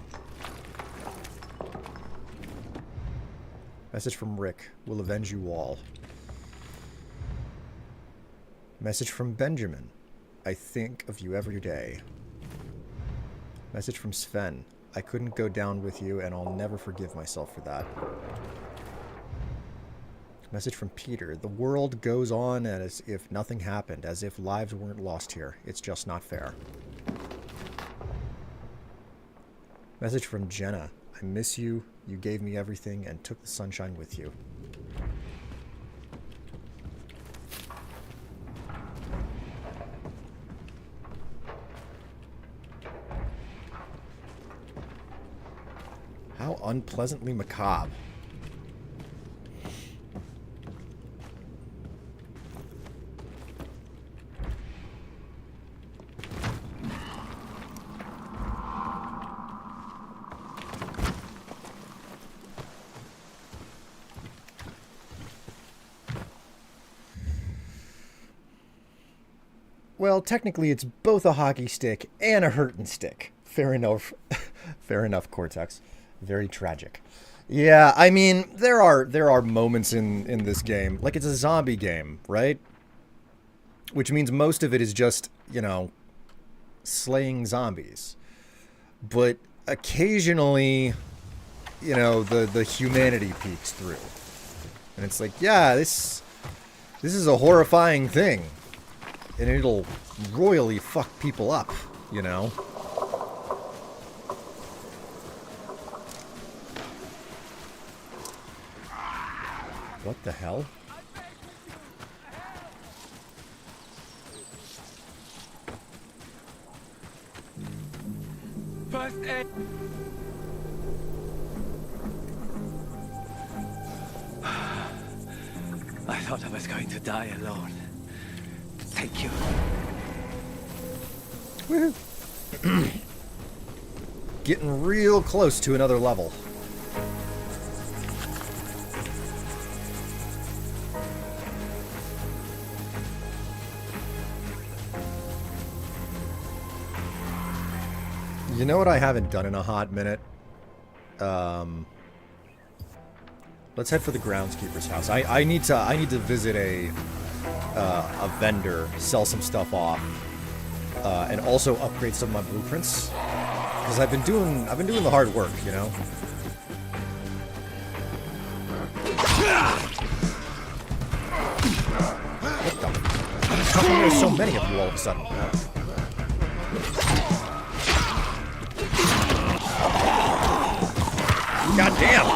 Message from Rick. Will avenge you all. Message from Benjamin. I think of you every day. Message from Sven. I couldn't go down with you, and I'll never forgive myself for that. Message from Peter. The world goes on as if nothing happened, as if lives weren't lost here. It's just not fair. Message from Jenna. I miss you. You gave me everything and took the sunshine with you. How unpleasantly macabre. Well, technically it's both a hockey stick and a hurtin' stick. Fair enough. Fair enough, Cortex. Very tragic. Yeah, I mean, there are moments in this game. Like, it's a zombie game, right? Which means most of it is just, you know, slaying zombies. But occasionally, you know, the humanity peeks through. And it's like, yeah, this is a horrifying thing. And it'll royally fuck people up, you know? What the hell? First aid. I thought I was going to die alone. Thank you. Woohoo. Getting real close to another level. You know what I haven't done in a hot minute? Let's head for the groundskeeper's house. I need to visit a vendor, sell some stuff off, and also upgrade some of my blueprints. Because I've been doing the hard work, you know. What the? How come there's so many of you all of a sudden? God damn!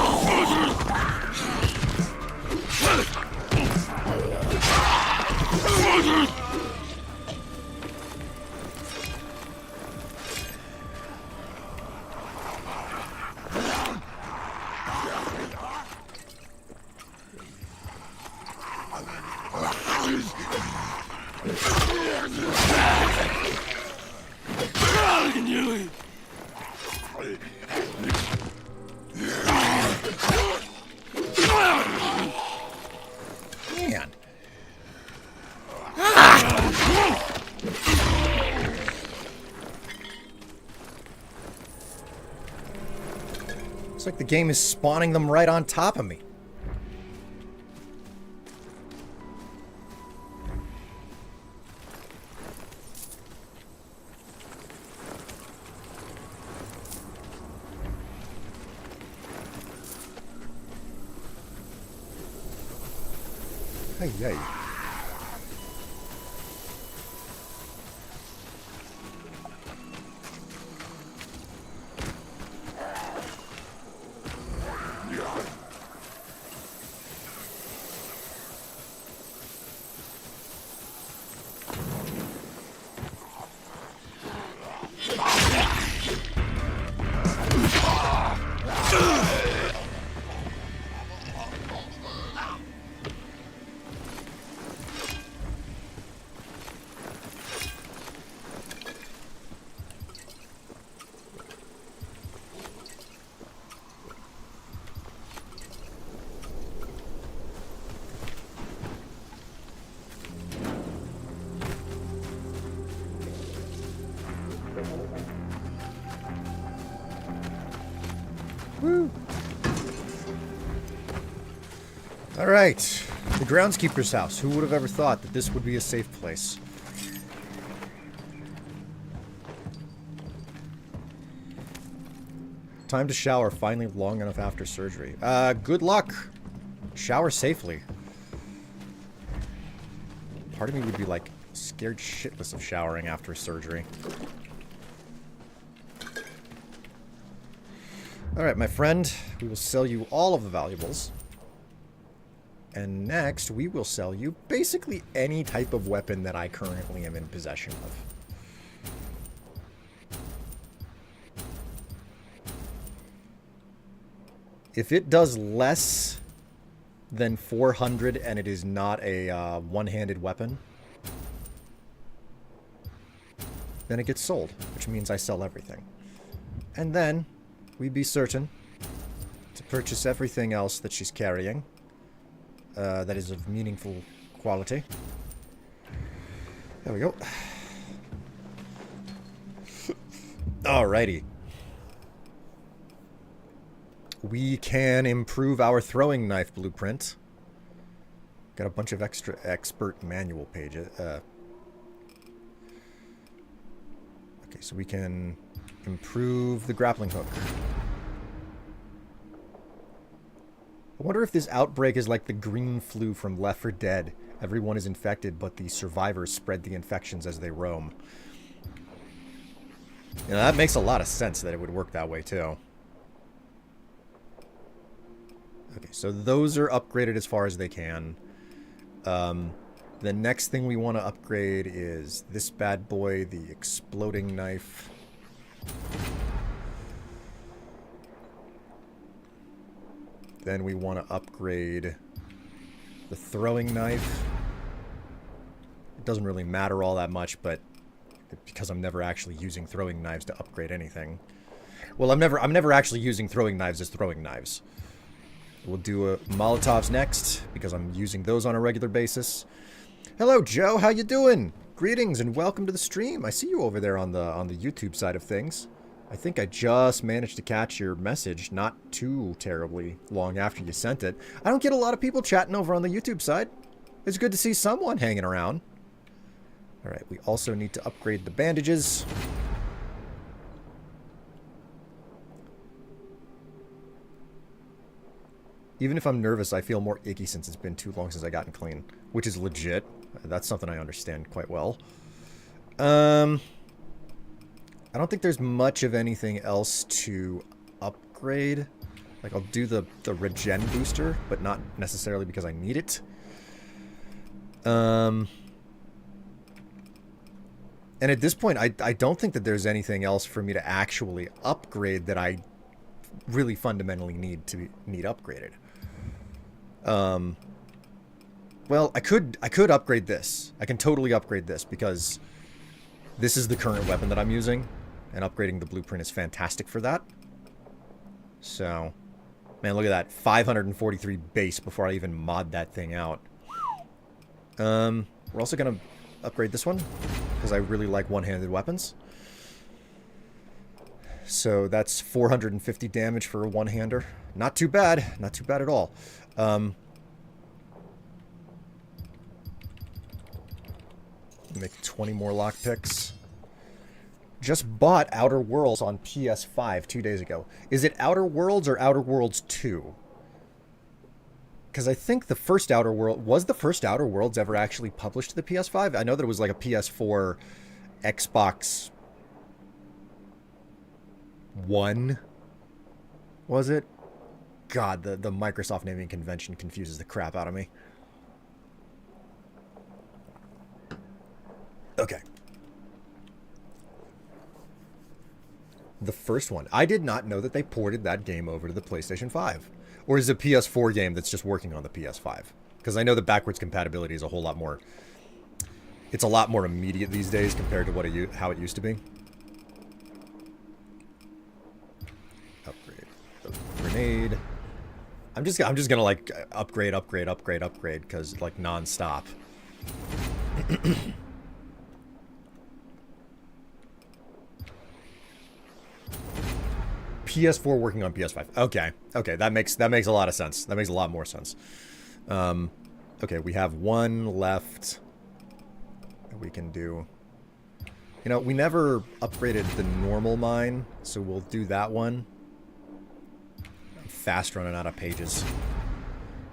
Man. It's like the game is spawning them right on top of me. Hey, hey. All right, the groundskeeper's house. Who would have ever thought that this would be a safe place? Time to shower finally long enough after surgery. Good luck. Shower safely. Part of me would be like scared shitless of showering after surgery. Alright, my friend, we will sell you all of the valuables. And next, we will sell you basically any type of weapon that I currently am in possession of. If it does less than 400 and it is not a one-handed weapon, then it gets sold, which means I sell everything. And then we'd be certain to purchase everything else that she's carrying that is of meaningful quality. There we go. Alrighty. We can improve our throwing knife blueprint. Got a bunch of extra expert manual pages. Okay, so we can improve the grappling hook. I wonder if this outbreak is like the green flu from Left 4 Dead. Everyone is infected, but the survivors spread the infections as they roam. You know, that makes a lot of sense that it would work that way, too. Okay, so those are upgraded as far as they can. The next thing we want to upgrade is this bad boy, the exploding knife. Then we want to upgrade the throwing knife. It doesn't really matter all that much, but because I'm never actually using throwing knives to upgrade anything. Well, I'm never actually using throwing knives as throwing knives. We'll do Molotovs next, because I'm using those on a regular basis. Hello, Joe. How you doing? Greetings and welcome to the stream. I see you over there on the YouTube side of things. I think I just managed to catch your message not too terribly long after you sent it. I don't get a lot of people chatting over on the YouTube side. It's good to see someone hanging around. All right, we also need to upgrade the bandages. Even if I'm nervous, I feel more icky since it's been too long since I gotten clean, which is legit. That's something I understand quite well. I don't think there's much of anything else to upgrade. Like, I'll do the regen booster, but not necessarily because I need it. And at this point, I don't think that there's anything else for me to actually upgrade that I really fundamentally need upgraded. Well, I could upgrade this. I can totally upgrade this because this is the current weapon that I'm using, and upgrading the blueprint is fantastic for that. So, man, look at that. 543 base before I even mod that thing out. We're also going to upgrade this one because I really like one-handed weapons. So that's 450 damage for a one-hander. Not too bad. Not too bad at all. Make 20 more lockpicks. Just bought Outer Worlds on PS5 2 days ago. Is it Outer Worlds or Outer Worlds 2? Because I think the first Outer World... Was the first Outer Worlds ever actually published to the PS5? I know that it was like a PS4 Xbox One. Was it? God, the Microsoft naming convention confuses the crap out of me. Okay. The first one. I did not know that they ported that game over to the PlayStation 5. Or is it a PS4 game that's just working on the PS5? Because I know the backwards compatibility is a whole lot more... It's a lot more immediate these days compared to how it used to be. Upgrade the grenade. I'm just gonna like upgrade because like non-stop. PS4 working on PS5. Okay, that makes a lot of sense. That makes a lot more sense. Okay, we have one left that we can do. You know, we never upgraded the normal mine, so we'll do that one. I'm fast running out of pages.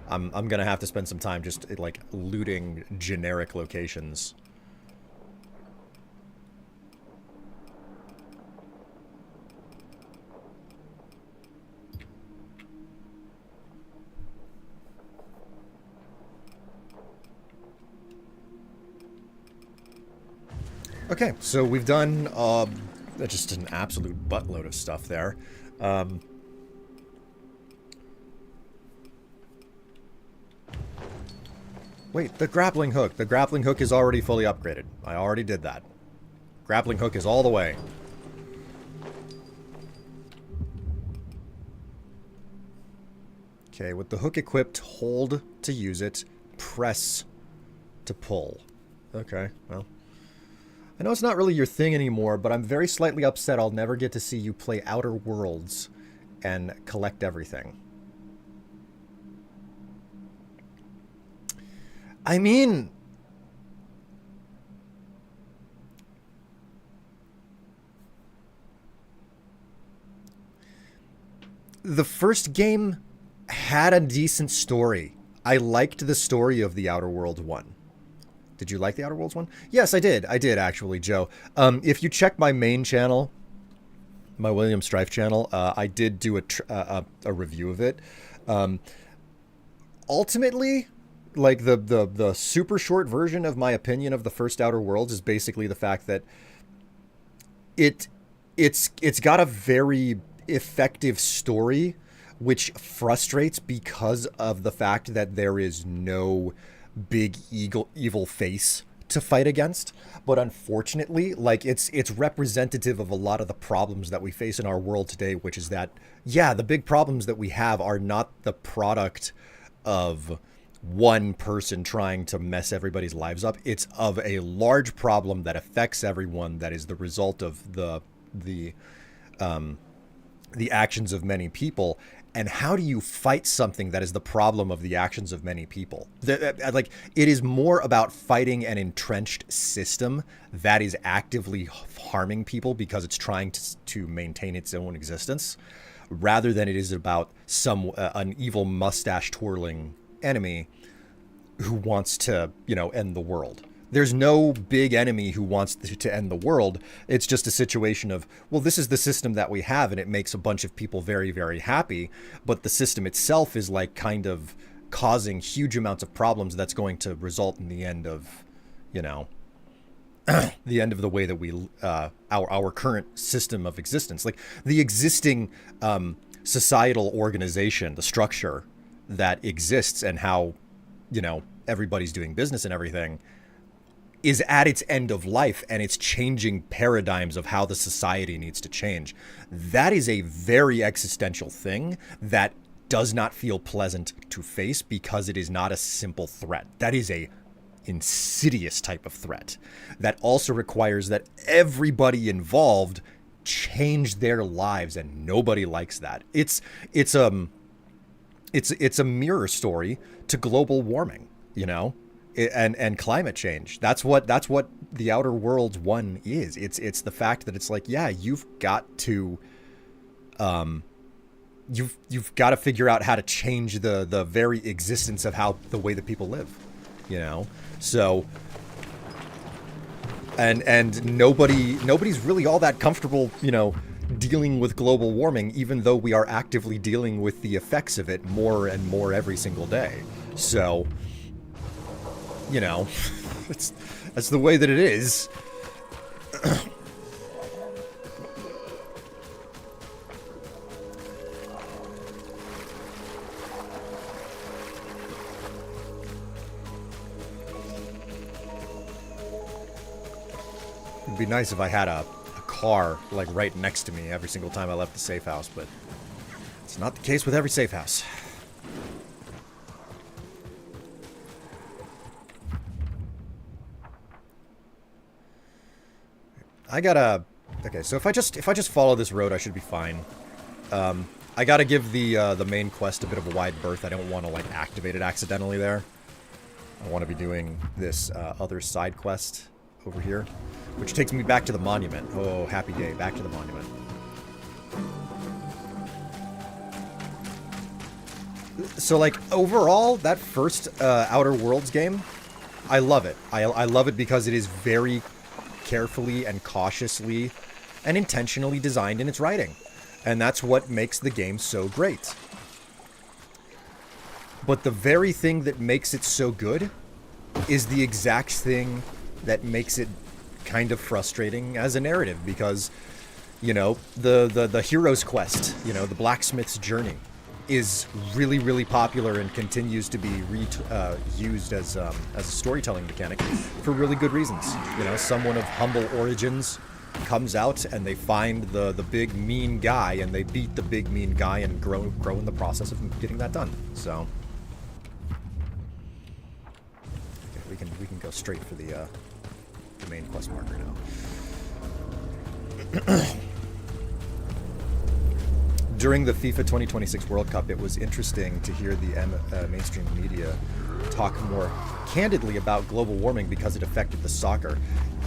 I'm gonna have to spend some time just, like, looting generic locations. Okay, so we've done just an absolute buttload of stuff there. Wait, the grappling hook. The grappling hook is already fully upgraded. I already did that. Grappling hook is all the way. Okay, with the hook equipped, hold to use it, press to pull. Okay, well. I know it's not really your thing anymore, but I'm very slightly upset I'll never get to see you play Outer Worlds and collect everything. I mean... the first game had a decent story. I liked the story of the Outer Worlds 1. Did you like the Outer Worlds one? Yes, I did. I did, actually, Joe. If you check my main channel, my William Strife channel, I did do a review of it. Ultimately, like, the super short version of my opinion of the first Outer Worlds is basically the fact that it's got a very effective story, which frustrates because of the fact that there is no big evil face to fight against. But unfortunately, like, it's representative of a lot of the problems that we face in our world today, which is that, yeah, the big problems that we have are not the product of one person trying to mess everybody's lives up. It's of a large problem that affects everyone, that is the result of the actions of many people. And how do you fight something that is the problem of the actions of many people? Like, it is more about fighting an entrenched system that is actively harming people because it's trying to maintain its own existence, rather than it is about an evil mustache twirling enemy who wants to, you know, end the world. There's no big enemy who wants to end the world. It's just a situation of, well, this is the system that we have, and it makes a bunch of people very, very happy. But the system itself is, like, kind of causing huge amounts of problems that's going to result in the end of, you know, the end of the way that we, our current system of existence. Like, the existing societal organization, the structure that exists and how, you know, everybody's doing business and everything is at its end of life, and it's changing paradigms of how the society needs to change. That is a very existential thing that does not feel pleasant to face because it is not a simple threat. That is a insidious type of threat that also requires that everybody involved change their lives, and nobody likes that. It's a mirror story to global warming, you know? And climate change. That's what the Outer Worlds 1 is. It's the fact that it's like, yeah, you've got to you've got to figure out how to change the very existence of how the way that people live, you know? So and nobody's really all that comfortable, you know, dealing with global warming, even though we are actively dealing with the effects of it more and more every single day. So, you know, that's the way that it is. It'd be nice if I had a car, like, right next to me every single time I left the safe house, but it's not the case with every safe house. I gotta... Okay, so if I just follow this road, I should be fine. I gotta give the main quest a bit of a wide berth. I don't want to like activate it accidentally there. I want to be doing this other side quest over here, which takes me back to the monument. Oh, happy day, back to the monument. So like overall, that first Outer Worlds game, I love it. I love it because it is very carefully and cautiously and intentionally designed in its writing. And that's what makes the game so great. But the very thing that makes it so good is the exact thing that makes it kind of frustrating as a narrative, because, you know, the hero's quest, you know, the blacksmith's journey, is really, really popular and continues to be used as a storytelling mechanic for really good reasons. You know, someone of humble origins comes out and they find the big mean guy, and they beat the big mean guy and grow in the process of getting that done. So okay, we can go straight for the main quest marker now. During the FIFA 2026 World Cup, it was interesting to hear the mainstream media talk more candidly about global warming because it affected the soccer.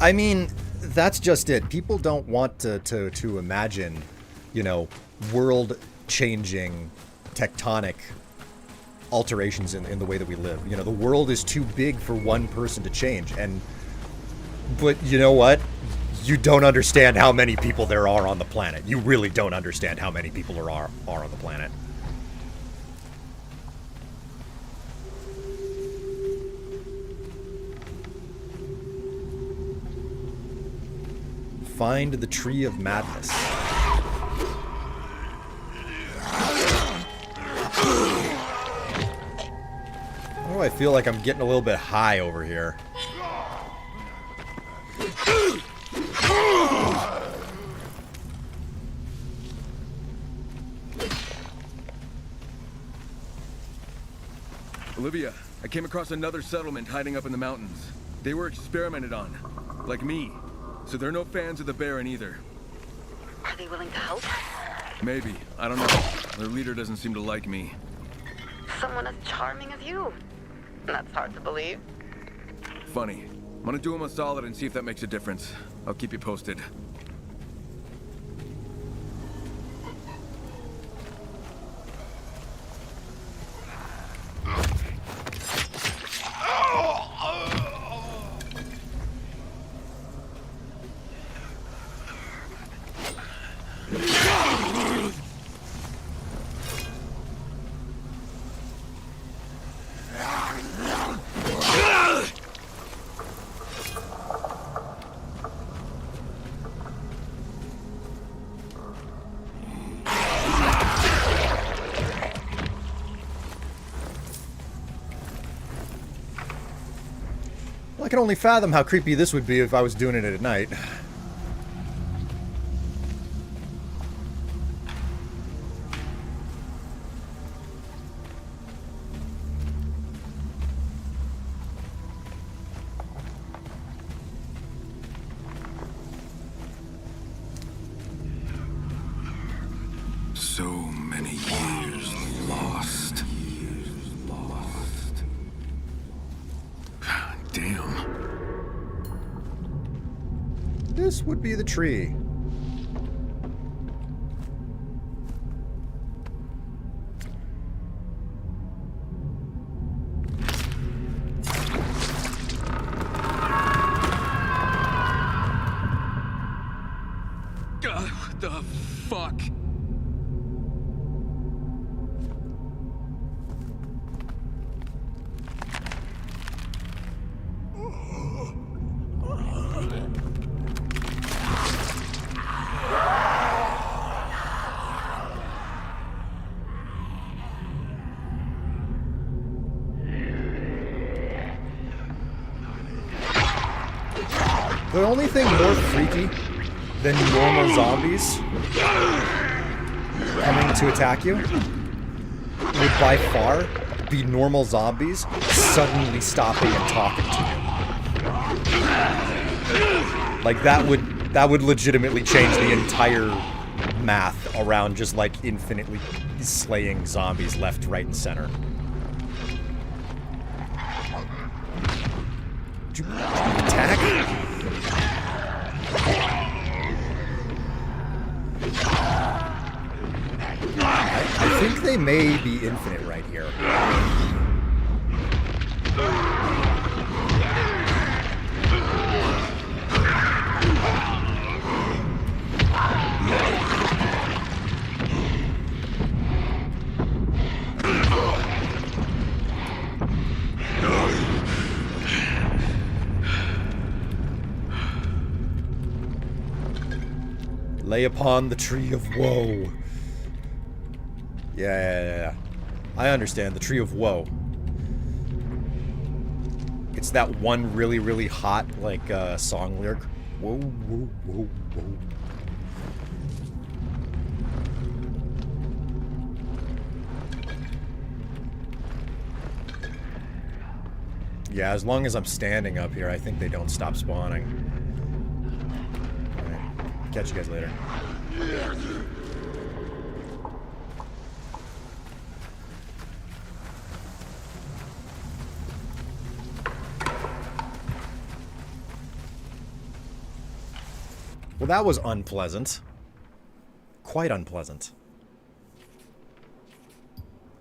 I mean, that's just it. People don't want to imagine, you know, world-changing tectonic alterations in the way that we live. You know, the world is too big for one person to change. But you know what? You don't understand how many people there are on the planet. You really don't understand how many people there are on the planet. Find the Tree of Madness. Why do I feel like I'm getting a little bit high over here? Olivia, I came across another settlement hiding up in the mountains. They were experimented on, like me. So they're no fans of the Baron either. Are they willing to help? Maybe. I don't know. Their leader doesn't seem to like me. Someone as charming as you. That's hard to believe. Funny. I'm gonna do him a solid and see if that makes a difference. I'll keep you posted. I can only fathom how creepy this would be if I was doing it at night. So many years lost. Damn. This would be the tree. What the fuck? The only thing more freaky than normal zombies coming to attack you would by far be normal zombies suddenly stopping and talking to you. Like that would legitimately change the entire math around just like infinitely slaying zombies left, right, and center. Did you attack? I think they may be infinite right here. Lay upon the tree of woe. Yeah. I understand. The tree of woe. It's that one really, really hot, like, song lyric. Whoa, whoa, whoa, whoa. Yeah, as long as I'm standing up here, I think they don't stop spawning. Alright. Catch you guys later. Well, that was unpleasant. Quite unpleasant.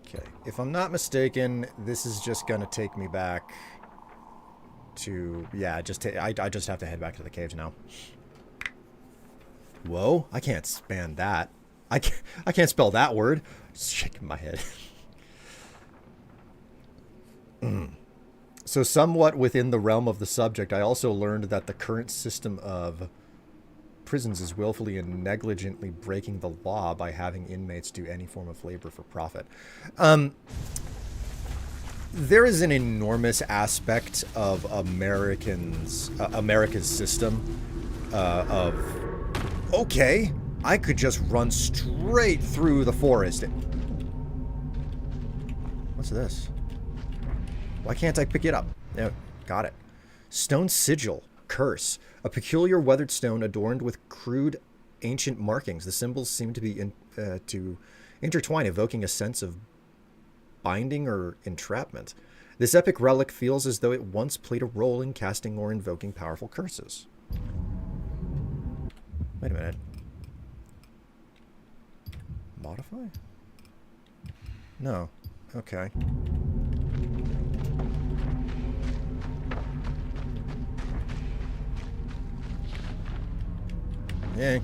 Okay, if I'm not mistaken, this is just gonna take me back to... Yeah, I just have to head back to the caves now. Whoa, I can't span that. I can't spell that word. Just shaking my head. So somewhat within the realm of the subject, I also learned that the current system of prisons is willfully and negligently breaking the law by having inmates do any form of labor for profit. There is an enormous aspect of America's system of, okay, I could just run straight through the forest. What's this? Why can't I pick it up? Yeah, got it. Stone sigil. Curse. A peculiar weathered stone adorned with crude ancient markings. The symbols seem to be to intertwine, evoking a sense of binding or entrapment. This epic relic feels as though it once played a role in casting or invoking powerful curses. Wait a minute. Modify? No. Okay. Yeah.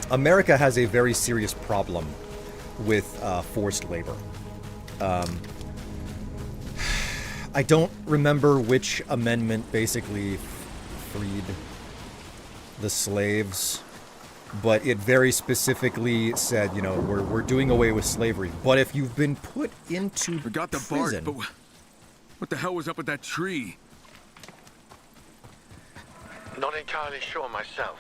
America has a very serious problem with forced labor. I don't remember which amendment basically freed the slaves, but it very specifically said, you know, we're doing away with slavery. But if you've been put into Forgot the prison, bark, but what the hell was up with that tree? Not entirely sure myself.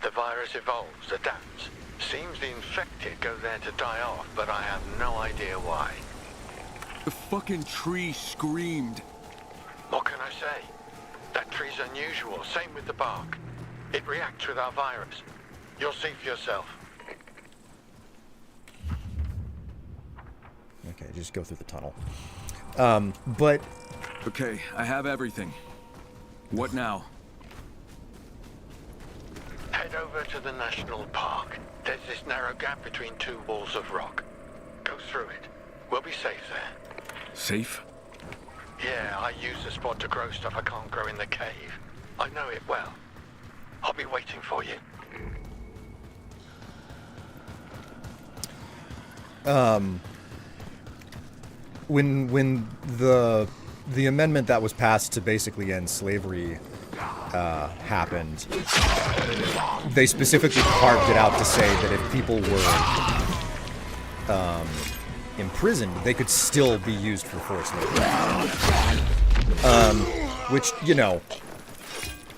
The virus evolves, adapts. Seems the infected go there to die off, but I have no idea why. The fucking tree screamed. What can I say? That tree's unusual, same with the bark. It reacts with our virus. You'll see for yourself. Okay, just go through the tunnel. But... Okay, I have everything. What now? Head over to the national park. There's this narrow gap between two walls of rock. Go through it. We'll be safe there. Safe? Yeah, I use the spot to grow stuff I can't grow in the cave. I know it well. I'll be waiting for you. When the amendment that was passed to basically end slavery happened, they specifically carved it out to say that if people were imprisoned, they could still be used for forced labor. Which, you know,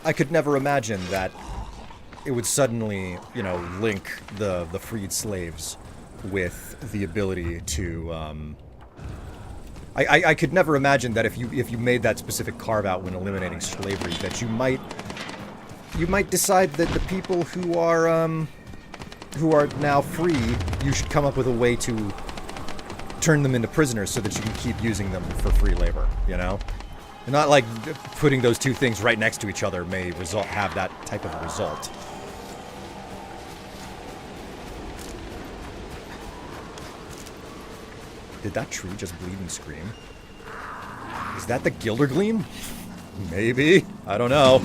I could never imagine that it would suddenly, you know, link the freed slaves with the ability to I could never imagine that if you made that specific carve out when eliminating slavery, that you might decide that the people who are now free, you should come up with a way to turn them into prisoners so that you can keep using them for free labor, you know? And not like putting those two things right next to each other may have that type of a result. Did that tree just bleed and scream? Is that the Gildergleam? Maybe. I don't know.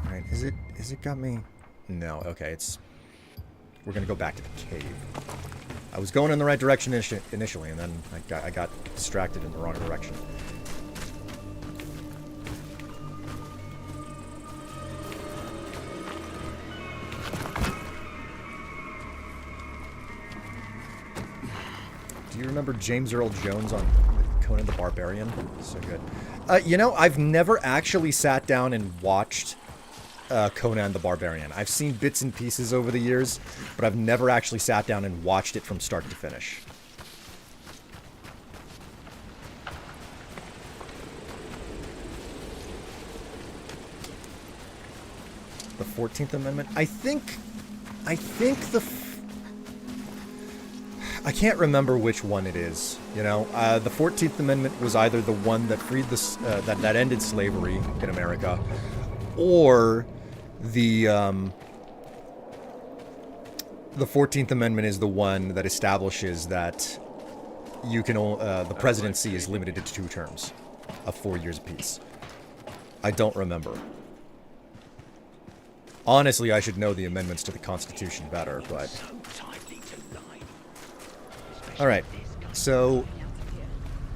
Alright, is it got me? No, okay, we're gonna go back to the cave. I was going in the right direction initially, and then I got distracted in the wrong direction. Do you remember James Earl Jones on Conan the Barbarian? So good. You know, I've never actually sat down and watched Conan the Barbarian. I've seen bits and pieces over the years, but I've never actually sat down and watched it from start to finish. The 14th Amendment? I think I can't remember which one it is. You know, the 14th Amendment was either the one that freed that ended slavery in America, or the 14th Amendment is the one that establishes that you can the presidency is limited to 2 terms of 4 years apiece. I don't remember. Honestly, I should know the amendments to the Constitution better, but... Alright, so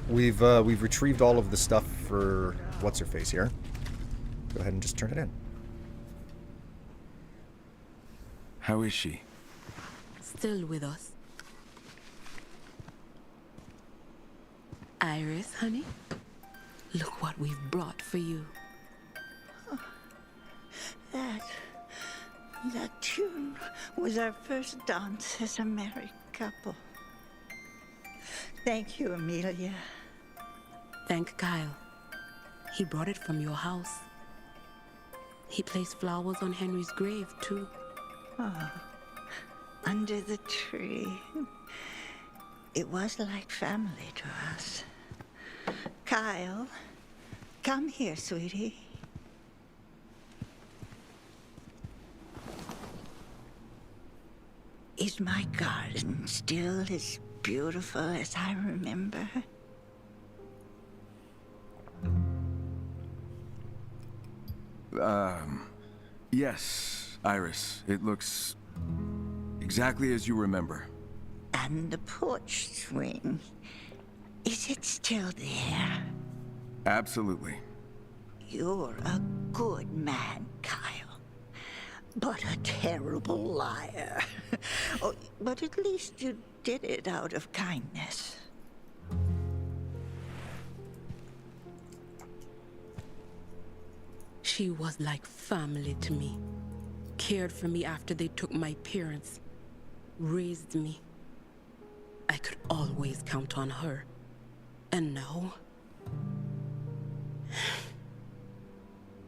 we've retrieved all of the stuff for what's-her-face here. Go ahead and just turn it in. How is she? Still with us. Iris, honey, look what we've brought for you. That tune was our first dance as a married couple. Thank you, Amelia. Thank Kyle. He brought it from your house. He placed flowers on Henry's grave, too. Oh, under the tree. It was like family to us. Kyle, come here, sweetie. Is my garden still as beautiful as I remember? Yes, Iris. It looks exactly as you remember. And the porch swing, is it still there? Absolutely. You're a good man, Kyle. But a terrible liar. Oh, but at least you did it out of kindness. She was like family to me. Cared for me after they took my parents. Raised me. I could always count on her. And now...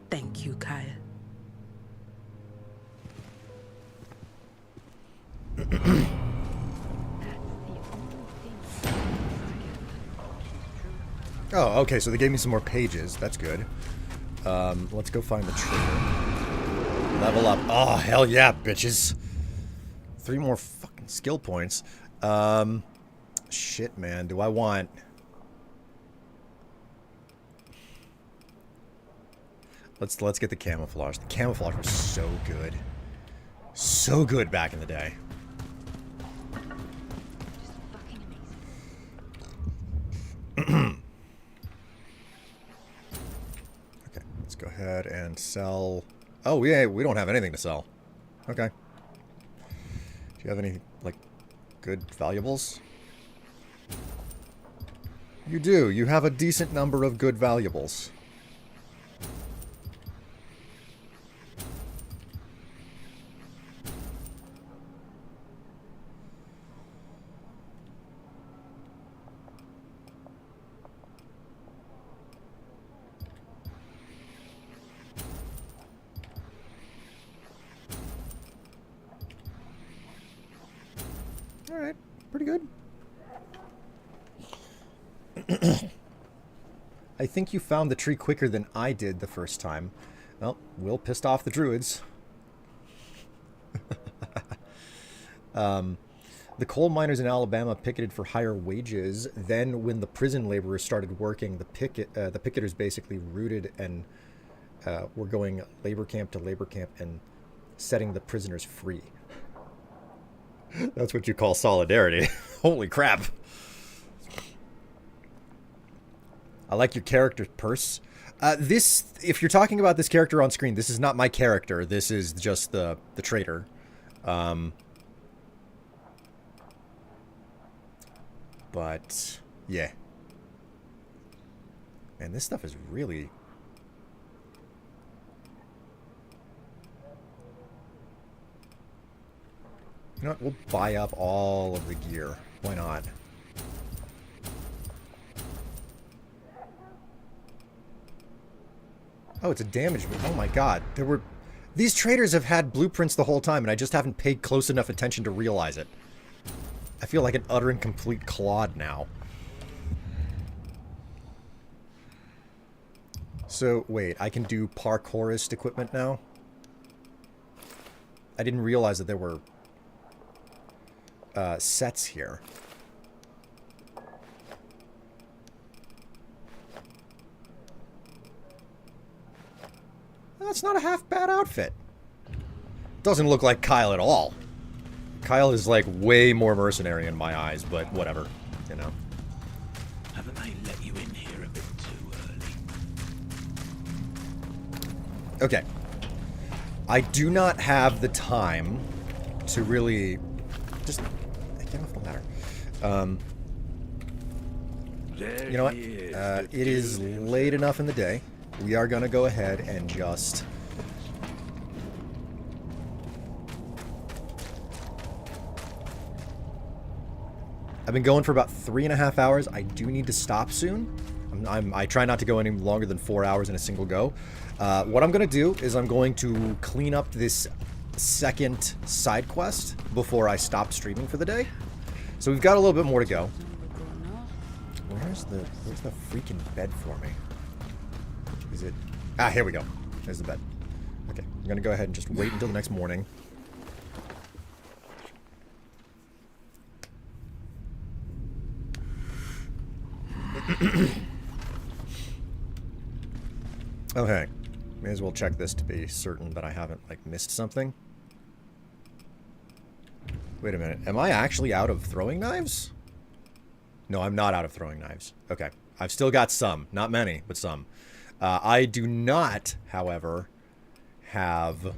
Thank you, Kyle. Oh, okay, so they gave me some more pages. That's good. Let's go find the trigger. Level up. Oh, hell yeah, bitches. 3 more fucking skill points. Shit, man. Do I want... Let's get the camouflage. The camouflage was so good. So good back in the day. Okay, let's go ahead and sell... Oh, yeah, we don't have anything to sell. Okay. Do you have any, like, good valuables? You do. You have a decent number of good valuables. Alright, pretty good. I think you found the tree quicker than I did the first time. Well, Will pissed off the druids. The coal miners in Alabama picketed for higher wages. Then when the prison laborers started working, the picketers basically rooted and were going labor camp to labor camp and setting the prisoners free. That's what you call solidarity. Holy crap. I like your character, Purse. If you're talking about this character on screen, this is not my character. This is just the traitor. But, yeah. Man, this stuff is really... You know what? We'll buy up all of the gear. Why not? Oh, it's a damage. Oh my god. These traders have had blueprints the whole time, and I just haven't paid close enough attention to realize it. I feel like an utter and complete clod now. So, wait, I can do parkourist equipment now? I didn't realize that there were sets here. That's not a half bad outfit. Doesn't look like Kyle at all. Kyle is like way more mercenary in my eyes, but whatever, you know. Haven't they let you in here a bit too early? Okay. I do not have the time to really just get off the ladder. You know what? It is late enough in the day. We are going to go ahead and just... I've been going for about 3.5 hours. I do need to stop soon. I try not to go any longer than 4 hours in a single go. What I'm going to do is I'm going to clean up this second side quest before I stop streaming for the day. So we've got a little bit more to go. Where's the freaking bed for me? Is it... Ah, here we go. There's the bed. Okay, I'm going to go ahead and just wait until the next morning. Okay. May as well check this to be certain that I haven't, like, missed something. Wait a minute. Am I actually out of throwing knives? No, I'm not out of throwing knives. Okay. I've still got some. Not many, but some. I do not, however, have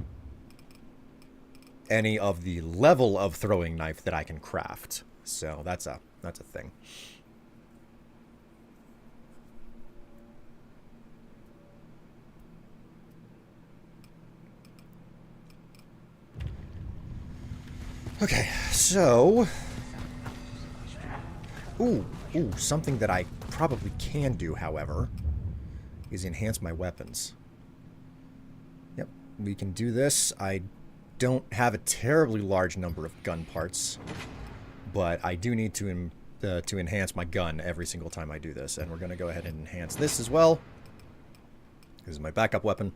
any of the level of throwing knife that I can craft. So that's a thing. Okay, so... Ooh, something that I probably can do, however, is enhance my weapons. Yep, we can do this. I don't have a terribly large number of gun parts, but I do need to enhance my gun every single time I do this, and we're going to go ahead and enhance this as well. This is my backup weapon.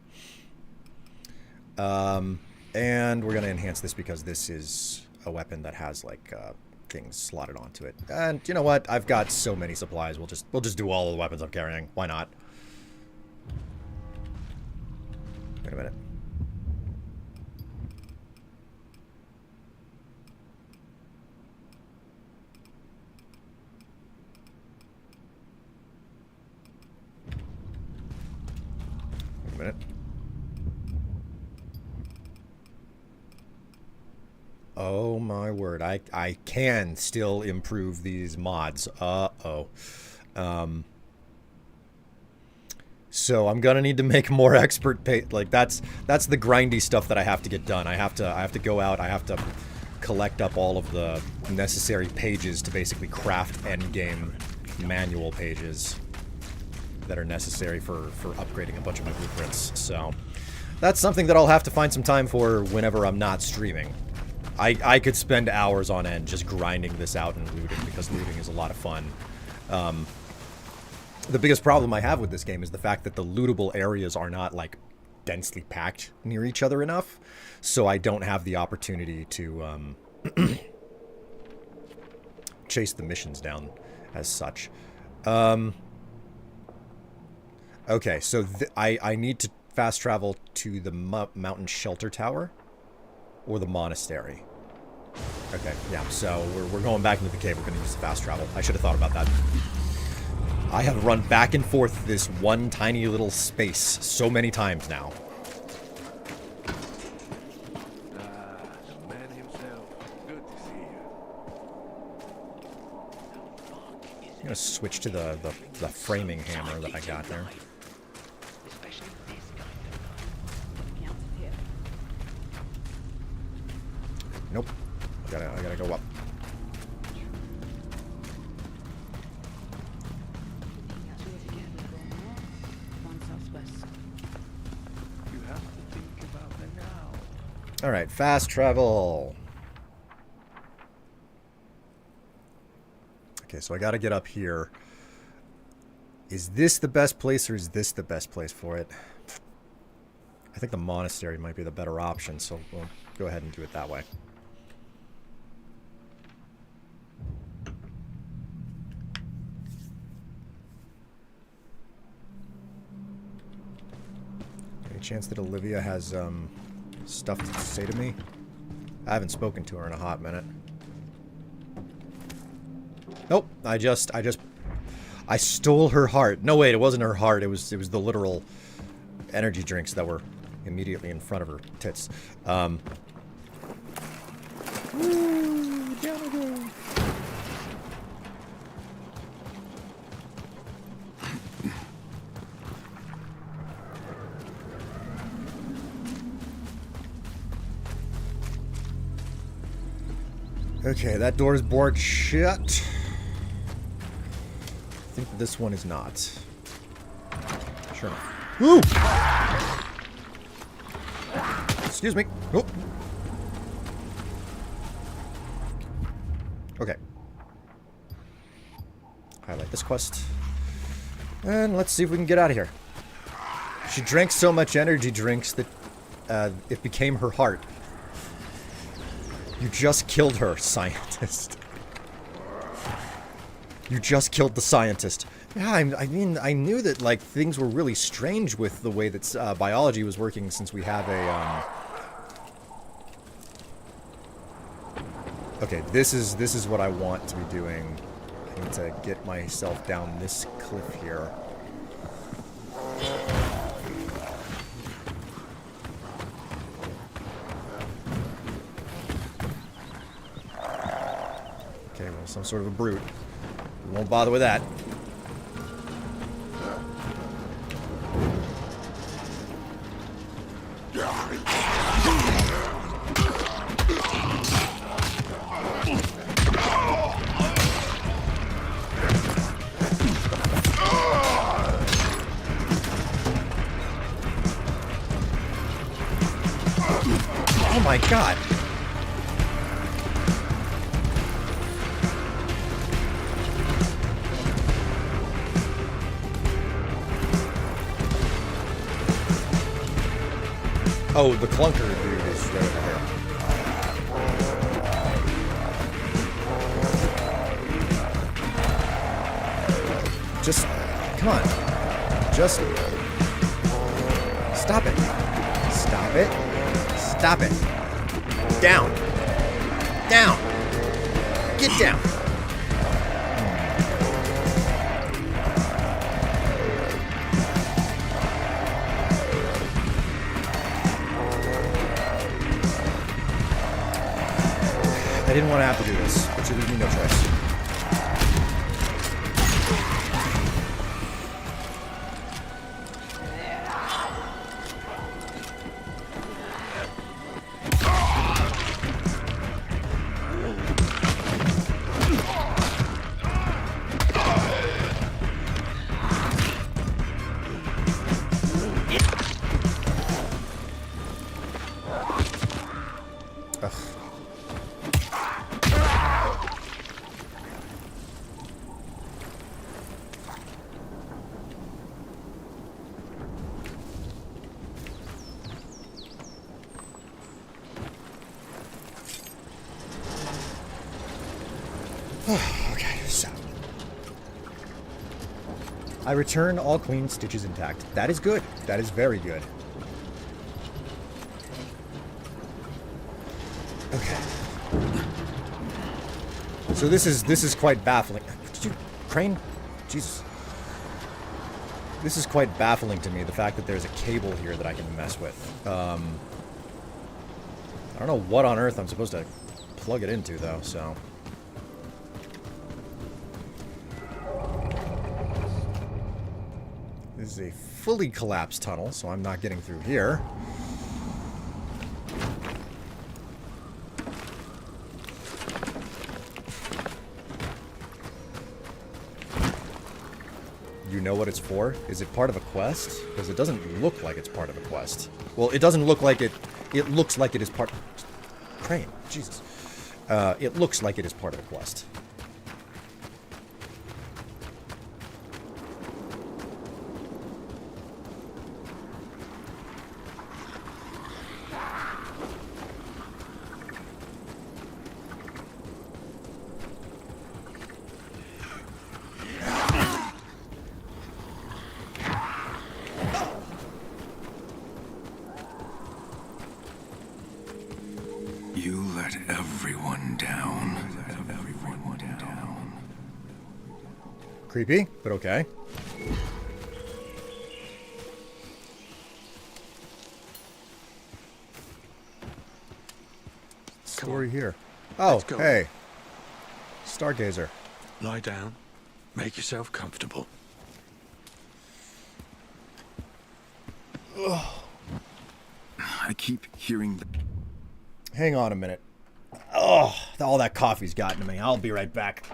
And we're going to enhance this because this is a weapon that has, like, things slotted onto it. And you know what? I've got so many supplies. We'll just do all of the weapons I'm carrying. Why not? Wait a minute. Wait a minute. Oh my word, I can still improve these mods. So I'm gonna need to make more expert like that's the grindy stuff that I have to get done. I have to go out, I have to collect up all of the necessary pages to basically craft endgame manual pages that are necessary for upgrading a bunch of my blueprints. So that's something that I'll have to find some time for whenever I'm not streaming. I could spend hours on end just grinding this out and looting, because looting is a lot of fun. The biggest problem I have with this game is the fact that the lootable areas are not, like, densely packed near each other enough, so I don't have the opportunity to chase the missions down as such. Okay, so I need to fast travel to the mountain shelter tower or the monastery. Okay, yeah, so we're going back into the cave. We're going to use the fast travel. I should have thought about that. I have run back and forth this one tiny little space so many times now. The man himself. Good to see you. I'm going to switch to the framing hammer that I got there. Nope. I gotta go up. You have to think about the now. Alright, fast travel. Okay, so I gotta get up here. Is this the best place, or is this the best place for it? I think the monastery might be the better option, so we'll go ahead and do it that way. Any chance that Olivia has stuff to say to me? I haven't spoken to her in a hot minute. Nope, I stole her heart. No, wait, it wasn't her heart. It was the literal energy drinks that were immediately in front of her tits. Ooh, down I go. Okay, that door is board shut. I think this one is not. Sure enough. Woo! Excuse me. Oh. Okay. Highlight this quest. And let's see if we can get out of here. She drank so much energy drinks that it became her heart. You just killed her, scientist. You just killed the scientist. Yeah, I mean, I knew that, like, things were really strange with the way that biology was working, since we have a, Okay, this is what I want to be doing. I need to get myself down this cliff here. Okay, well, some sort of a brute. We won't bother with that. Oh my god! Oh, the clunker dude is right over here. Just, come on. Just, stop it. Stop it. Stop it. Down. Down. Get down. I didn't want to have to do this, but you leave me no choice. Okay, so. I return all clean, stitches intact. That is good. That is very good. Okay. So this is quite baffling. Did you crane? Jesus. This is quite baffling to me, the fact that there's a cable here that I can mess with. I don't know what on earth I'm supposed to plug it into, though, so... This is a fully collapsed tunnel, so I'm not getting through here. You know what it's for? Is it part of a quest? Because it doesn't look like it's part of a quest. Well, it doesn't look like it... It looks like it is part... Crane. Jesus. It looks like it is part of a quest. You let everyone down. Everyone down. Creepy, but okay. Story here. Oh, hey. Stargazer. Lie down. Make yourself comfortable. I keep hearing the... Hang on a minute. Oh, all that coffee's gotten to me. I'll be right back.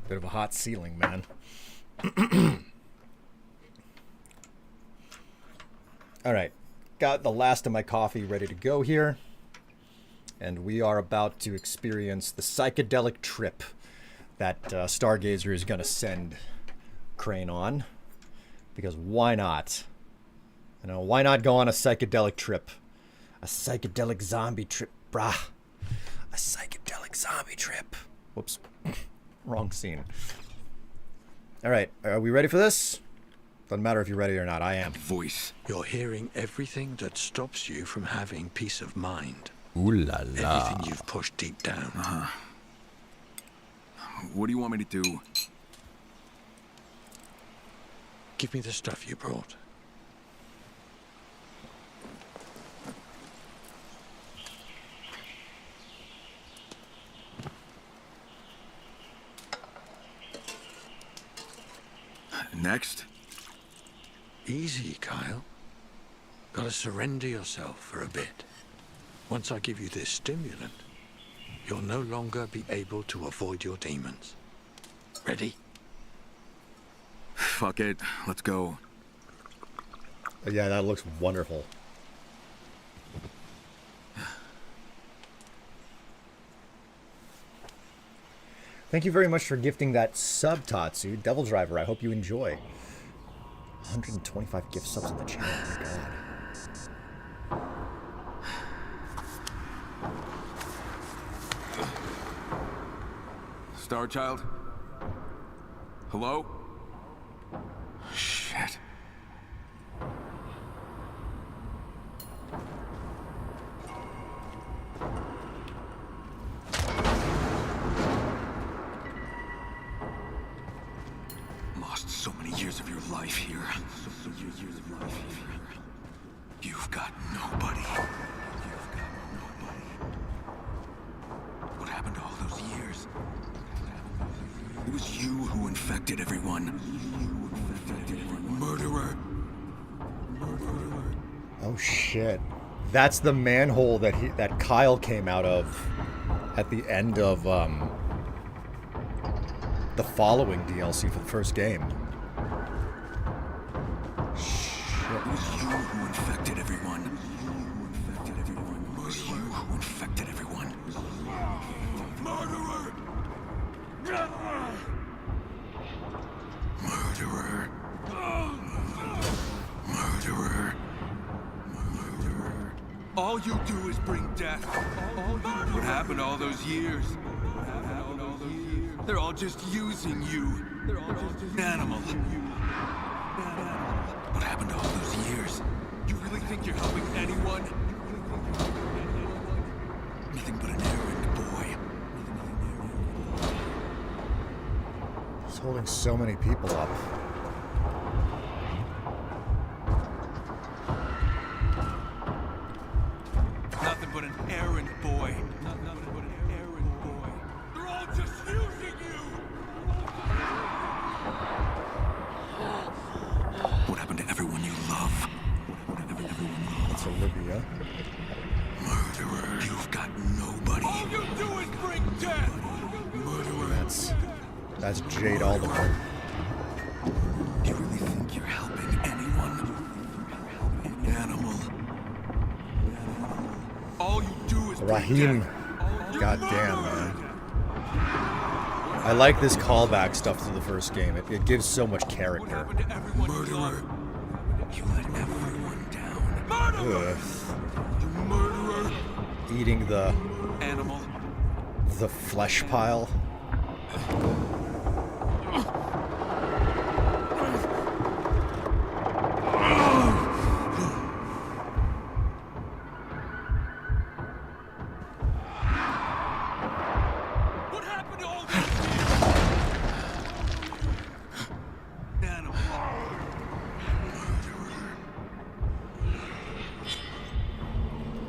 Bit of a hot ceiling, man. All right, got the last of my coffee ready to go here. And we are about to experience the psychedelic trip that Stargazer is going to send Crane on. Because why not? You know, why not go on a psychedelic trip? A psychedelic zombie trip, brah. A psychedelic zombie trip. Whoops. Wrong scene. All right, are we ready for this? Doesn't matter if you're ready or not, I am. Voice. You're hearing everything that stops you from having peace of mind. Ooh la la. Everything you've pushed deep down. What do you want me to do? Give me the stuff you brought. Next? Easy, Kyle. Gotta surrender yourself for a bit. Once I give you this stimulant, you'll no longer be able to avoid your demons. Ready? Fuck it. Let's go. Yeah, that looks wonderful. Thank you very much for gifting that sub, Tatsu. Devil Driver, I hope you enjoy. 125 gift subs in the channel, oh my god. Starchild? Hello? Shit. Lost so many years of your life here. So many years of life here. You've got nobody. You've got nobody. What happened to all those years? It was you who infected everyone. Murderer. Oh shit. That's the manhole that Kyle came out of at the end of the following DLC for the first game. Shit. It was you who infected everyone. It was you who infected everyone. Murderer! Murderer. Murderer. Murderer. All you do is bring death. What happened all those years? They're all just using you. They're all just an animal. What happened to all those years? You really think you're helping anyone? Nothing but an errand boy. He's holding so many people up. Nothing but an errand boy. Nothing but an errand boy. They're all just using you! What happened to everyone you love? What happened to everyone you love? It's Olivia. Murderer. You've got nobody. All you do is bring death! Murderer. That's Jade Alderman. Do you really think you're helping anyone? Animal. All you do is Rahim. Goddamn, man. I like this callback stuff to the first game. It gives so much character. Murderer. You let everyone down. Murderer. You murderer. Eating the animal. The flesh pile. What happened to all this? Animal.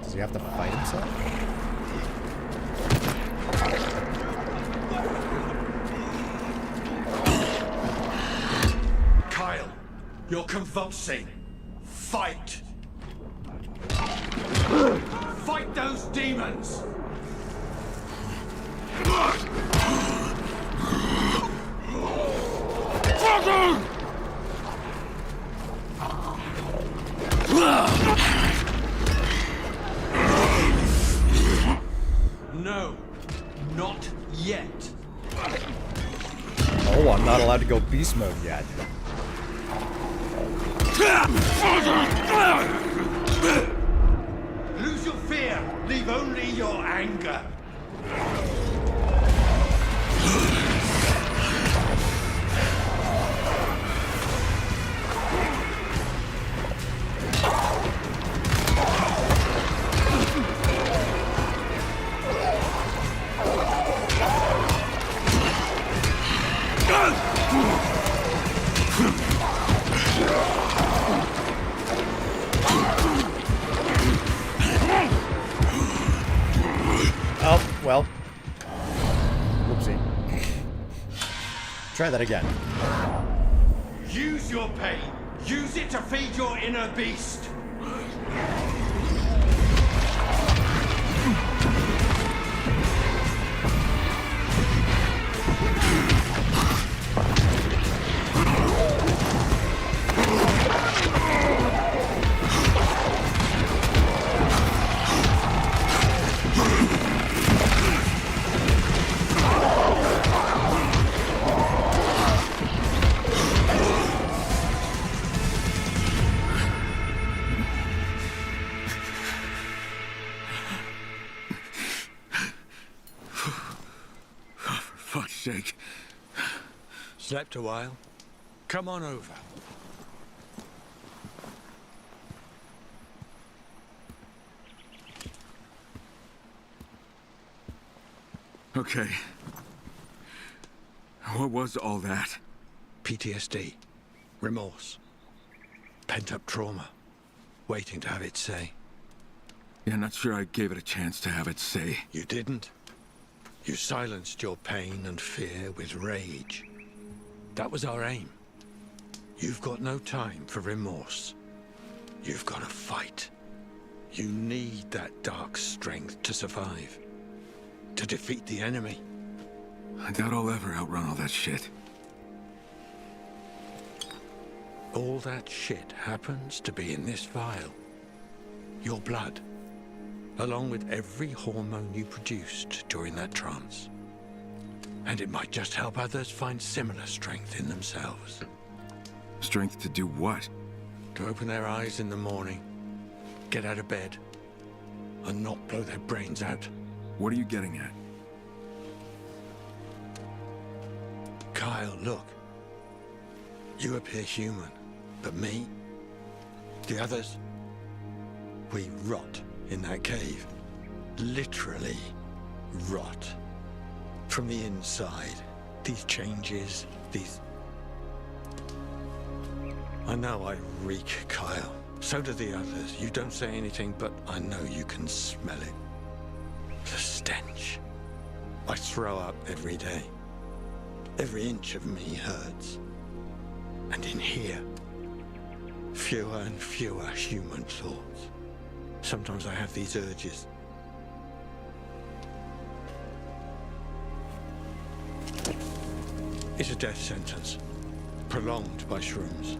Does he have to fight himself? Kyle, you're convulsing. Fight! Fight those demons! No, not yet. Oh, I'm not allowed to go beast mode yet. Lose your fear, leave only your anger. Oh, well. Whoopsie. Try that again. Use your pain. Use it to feed your inner beast. Fuck's sake. Slept a while? Come on over. Okay. What was all that? PTSD. Remorse. Pent-up trauma. Waiting to have its say. Yeah, not sure I gave it a chance to have its say. You didn't. You silenced your pain and fear with rage. That was our aim. You've got no time for remorse. You've got to fight. You need that dark strength to survive. To defeat the enemy. I doubt I'll ever outrun all that shit. All that shit happens to be in this vial. Your blood. Along with every hormone you produced during that trance. And it might just help others find similar strength in themselves. Strength to do what? To open their eyes in the morning, get out of bed, and not blow their brains out. What are you getting at? Kyle, look. You appear human, but me, the others, we rot in that cave. Literally rot. From the inside. These changes, these... I know I reek, Kyle. So do the others. You don't say anything, but I know you can smell it. The stench. I throw up every day. Every inch of me hurts. And in here, fewer and fewer human thoughts. Sometimes I have these urges. It's a death sentence. Prolonged by shrooms.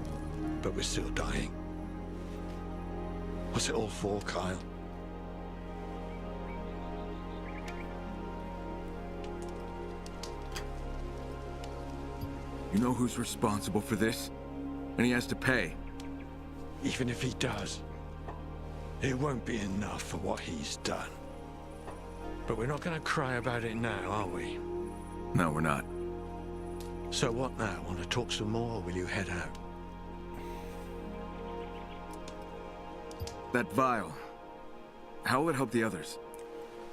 But we're still dying. What's it all for, Kyle? You know who's responsible for this? And he has to pay. Even if he does, it won't be enough for what he's done. But we're not going to cry about it now, are we? No, we're not. So what now? Want to talk some more, or will you head out? That vial. How will it help the others?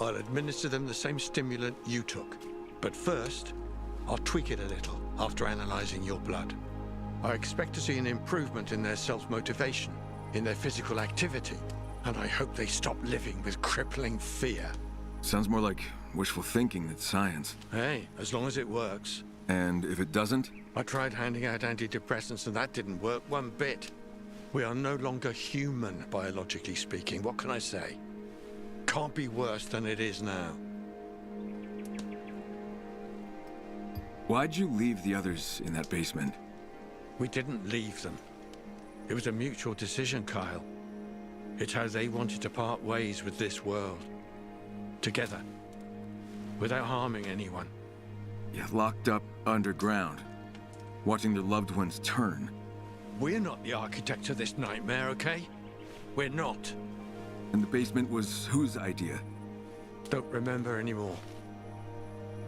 I'll administer them the same stimulant you took. But first, I'll tweak it a little after analyzing your blood. I expect to see an improvement in their self-motivation, in their physical activity, and I hope they stop living with crippling fear. Sounds more like wishful thinking than science. Hey, as long as it works. And if it doesn't? I tried handing out antidepressants and that didn't work one bit. We are no longer human, biologically speaking. What can I say? Can't be worse than it is now. Why'd you leave the others in that basement? We didn't leave them. It was a mutual decision, Kyle. It's how they wanted to part ways with this world. Together. Without harming anyone. Yeah, locked up underground. Watching their loved ones turn. We're not the architects of this nightmare, okay? We're not. And the basement was whose idea? Don't remember anymore.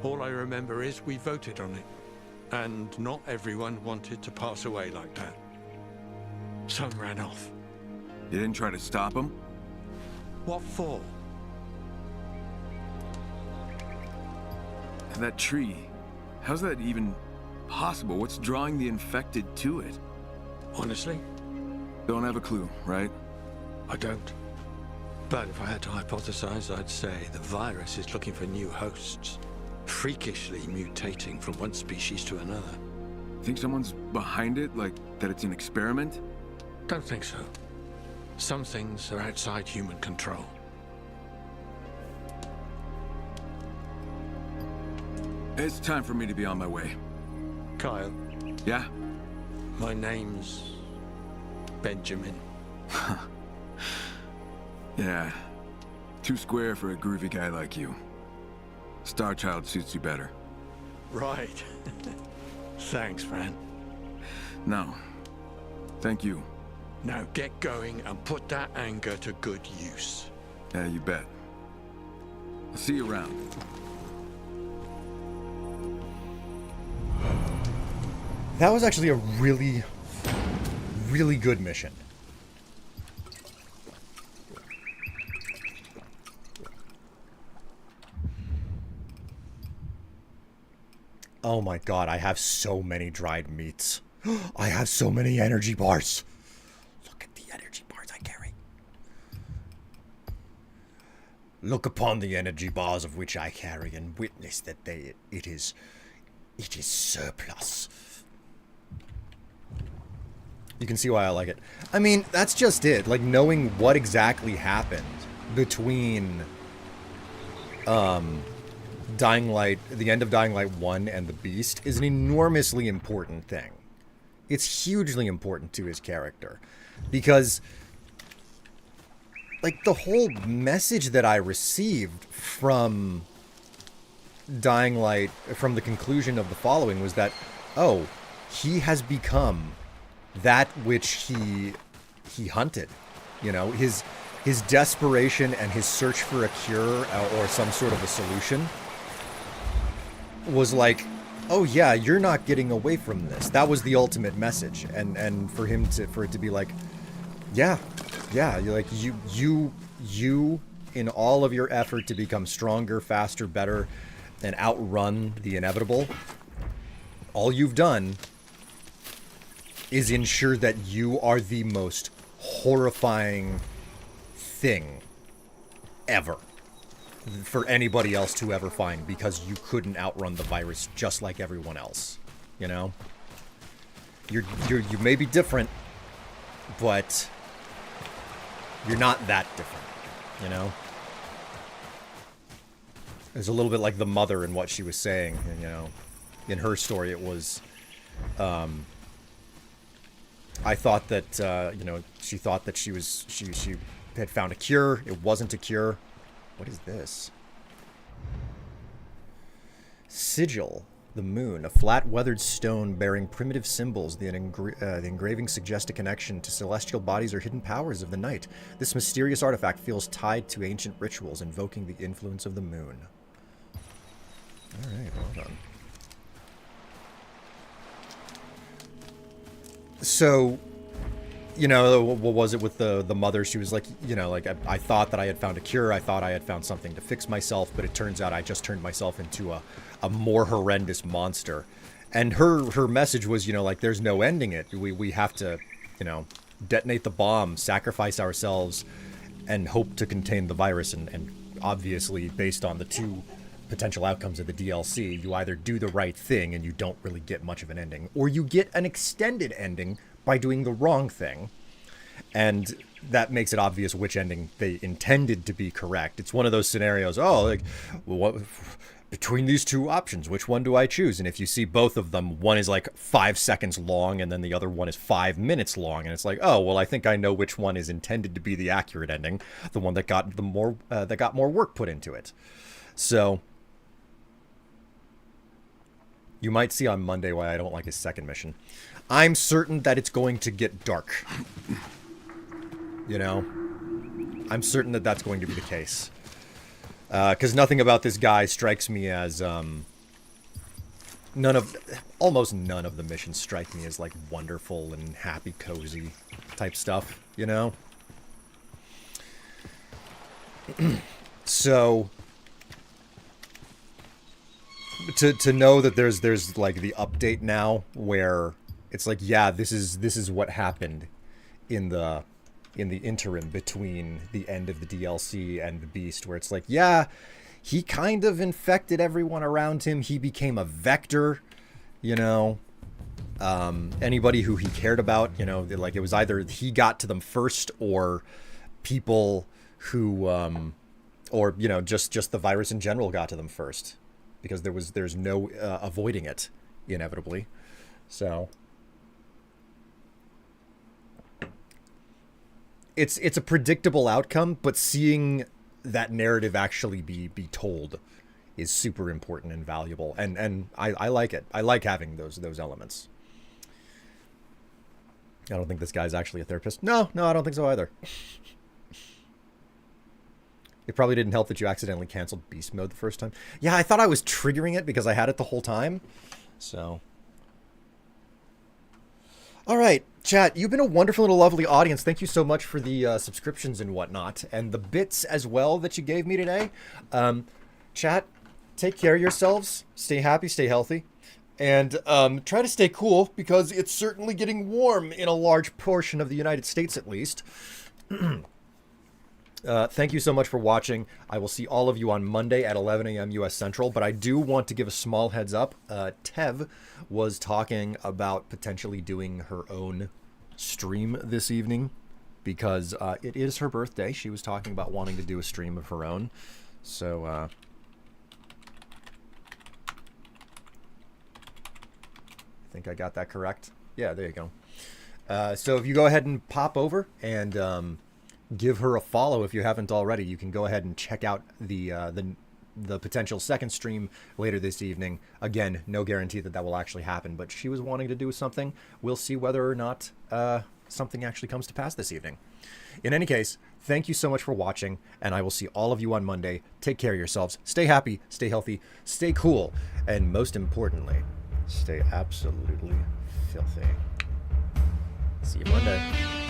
All I remember is we voted on it. And not everyone wanted to pass away like that. Some ran off. You didn't try to stop them? What for? That tree. How's that even possible? What's drawing the infected to it? Honestly? Don't have a clue, right? I don't. But if I had to hypothesize, I'd say the virus is looking for new hosts. Freakishly mutating from one species to another. Think someone's behind it? Like, that it's an experiment? Don't think so. Some things are outside human control. It's time for me to be on my way. Kyle. Yeah? My name's Benjamin. Yeah. Too square for a groovy guy like you. Starchild suits you better. Right. Thanks, man. No. Thank you. Now get going and put that anger to good use. Yeah, you bet. I'll see you around. That was actually a really, really good mission. Oh my god, I have so many dried meats. I have so many energy bars. Look at the energy bars I carry. Look upon the energy bars of which I carry and witness that it is surplus. You can see why I like it. I mean, that's just it. Like, knowing what exactly happened between Dying Light, the end of Dying Light 1 and the Beast is an enormously important thing. It's hugely important to his character. Because, like, the whole message that I received from Dying Light, from the conclusion of the following, was that, oh, he has become that which he hunted. You know, his desperation and his search for a cure or some sort of a solution was like, oh yeah, you're not getting away from this. That was the ultimate message. And for it to be like, yeah, you're like, you in all of your effort to become stronger, faster, better, and outrun the inevitable, all you've done is ensure that you are the most horrifying thing ever for anybody else to ever find, because you couldn't outrun the virus just like everyone else. You know? You may be different, but you're not that different, you know? It's a little bit like the mother and what she was saying, you know. In her story, it was, I thought that, you know, she thought that she had found a cure. It wasn't a cure. What is this? Sigil, the moon, a flat weathered stone bearing primitive symbols. The engraving suggests a connection to celestial bodies or hidden powers of the night. This mysterious artifact feels tied to ancient rituals, invoking the influence of the moon. All right, well done. So, you know, what was it with the mother? She was like, you know, like, I thought that I had found a cure. I thought I had found something to fix myself, but it turns out I just turned myself into a more horrendous monster. And her message was, you know, like, there's no ending it. We have to, you know, detonate the bomb, sacrifice ourselves, and hope to contain the virus. And obviously, based on the two potential outcomes of the DLC, you either do the right thing and you don't really get much of an ending, or you get an extended ending by doing the wrong thing. And that makes it obvious which ending they intended to be correct. It's one of those scenarios, oh, like, what, between these two options, which one do I choose? And if you see both of them, one is like 5 seconds long and then the other one is 5 minutes long. And it's like, oh, well, I think I know which one is intended to be the accurate ending. The one that got more work put into it. So you might see on Monday why I don't like his second mission. I'm certain that it's going to get dark. You know? I'm certain that that's going to be the case. Because nothing about this guy strikes me as, almost none of the missions strike me as, like, wonderful and happy, cozy type stuff, you know? So, to know that there's, like, the update now where it's like, yeah, this is what happened in the interim between the end of the DLC and the Beast, where it's like, yeah, he kind of infected everyone around him. He became a vector, you know. Anybody who he cared about, you know, like it was either he got to them first or people who, or, you know, just the virus in general got to them first, because there's no avoiding it, inevitably. So it's a predictable outcome, but seeing that narrative actually be told is super important and valuable, and I like it. I like having those elements. I don't think this guy's actually a therapist. No, I don't think so either. It probably didn't help that you accidentally canceled beast mode the first time. Yeah, I thought I was triggering it because I had it the whole time. So, all right, chat, you've been a wonderful and a lovely audience. Thank you so much for the subscriptions and whatnot, and the bits as well that you gave me today. Chat, take care of yourselves. Stay happy, stay healthy, and try to stay cool, because it's certainly getting warm in a large portion of the United States, at least. Thank you so much for watching. I will see all of you on Monday at 11 a.m. U.S. Central, but I do want to give a small heads up. Tev was talking about potentially doing her own stream this evening, because it is her birthday. She was talking about wanting to do a stream of her own. So, I think I got that correct. Yeah, there you go. So if you go ahead and pop over and give her a follow if you haven't already, you can go ahead and check out the potential second stream later this evening. Again, no guarantee that will actually happen, but she was wanting to do something. We'll see whether or not something actually comes to pass this evening. In any case, thank you so much for watching, and I will see all of you on Monday. Take care of yourselves. Stay happy, stay healthy, stay cool, and most importantly, stay absolutely filthy. See you Monday.